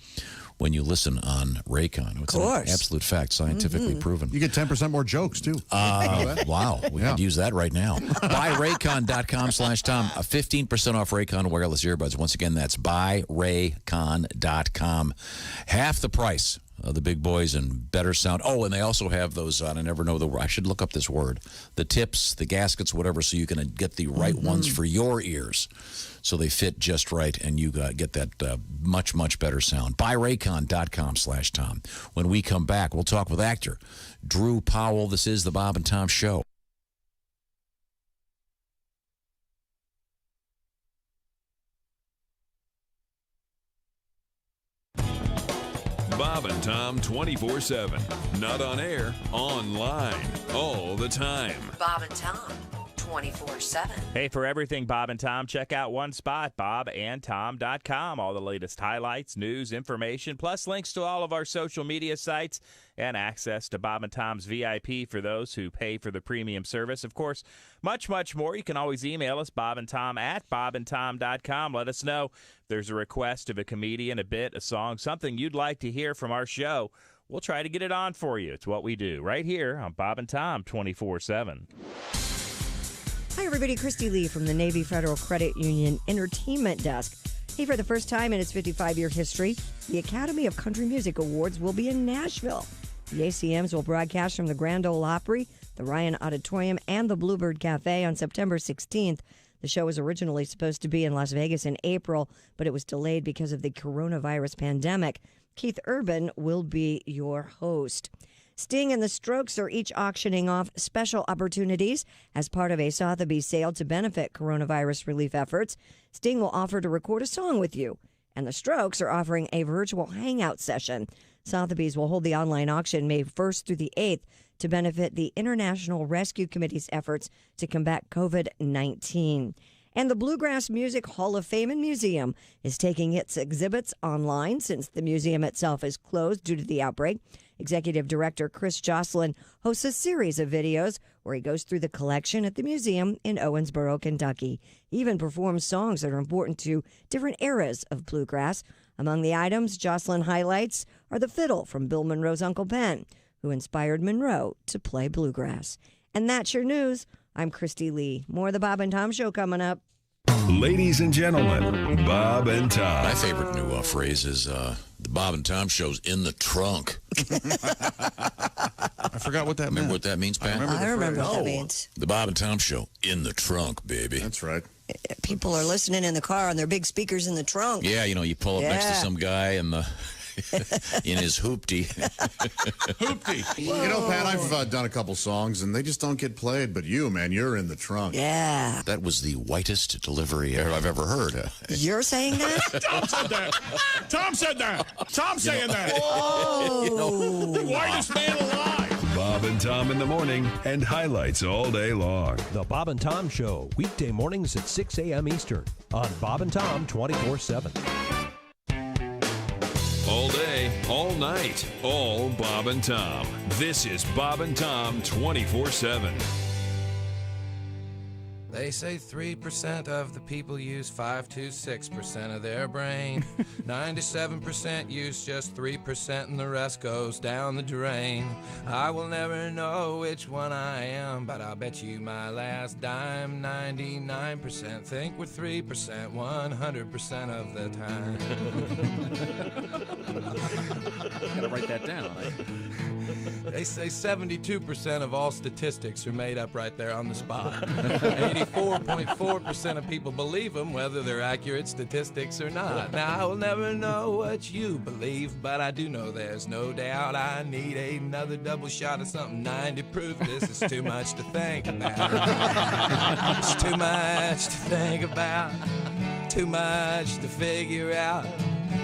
when you listen on Raycon. It's an absolute fact, scientifically proven. You get 10% more jokes, too. Wow. We could use that right now. Buyraycon.com/Tom. 15% off Raycon wireless earbuds. Once again, that's buyraycon.com. Half the price of the big boys and better sound. Oh, and they also have those, I never know the word. I should look up this word. The tips, the gaskets, whatever, so you can get the right ones for your ears. So they fit just right, and you get that much, much better sound. Buyraycon.com/Tom. When we come back, we'll talk with actor Drew Powell. This is the Bob and Tom Show. Bob and Tom 24/7. Not on air, online, all the time. Bob and Tom, 24/7. Hey, for everything Bob and Tom, check out one spot, bobandtom.com. All the latest highlights, news, information, plus links to all of our social media sites and access to Bob and Tom's VIP for those who pay for the premium service. Of course, much, much more. You can always email us, bobandtom@bobandtom.com. Let us know if there's a request of a comedian, a bit, a song, something you'd like to hear from our show. We'll try to get it on for you. It's what we do right here on Bob and Tom 24/7. Hi, everybody. Christy Lee from the Navy Federal Credit Union Entertainment Desk. Hey, for the first time in its 55-year history, the Academy of Country Music Awards will be in Nashville. The ACMs will broadcast from the Grand Ole Opry, the Ryan Auditorium, and the Bluebird Cafe on September 16th. The show was originally supposed to be in Las Vegas in April, but it was delayed because of the coronavirus pandemic. Keith Urban will be your host. Sting and the Strokes are each auctioning off special opportunities as part of a Sotheby's sale to benefit coronavirus relief efforts. Sting will offer to record a song with you, and the Strokes are offering a virtual hangout session. Sotheby's will hold the online auction May 1st through the 8th to benefit the International Rescue Committee's efforts to combat COVID-19. And the Bluegrass Music Hall of Fame and Museum is taking its exhibits online since the museum itself is closed due to the outbreak. Executive Director Chris Jocelyn hosts a series of videos where he goes through the collection at the museum in Owensboro, Kentucky. He even performs songs that are important to different eras of bluegrass. Among the items Jocelyn highlights are the fiddle from Bill Monroe's Uncle Ben, who inspired Monroe to play bluegrass. And that's your news. I'm Christy Lee. More of the Bob and Tom Show coming up. Ladies and gentlemen, Bob and Tom. My favorite new phrase is the Bob and Tom Show's in the trunk. I forgot what that meant. Remember what that means, Pat? I remember what that means. The Bob and Tom Show in the trunk, baby. That's right. People are listening in the car on their big speakers in the trunk. Yeah, you pull up next to Yeah. some guy in the in his hoopty. Hoopty. You know, Pat, I've done a couple songs, and they just don't get played. But you, man, you're in the trunk. Yeah. That was the whitest delivery I've ever heard. You're saying that? Tom said that. Tom said that. Tom saying that. Whoa. The whitest man alive. Bob and Tom in the morning and highlights all day long. The Bob and Tom Show, weekday mornings at 6 a.m. Eastern on Bob and Tom 24/7. All day, all night, all Bob and Tom. This is Bob and Tom 24/7. They say 3% of the people use 5 to 6% of their brain. 97% use just 3% and the rest goes down the drain. I will never know which one I am, but I'll bet you my last dime. 99% think we're 3% 100% of the time. Gotta write that down. They say 72% of all statistics are made up right there on the spot. 84.4% of people believe them, whether they're accurate statistics or not. Now, I will never know what you believe, but I do know there's no doubt I need another double shot of something 90 proof. This is too much to think about. It's too much to think about. Too much to figure out.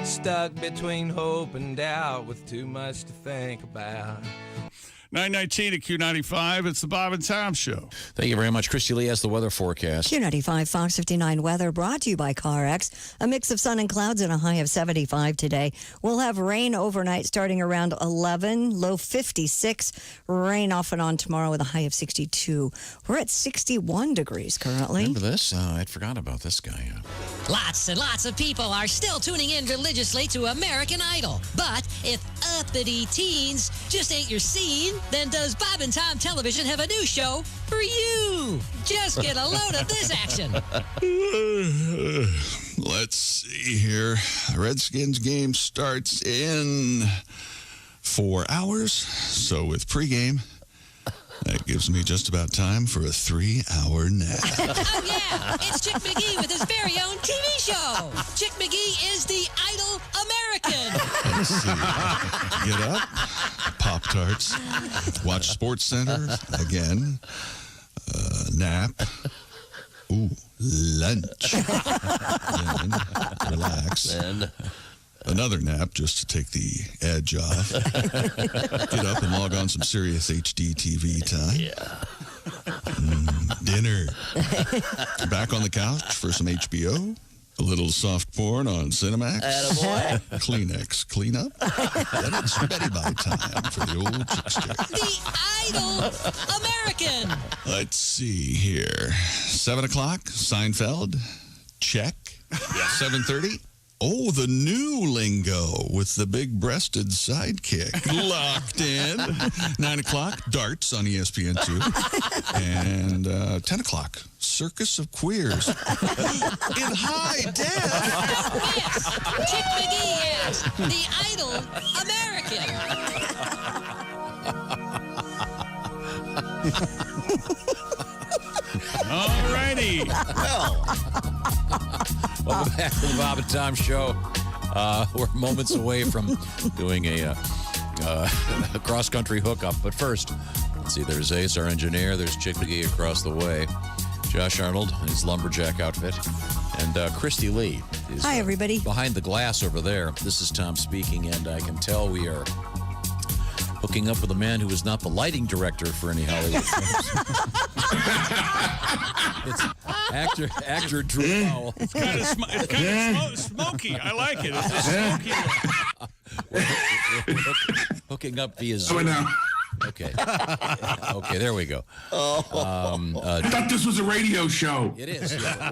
Stuck between hope and doubt with too much to think about. 919 at Q95. It's the Bob and Tom Show. Thank you very much. Christy Lee has the weather forecast. Q95 Fox 59 weather brought to you by CarX. A mix of sun and clouds and a high of 75 today. We'll have rain overnight starting around 11, low 56. Rain off and on tomorrow with a high of 62. We're at 61 degrees currently. Remember this? I'd forgotten about this guy. Lots and lots of people are still tuning in religiously to American Idol. But if uppity teens just ain't your scene, then does Bob and Tom Television have a new show for you? Just get a load of this action. Let's see here. Redskins game starts in 4 hours. So with pregame, that gives me just about time for a 3-hour nap. Oh, yeah. It's Chick McGee with his very own TV show. Chick McGee is the Idol American. Let's see. Get up, Pop-Tarts, watch Sports Center again, nap, lunch, then relax. Then another nap just to take the edge off. Get up and log on some Sirius HD TV time. Dinner. Back on the couch for some HBO. A little soft porn on Cinemax. Attaboy. Kleenex cleanup. Then it's Betty Bye time for the old chickster. The Idol American. Let's see here. 7 o'clock, Seinfeld. Check. 7:30. Oh, the new lingo with the big-breasted sidekick. Locked in. 9 o'clock, darts on ESPN2. And 10 o'clock, Circus of Queers. In high def. Yes. Chick McGee is the Idol American. All righty. Lee. Welcome back to the Bob and Tom Show. We're moments away from doing a cross-country hookup. But first, let's see. There's Ace, our engineer. There's Chick McGee across the way. Josh Arnold in his lumberjack outfit. And Christy Lee is Hi, everybody. Behind the glass over there. This is Tom speaking, and I can tell we are hooking up with a man who is not the lighting director for any Hollywood films. It's actor Drew Powell. It's kind of smoky. I like it. It's a smoky look. We're hooking up via Zoom. Okay. Okay, there we go. I thought this was a radio show. It is. Yeah.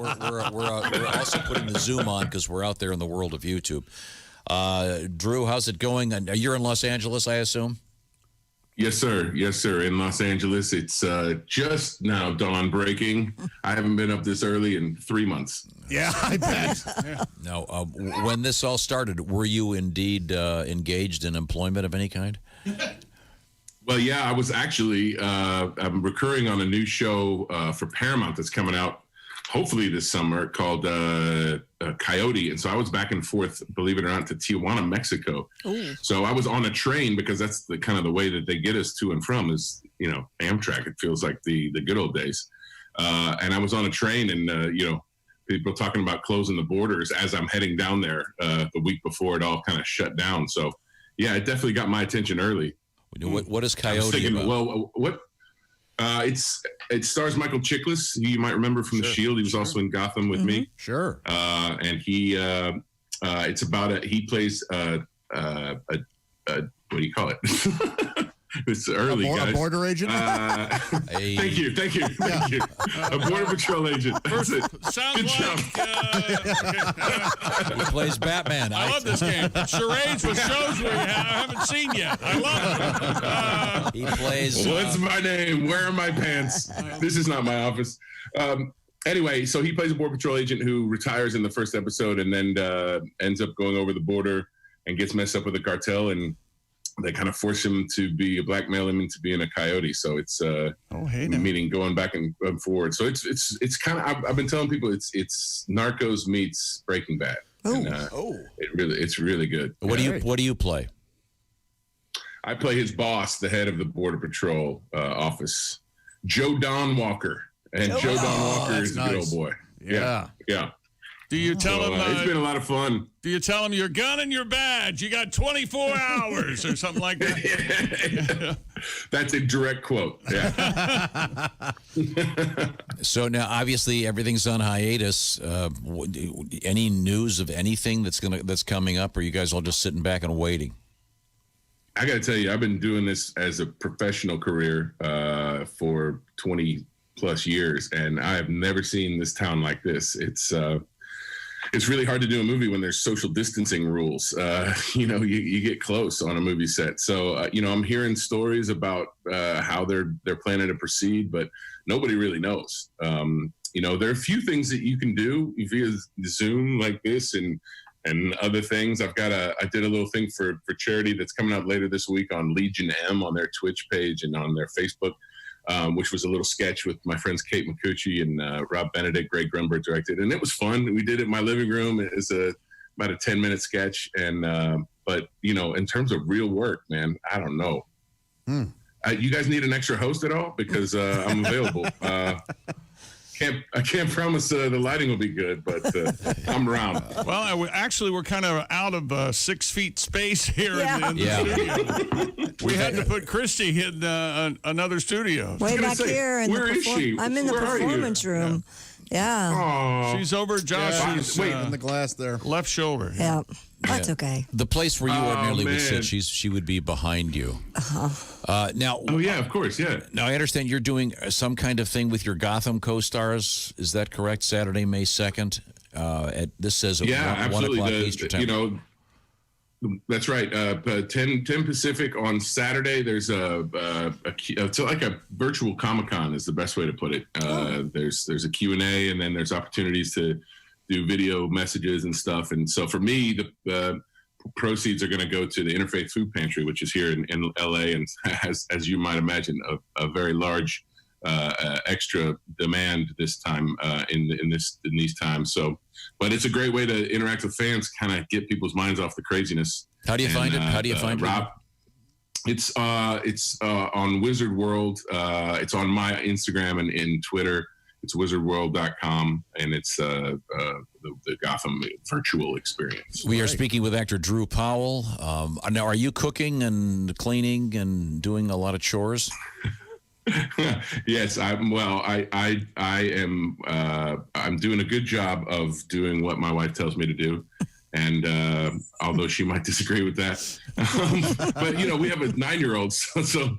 We're also putting the Zoom on because we're out there in the world of YouTube. Drew, how's it going? You're in Los Angeles, I assume? Yes, sir. Yes, sir. In Los Angeles, it's just now dawn breaking. I haven't been up this early in 3 months. Yeah, I bet. Now, when this all started, were you indeed engaged in employment of any kind? Well, yeah, I was actually I'm recurring on a new show for Paramount that's coming out hopefully this summer called Coyote. And so I was back and forth, believe it or not, to Tijuana, Mexico. Ooh. So I was on a train because that's the kind of the way that they get us to and from is, Amtrak. It feels like the good old days. And I was on a train and, people talking about closing the borders as I'm heading down there the week before it all kind of shut down. So, yeah, it definitely got my attention early. What is Coyote about? Well, it stars Michael Chiklis, who you might remember from The Shield. He was also in Gotham with me. Sure. And he, it's about he plays what do you call it? It's early, guys. A border agent? Thank you. A border patrol agent. That's it. Sounds Good job. He plays Batman. I love this game. Charades with shows we haven't seen yet. I love it. He plays... What's my name? Where are my pants? This is not my office. Anyway, so he plays a border patrol agent who retires in the first episode and then ends up going over the border and gets messed up with a cartel, and they kind of force him to blackmail him into being a coyote. So it's meaning going back and forward. So it's kind of, I've been telling people it's Narcos meets Breaking Bad. It's really good. What do you play? I play his boss, the head of the Border Patrol office, Joe Don Walker. And Joe Don Walker is a good old boy. Yeah. Do you tell him? It's been a lot of fun. Do you tell him your gun and your badge? You got 24 hours or something like that? That's a direct quote. Yeah. So now, obviously, everything's on hiatus. Any news of anything that's coming up? Or are you guys all just sitting back and waiting? I got to tell you, I've been doing this as a professional career for 20 plus years, and I have never seen this town like this. It's really hard to do a movie when there's social distancing rules. You get close on a movie set. So, I'm hearing stories about how they're planning to proceed, but nobody really knows. There are a few things that you can do via Zoom like this and other things. I did a little thing for charity that's coming out later this week on Legion M on their Twitch page and on their Facebook. Which was a little sketch with my friends Kate McCucci and Rob Benedict. Greg Grunberg directed, and it was fun. We did it in my living room. It was about a 10-minute sketch, and but in terms of real work, man, I don't know. You guys need an extra host at all? Because I'm available. I can't promise the lighting will be good, but I'm around. Well, we're kind of out of 6 feet space here in the studio. We had to put Christy in another studio. Way back here. Where is she? I'm in the performance room. Yeah. She's over Josh's in the glass there. left shoulder. Yeah. That's okay. The place where you ordinarily would sit, she would be behind you. Now. Oh yeah, of course, yeah. Now I understand you're doing some kind of thing with your Gotham co-stars. Is that correct? Saturday, May 2nd. This says 1 o'clock Eastern time. That's right. 10 Pacific on Saturday. There's it's like a virtual Comic-Con is the best way to put it. There's a Q&A, and then there's opportunities to do video messages and stuff. And so for me, the proceeds are going to go to the Interfaith Food Pantry, which is here in LA, and has, as you might imagine, a very large extra demand this time in these times. So, but it's a great way to interact with fans, kind of get people's minds off the craziness. How do you find it? How do you find Rob, it? It's on Wizard World. It's on my Instagram and in Twitter. It's wizardworld.com, and it's the Gotham virtual experience. We are speaking with actor Drew Powell. Now, are you cooking and cleaning and doing a lot of chores? Yes, I'm doing a good job of doing what my wife tells me to do. And although she might disagree with that, but we have a 9-year-old, so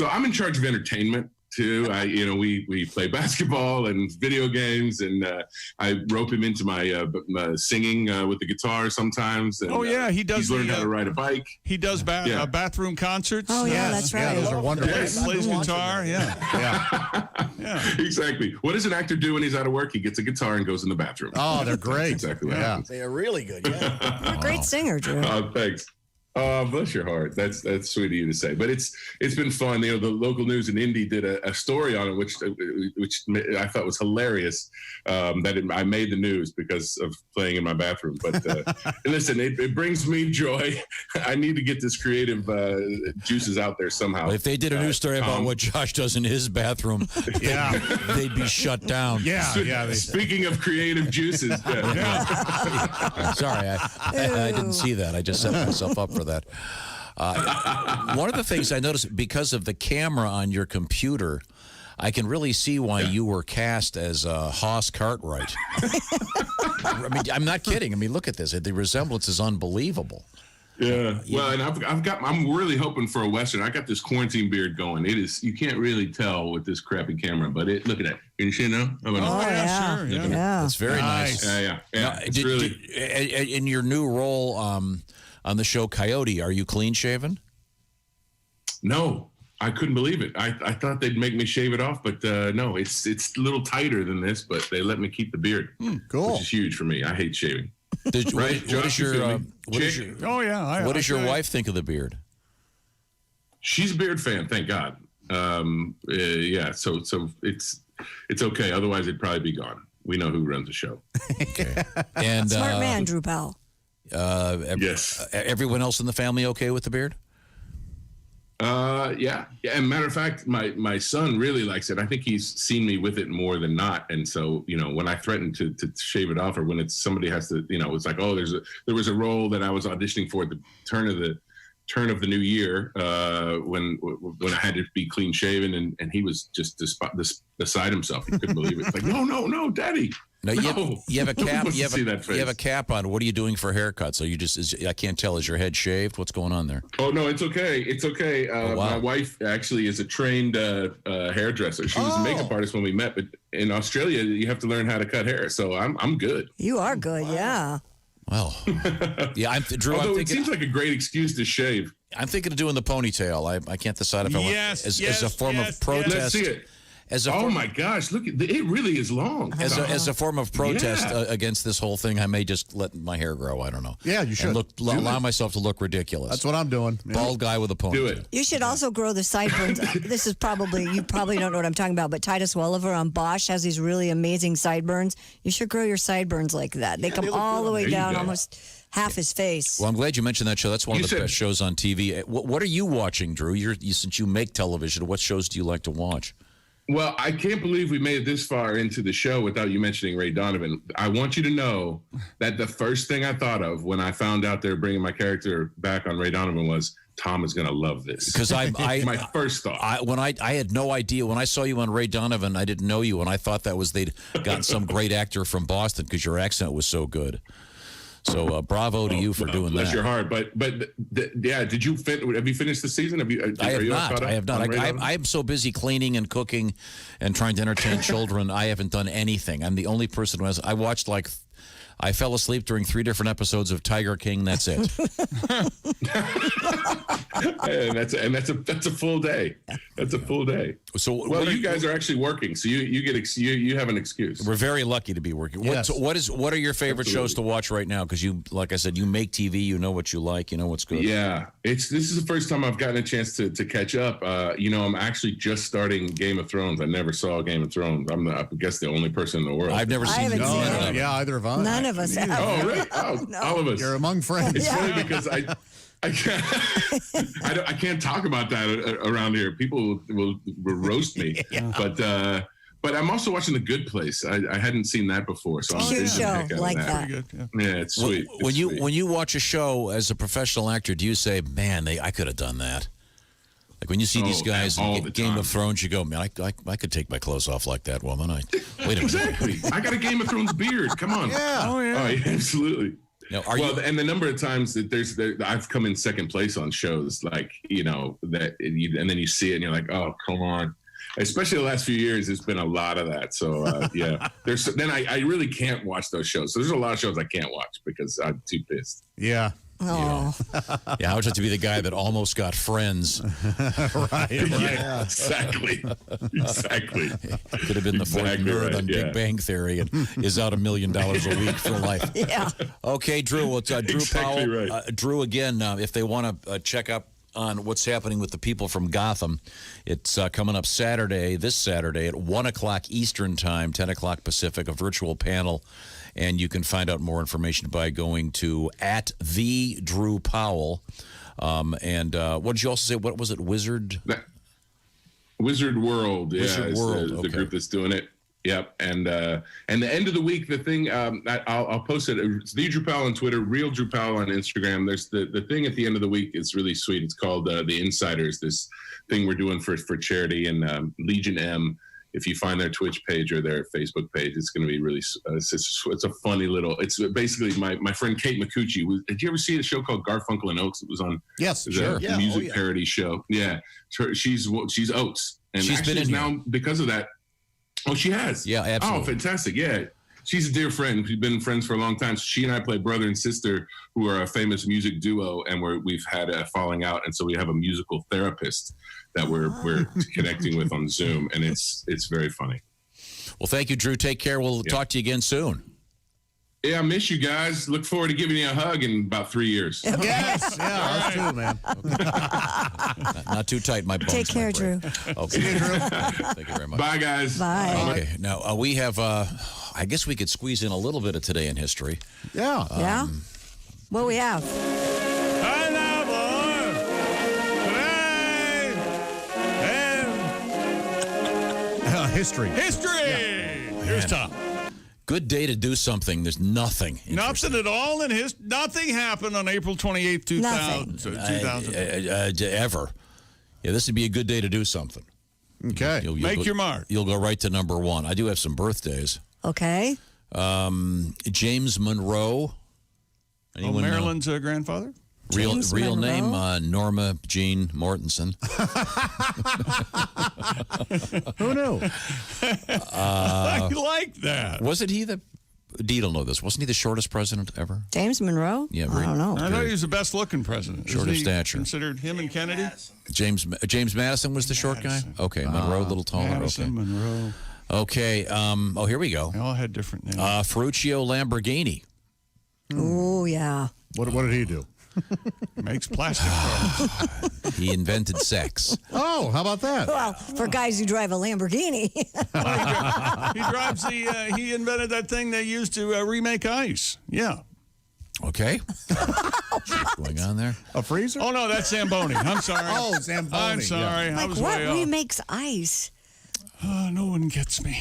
I'm in charge of entertainment too. We play basketball and video games, and I rope him into my singing with the guitar sometimes. And, he does. He's learned how to ride a bike. He does bathroom concerts. Oh yeah, that's right. Yeah, those are wonderful. Yes, plays guitar. Yeah. Exactly. What does an actor do when he's out of work? He gets a guitar and goes in the bathroom. Oh, they're great. That's exactly what happens. They are really good. Yeah. You're a great singer, Drew. Oh, thanks. Oh, bless your heart. That's sweet of you to say. But it's been fun. The local news in Indy did a story on it, which I thought was hilarious. I made the news because of playing in my bathroom. But listen, it brings me joy. I need to get this creative juices out there somehow. Well, if they did a news story about what Josh does in his bathroom, they'd be shut down. Yeah. Speaking of creative juices, Sorry, I didn't see that. I just set myself up for that. One of the things I noticed, because of the camera on your computer, I can really see why you were cast as Hoss Cartwright. I mean, I'm not kidding. I mean, look at this. The resemblance is unbelievable. Yeah. Well, and I'm really hoping for a Western. I got this quarantine beard going. It is, you can't really tell with this crappy camera, but look at that. Can you see it now? Sure. Yeah. It's very nice. Yeah. Now, in your new role on the show Coyote, are you clean shaven? No, I couldn't believe it. I thought they'd make me shave it off, but no, it's a little tighter than this, but they let me keep the beard. Cool. Which is huge for me. I hate shaving. What does your wife think of the beard? She's a beard fan, thank God. So it's okay. Otherwise, it'd probably be gone. We know who runs the show. Okay. And Smart man, Drew Powell. Yes. Everyone else in the family okay with the beard? Yeah. And matter of fact, my son really likes it. I think he's seen me with it more than not. And so, when I threaten to shave it off, or when somebody has to, it's like, oh, there was a role that I was auditioning for at the turn of the new year, when I had to be clean shaven, and he was just beside himself. He couldn't believe it. It's like, no, Daddy. No, you have a cap. You have a cap on. What are you doing for haircuts? Are you I can't tell. Is your head shaved? What's going on there? Oh no, it's okay. It's okay. Wow. My wife actually is a trained hairdresser. She was a makeup artist when we met, but in Australia you have to learn how to cut hair. So I'm good. You are good, yeah. Well, yeah. Drew, although it seems like a great excuse to shave. I'm thinking of doing the ponytail. I can't decide if I want as a form of protest. Let's see it. My gosh! Look, it really is long. As a form of protest against this whole thing, I may just let my hair grow. I don't know. Yeah, you should. And allow myself to look ridiculous. That's what I'm doing. Bald guy with a ponytail. Do it. You should also grow the sideburns. This is you probably don't know what I'm talking about, but Titus Welliver on Bosch has these really amazing sideburns. You should grow your sideburns like that. They come all the way down, almost half his face. Well, I'm glad you mentioned that show. That's one of the best shows on TV. What are you watching, Drew? Since you make television, what shows do you like to watch? Well, I can't believe we made it this far into the show without you mentioning Ray Donovan. I want you to know that the first thing I thought of when I found out they were bringing my character back on Ray Donovan was, Tom is going to love this. Because my first thought. I had no idea. When I saw you on Ray Donovan, I didn't know you, and I thought that was they'd gotten some great actor from Boston because your accent was so good. So bravo to you for doing bless that. Bless your heart. But did you have you finished the season? I have not. I'm so busy cleaning and cooking and trying to entertain children. I haven't done anything. I'm the only person who has. I watched I fell asleep during 3 different episodes of Tiger King. That's it. And that's a full day. That's a full day. So you guys are actually working, so you have an excuse. We're very lucky to be working. Yes. What are your favorite shows to watch right now? Because you, like I said, you make TV. You know what you like. You know what's good. Yeah, this is the first time I've gotten a chance to catch up. I'm actually just starting Game of Thrones. I never saw Game of Thrones. I guess the only person in the world. I've never seen it. Yeah, either have I. None of us have. Oh, really? Oh, No. all of us. You're among friends. It's funny because I can't I can't talk about that around here. People will roast me. But I'm also watching The Good Place. I hadn't seen that before, so I'm Cute binging the show, heck out of like that. that. Yeah, it's sweet. When you watch a show as a professional actor, do you say, "Man, I could have done that"? Like when you see these guys in Game of Thrones, you go, "Man, I could take my clothes off like that woman." Wait a minute. Exactly. I got a Game of Thrones beard. Come on. Yeah. Oh yeah, absolutely. Now, and the number of times that I've come in second place on shows, like and then you see it and you're like, oh, come on. Especially the last few years, there's been a lot of that. So yeah, I really can't watch those shows. So there's a lot of shows I can't watch because I'm too pissed. Yeah. Oh. Yeah, I would have to be the guy that almost got Friends. Right. Yeah, exactly. Could have been the fourth nerd on Big Bang Theory and is out $1 million a week for life. Yeah. Okay, Drew. It's Drew Exactly Powell. right. Drew, again, if they want to check up on what's happening with the people from Gotham, it's coming up this Saturday at 1 o'clock Eastern Time, 10 o'clock Pacific, a virtual panel. And you can find out more information by going to @TheDrewPowell. And what did you also say? What was it? Wizard World. Yeah, Wizard is World. the group that's doing it. Yep. And the end of the week, the thing I'll post it. It's the Drew Powell on Twitter, Real Drew Powell on Instagram. There's the thing at the end of the week. It's really sweet. It's called the Insiders. This thing we're doing for charity, and Legion M. If you find their Twitch page or their Facebook page, it's going to be really. It's a funny little. It's basically my friend Kate McCucci. Did you ever see a show called Garfunkel and Oates? It was on. Yes, it was sure. a music parody show. Yeah, she's Oates, and she's been in now because of that. Oh, she has. Yeah, absolutely. Oh, fantastic. Yeah. She's a dear friend. We've been friends for a long time. She and I play brother and sister, who are a famous music duo, and we've had a falling out, and so we have a musical therapist that we're connecting with on Zoom, and it's very funny. Well, thank you, Drew. Take care. We'll talk to you again soon. Yeah, I miss you guys. Look forward to giving you a hug in about 3 years. Yes. Yeah, us too, man. Not too tight, my bones. Take care, Drew. Okay. See you, Drew. Thank you very much. Bye, guys. Bye. Okay. Now, we have, I guess we could squeeze in a little bit of today in history. Yeah. Yeah? What we have? History. Here's Tom. Good day to do something. There's nothing. Nothing at all in nothing happened on April 28th, 2000. Ever. Yeah, this would be a good day to do something. Okay. You'll Make your mark. You'll go right to number 1. I do have some birthdays. Okay. James Monroe. Anyone know? Marilyn's grandfather? Real Monroe? name, Norma Jean Mortensen. Who knew? I like that. Wasn't he Dee don't know this. Wasn't he the shortest president ever? James Monroe? Yeah, I don't know. I thought he was the best looking president. Short Isn't of he stature. Considered him and Kennedy? James Madison was the short guy? Okay, Monroe, a little taller. Madison, Okay. Monroe. Okay, here we go. They all had different names. Ferruccio Lamborghini. Oh, yeah. What did he do? Makes plastic cars. He invented sex. Oh, how about that? Well, for guys who drive a Lamborghini. He invented that thing they used to remake ice. Yeah. Okay. What's going on there? A freezer? Oh, no, that's Zamboni. I'm sorry. Oh, Zamboni. I'm sorry. Yeah. I Like, was what way off. remakes ice? No one gets me.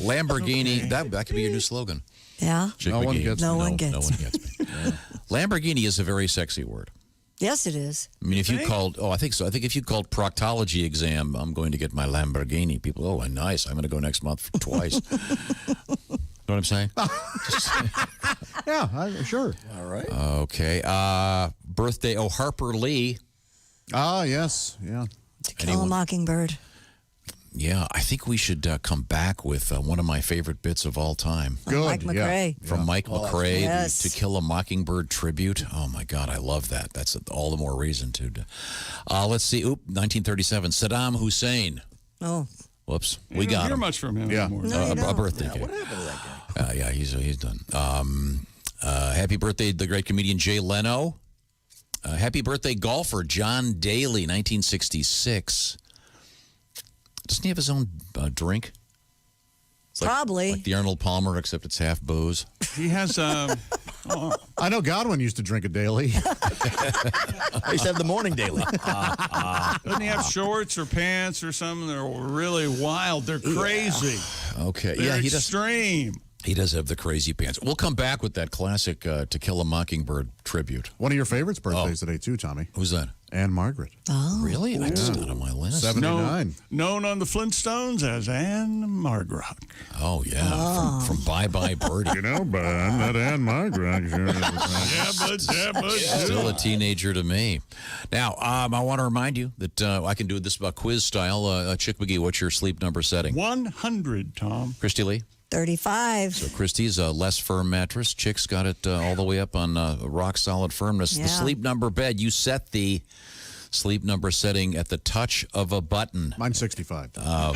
Lamborghini. Okay. That could be your new slogan. Yeah. Chick No one McGee. gets No me. one gets No one gets me. Yeah. Lamborghini is a very sexy word. Yes, it is. I mean, if you called, I think so. I think if you called proctology exam, I'm going to get my Lamborghini. People, nice. I'm going to go next month twice. Know what I'm saying? Yeah, sure. All right. Okay. Birthday. Harper Lee. Ah, yes. Yeah. To Kill a Mockingbird. Yeah, I think we should come back with one of my favorite bits of all time. Good, Mike McRae. Yeah. From Mike McRae, yes. the To Kill a Mockingbird tribute. Oh, my God, I love that. That's all the more reason to. Let's see. 1937, Saddam Hussein. Oh. Whoops. You We don't got hear him. much from him Yeah. anymore. A birthday cake. What happened to that guy? Yeah, he's done. Happy birthday, the great comedian Jay Leno. Happy birthday, golfer John Daly, 1966. Doesn't he have his own drink? It's Probably. like the Arnold Palmer, except it's half booze. He has. I know Godwin used to drink a daily. I used to have the morning daily. Doesn't he have shorts or pants or something? They're really wild. They're crazy. Okay. They're Yeah, he does. extreme. He does have the crazy pants. We'll come back with that classic To Kill a Mockingbird tribute. One of your favorites' birthdays today, too, Tommy. Who's that? Anne Margaret. Oh. Really? That's not on my list. 79. Known on the Flintstones as Anne Margaret. Oh, yeah. From Bye Bye Birdie. You know, but I'm not Anne Margaret. Yeah, but. Still a teenager to me. Now, I want to remind you that I can do this about quiz style. Chick McGee, what's your sleep number setting? 100, Tom. Christy Lee? 35. So Christy's a less firm mattress. Chick's got it all the way up on rock solid firmness. Yeah. The sleep number bed, you set the sleep number setting at the touch of a button. Mine's 65. I'm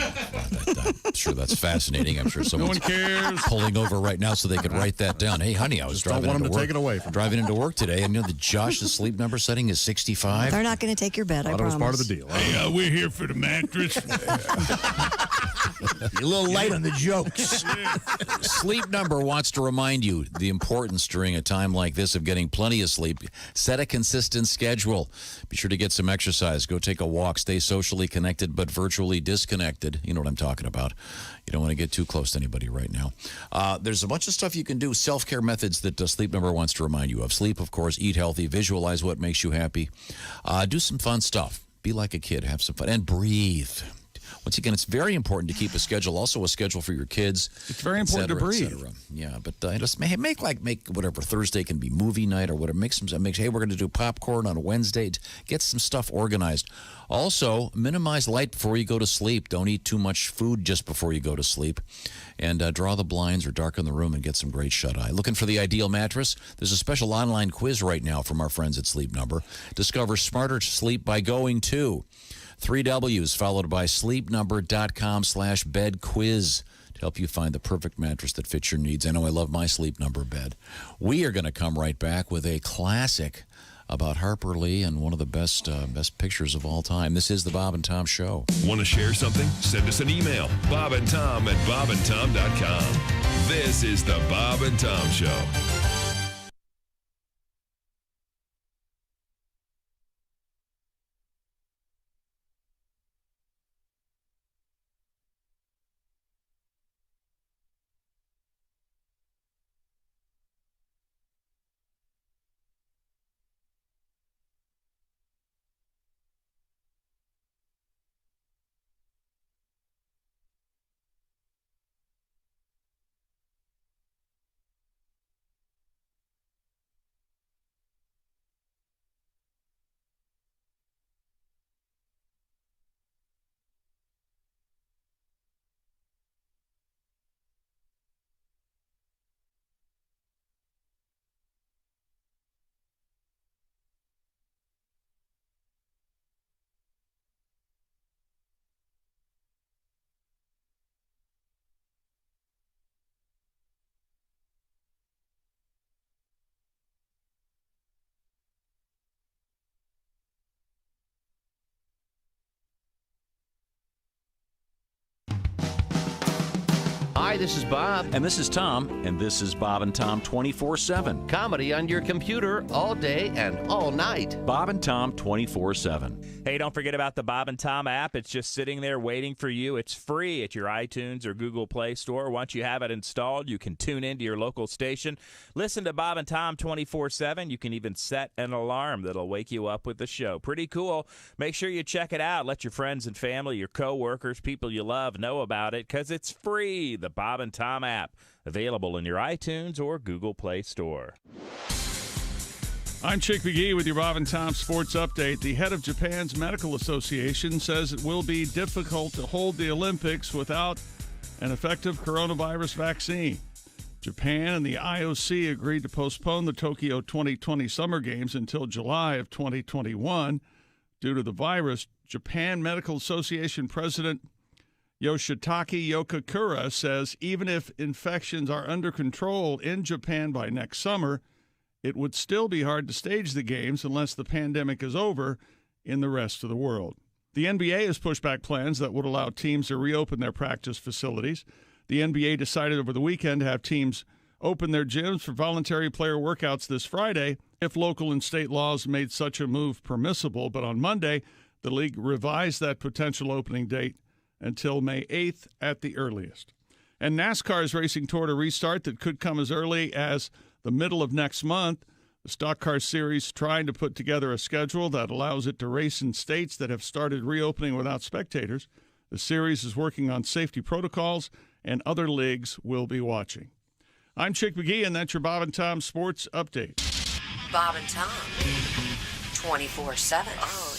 sure that's fascinating. I'm sure someone's one cares. pulling over right now so they could write that down. Hey, honey, I was Just don't driving want into him to work. take it away from me. Driving into work today, and you know that Josh's sleep number setting is 65. They're not going to take your bed, I Thought it was promise. part of the deal. Hey, we're here for the mattress. You're a little light on the jokes. Sleep Number wants to remind you the importance during a time like this of getting plenty of sleep. Set a consistent schedule. Be sure to get some exercise. Go take a walk. Stay socially connected but virtually disconnected. You know what I'm talking about. You don't want to get too close to anybody right now. There's a bunch of stuff you can do, self-care methods that Sleep Number wants to remind you of. Sleep, of course, eat healthy, visualize what makes you happy. Do some fun stuff. Be like a kid, have some fun, and breathe. Once again, it's very important to keep a schedule, also a schedule for your kids. It's very important to breathe. Yeah, but just make whatever Thursday can be movie night or whatever. Hey, we're going to do popcorn on a Wednesday. Get some stuff organized. Also, minimize light before you go to sleep. Don't eat too much food just before you go to sleep. And draw the blinds or darken the room and get some great shut-eye. Looking for the ideal mattress? There's a special online quiz right now from our friends at Sleep Number. Discover smarter sleep by going to 3 W's followed by sleepnumber.com/bed quiz to help you find the perfect mattress that fits your needs. I know I love my Sleep Number bed. We are going to come right back with a classic about Harper Lee and one of the best pictures of all time. This is the Bob and Tom Show. Want to share something? Send us an email. bobandtom@bobandtom.com. This is the Bob and Tom Show. Hi, this is Bob. And this is Tom. And this is Bob and Tom 24/7. Comedy on your computer all day and all night. Bob and Tom 24/7. Hey, don't forget about the Bob and Tom app. It's just sitting there waiting for you. It's free at your iTunes or Google Play Store. Once you have it installed, you can tune into your local station. Listen to Bob and Tom 24/7. You can even set an alarm that'll wake you up with the show. Pretty cool. Make sure you check it out. Let your friends and family, your coworkers, people you love know about it because it's free. The Bob and Tom app, available in your iTunes or Google Play Store. I'm Chick McGee with your Bob and Tom Sports Update. The head of Japan's medical association says it will be difficult to hold the Olympics without an effective coronavirus vaccine. Japan and the IOC agreed to postpone the Tokyo 2020 Summer Games until July of 2021 due to the virus. Japan Medical Association President Yoshitaka Yokakura says even if infections are under control in Japan by next summer, it would still be hard to stage the games unless the pandemic is over in the rest of the world. The NBA has pushed back plans that would allow teams to reopen their practice facilities. The NBA decided over the weekend to have teams open their gyms for voluntary player workouts this Friday if local and state laws made such a move permissible. But on Monday, the league revised that potential opening date until May 8th at the earliest. And NASCAR is racing toward a restart that could come as early as the middle of next month. The Stock Car Series trying to put together a schedule that allows it to race in states that have started reopening without spectators. The series is working on safety protocols, and other leagues will be watching. I'm Chick McGee, and that's your Bob and Tom Sports Update. Bob and Tom, 24/7. Oh,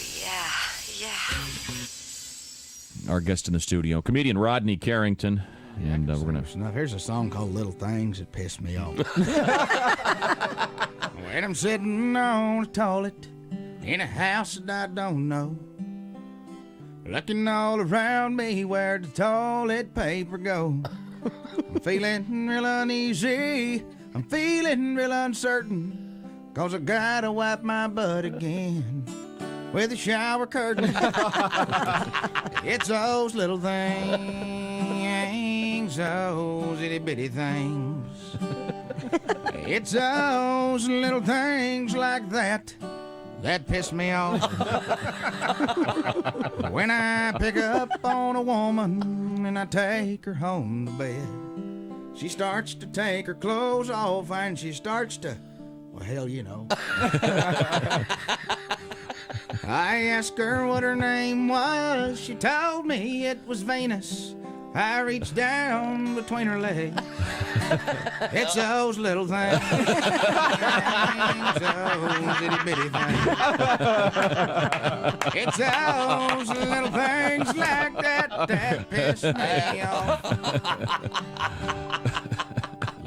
yeah. Our guest in the studio, comedian Rodney Carrington. And we're going to... Now, here's a song called Little Things That Piss Me Off. When I'm sitting on the toilet in a house that I don't know, looking all around me where the toilet paper go. I'm feeling real uneasy. I'm feeling real uncertain, 'cause I gotta wipe my butt again with a shower curtain. It's those little things, those itty bitty things. It's those little things like that that piss me off. When I pick up on a woman and I take her home to bed, she starts to take her clothes off and she starts to, well, hell, you know. I asked her what her name was. She told me it was Venus. I reached down between her legs. It's those little things, those itty bitty things. It's those little things like that that piss me off.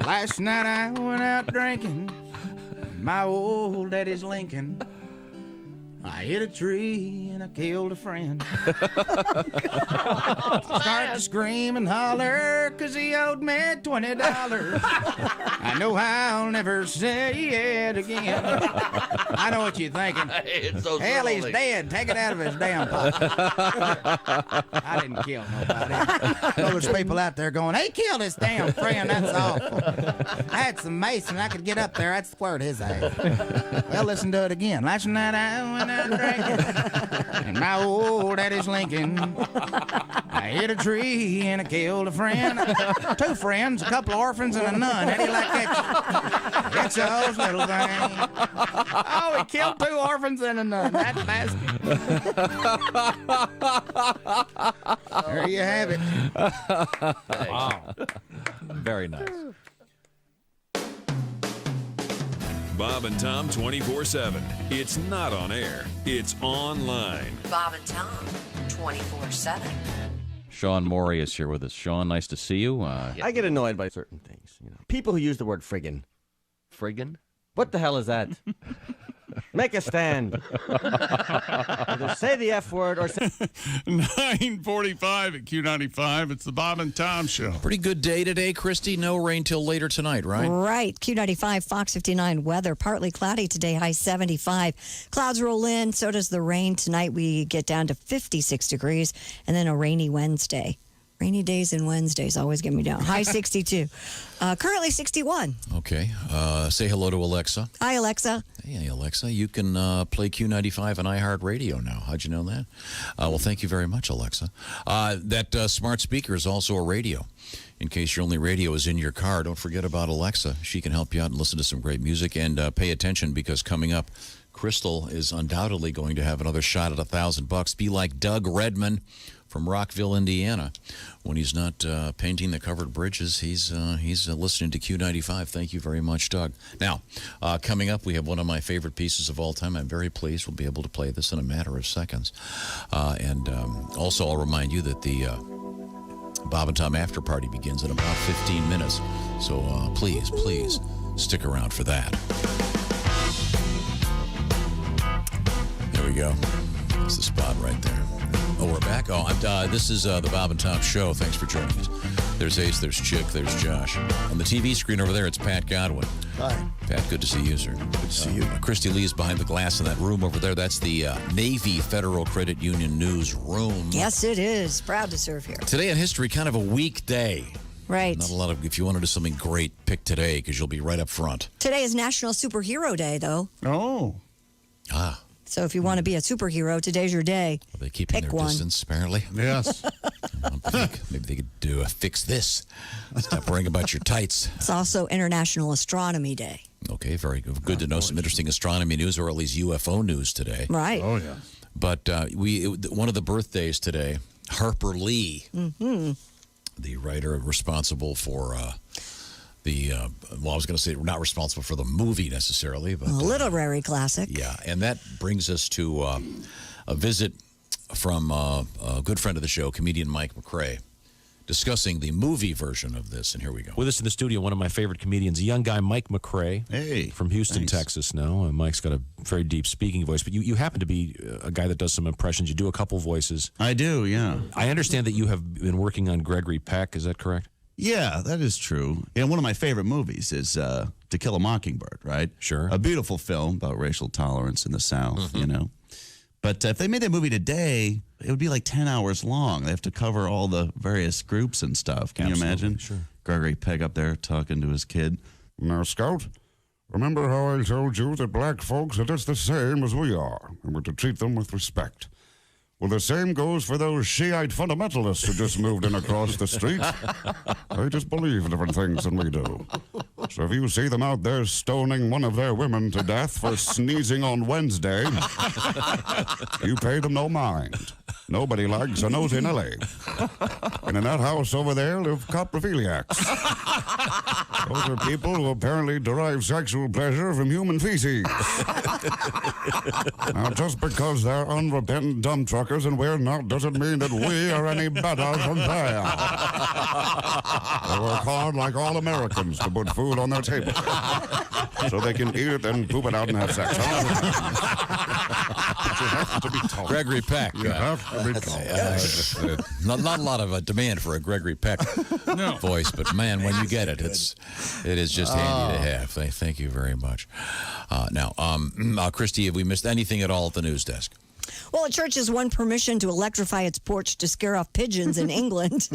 Last night I went out drinking my old daddy's Lincoln. I hit a tree and I killed a friend. Start to scream and holler 'cause he owed me $20. I know I'll never say it again. I know what you're thinking. So hell, he's slowly. dead. Take it out of his damn pocket. I didn't kill nobody. Know there's people out there going, he killed his damn friend. That's awful. I had some mace and I could get up there. I'd squirt his ass. Well, listen to it again. Last night I went out drinking and my old daddy's Lincoln. I hit a tree and I killed a friend. 2 friends, a couple of orphans, and a nun. How do you like that? It's those little things. Oh, he killed 2 orphans and a nun. That bastard. There you have it. Wow. Very nice. Bob and Tom 24/7. It's not on air. It's online. Bob and Tom, 24/7. Sean Morey is here with us. Sean, nice to see you. I get annoyed by certain things. You know, people who use the word friggin'. Friggin'? What the hell is that? Make a stand. Either say the F word or say... 9:45 at Q95. It's the Bob and Tom Show. Pretty good day today, Christy. No rain till later tonight, right? Right. Q95, Fox 59 weather. Partly cloudy today, high 75. Clouds roll in, so does the rain. Tonight we get down to 56 degrees, and then a rainy Wednesday. Rainy days and Wednesdays always get me down. High 62. Currently 61. Okay. Say hello to Alexa. Hi, Alexa. Hey, Alexa. You can play Q95 on iHeartRadio now. How'd you know that? Well, thank you very much, Alexa. That smart speaker is also a radio. In case your only radio is in your car, don't forget about Alexa. She can help you out and listen to some great music. And pay attention, because coming up, Crystal is undoubtedly going to have another shot at $1,000. Be like Doug Redman, from Rockville, Indiana. When he's not painting the covered bridges, he's listening to Q95. Thank you very much, Doug. Now, coming up, we have one of my favorite pieces of all time. I'm very pleased we'll be able to play this in a matter of seconds. And also, I'll remind you that the Bob and Tom After Party begins in about 15 minutes. So please stick around for that. There we go. That's the spot right there. Oh, we're back? Oh, this is the Bob and Tom Show. Thanks for joining us. There's Ace, there's Chick, there's Josh. On the TV screen over there, it's Pat Godwin. Hi. Pat, good to see you, sir. Good to see you. Christy Lee is behind the glass in that room over there. That's the Navy Federal Credit Union newsroom. Yes, it is. Proud to serve here. Today in history, kind of a weak day. Right. Not a lot of, if you want to do something great, pick today because you'll be right up front. Today is National Superhero Day, though. Oh. Ah. So if you want to be a superhero, today's your day. Are they keeping Pick their one. distance, apparently? Yes. Maybe they could do fix this. Stop worrying about your tights. It's also International Astronomy Day. Okay, very good. Good to know some interesting astronomy news, or at least UFO news today. Right. Oh, yeah. But one of the birthdays today, Harper Lee, the writer responsible for I was going to say not responsible for the movie necessarily, but A literary classic. yeah. And that brings us to a visit from a good friend of the show, comedian Mike McRae, discussing the movie version of this. And here we go. With us in the studio, one of my favorite comedians, a young guy, Mike McRae. Hey, from Houston, thanks. Texas now. Mike's got a very deep speaking voice, but you happen to be a guy that does some impressions. You do a couple voices. I do, yeah. I understand that you have been working on Gregory Peck. Is that correct? Yeah, that is true. And one of my favorite movies is To Kill a Mockingbird, right? Sure. A beautiful film about racial tolerance in the South, you know. But if they made that movie today, it would be like 10 hours long. They have to cover all the various groups and stuff. Can you imagine? Sure. Gregory Peck up there talking to his kid. Now, Scout, remember how I told you that black folks are just the same as we are, and we're to treat them with respect? Well, the same goes for those Shiite fundamentalists who just moved in across the street. They just believe different things than we do. So if you see them out there stoning one of their women to death for sneezing on Wednesday, you pay them no mind. Nobody likes a nosy Nelly. And in that house over there live coprophiliacs. Those are people who apparently derive sexual pleasure from human feces. Now, just because they're unrepentant dump truckers and we're not doesn't mean that we are any better than they are. They work hard like all Americans to put food on their table so they can eat it and poop it out and have sex. But you have to be told. Gregory Peck. You have to be told. Not a lot of demand for a Gregory Peck voice, but man, when you get it, it is just handy to have. Thank you very much. Now, Christy, have we missed anything at all at the news desk? Well, a church has won permission to electrify its porch to scare off pigeons in England.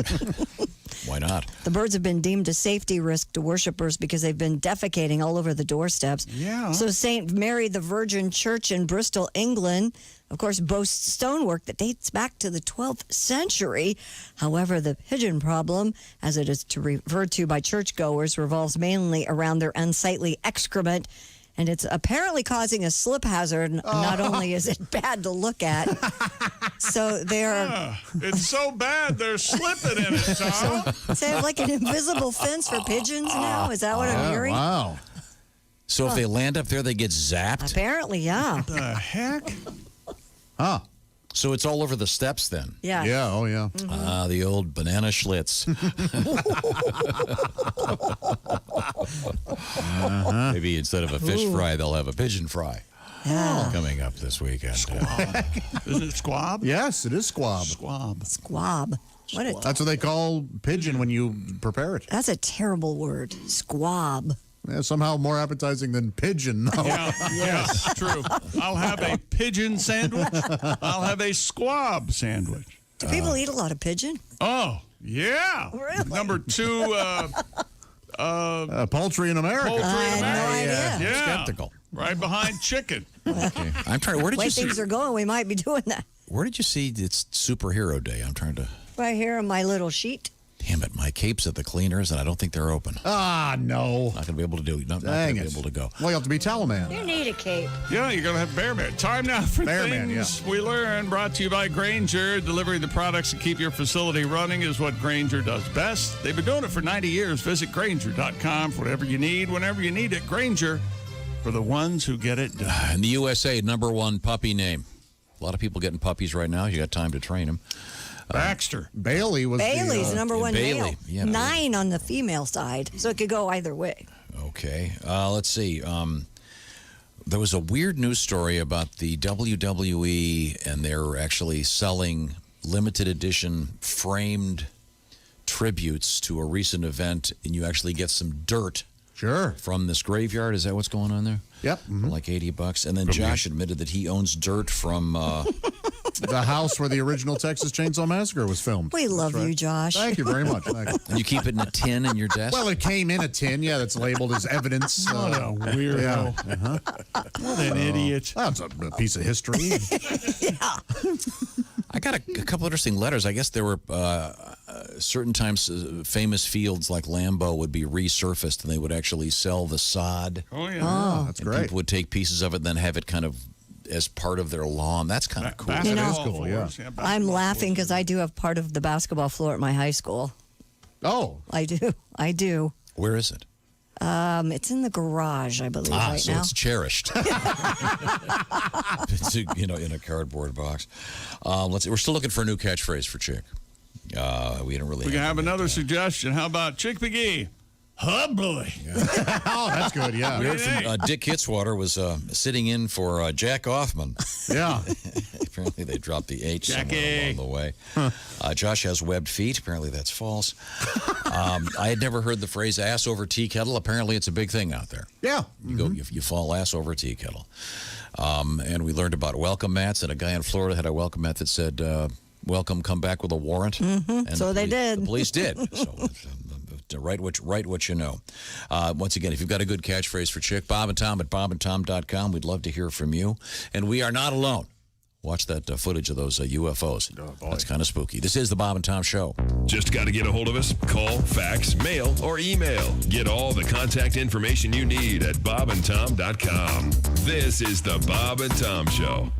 Why not? The birds have been deemed a safety risk to worshipers because they've been defecating all over the doorsteps. Yeah. So St. Mary the Virgin Church in Bristol, England, of course, boasts stonework that dates back to the 12th century. However, the pigeon problem, as it is referred to by churchgoers, revolves mainly around their unsightly excrement. And it's apparently causing a slip hazard. Not only is it bad to look at, so they're... It's so bad they're slipping in it, Tom. So they have like an invisible fence for pigeons now? Is that what I'm hearing? Wow. So if they land up there, they get zapped? Apparently, yeah. What the heck? Huh. So it's all over the steps then? Yeah. Yeah, oh yeah. The old banana Schlitz. Maybe instead of a fish fry, they'll have a pigeon fry. Yeah. Coming up this weekend. Isn't it squab? Yes, it is squab. Squab. Squab. That's what they call pigeon when you prepare it. That's a terrible word. Squab. Yeah, somehow more appetizing than pigeon. though. Yeah, true. I'll have a pigeon sandwich. I'll have a squab sandwich. Do people eat a lot of pigeon? Oh, yeah. Really? Number 2, poultry in America. poultry I in had no America. idea. Yeah. Skeptical. Right behind chicken. Okay. I'm trying. Where did The way you see? things are going, we might be doing that. Where did you see it's Superhero Day? I'm trying to. Right here on my little sheet. Damn it, my cape's at the cleaners, and I don't think they're open. Ah, no. Not going to be able to do it. Not Dang going to it. be able to go. Well, you have to be Taliman. You need a cape. Yeah, you're going to have Bear Man. Time now for Bear Man, things we learn. Brought to you by Grainger. Delivering the products that keep your facility running is what Grainger does best. They've been doing it for 90 years. Visit Grainger.com for whatever you need, whenever you need it. Grainger, for the ones who get it done. In the USA, #1 puppy name. A lot of people getting puppies right now. You got time to train them. Baxter. Bailey was Bailey's the, number one Bailey, male. yeah. 9 on the female side, so it could go either way. Okay. Let's see. There was a weird news story about the WWE, and they're actually selling limited edition framed tributes to a recent event, and you actually get some dirt from this graveyard. Is that what's going on there? Yep. For like $80. And then Josh admitted that he owns dirt from the house where the original Texas Chainsaw Massacre was filmed. We love you, Josh. Thank you very much. Thank you. And you keep it in a tin in your desk? Well, it came in a tin, yeah, that's labeled as evidence. What a weirdo. Yeah. Uh-huh. What an idiot. That's a piece of history. I got a couple interesting letters. I guess there were certain times famous fields like Lambeau would be resurfaced, and they would actually sell the sod. Oh, yeah. Oh, that's and great. People would take pieces of it and then have it kind of as part of their lawn. That's kind of cool. That is cool, yeah. I'm laughing because I do have part of the basketball floor at my high school. Oh. I do. Where is it? It's in the garage, I believe, right so now. it's cherished. It's, in a cardboard box. Let's see. We're still looking for a new catchphrase for Chick. We don't really. We can have another suggestion. How about Chick McGee? Oh, boy. Oh, that's good, yeah. We heard from Dick Hitzwater was sitting in for Jack Hoffman. Yeah. Apparently they dropped the H Jackie. somewhere along the way. Josh has webbed feet. Apparently that's false. I had never heard the phrase ass over tea kettle. Apparently it's a big thing out there. Yeah. You go, you fall ass over a tea kettle. And we learned about welcome mats, and a guy in Florida had a welcome mat that said, welcome, come back with a warrant. Mm-hmm. And So they did. The police did. So write what you know. Once again, if you've got a good catchphrase for Chick, Bob and Tom at bobandtom.com. We'd love to hear from you. And we are not alone. Watch that footage of those UFOs. That's kind of spooky. This is the Bob and Tom Show. Just got to get a hold of us. Call, fax, mail, or email. Get all the contact information you need at bobandtom.com. This is the Bob and Tom Show.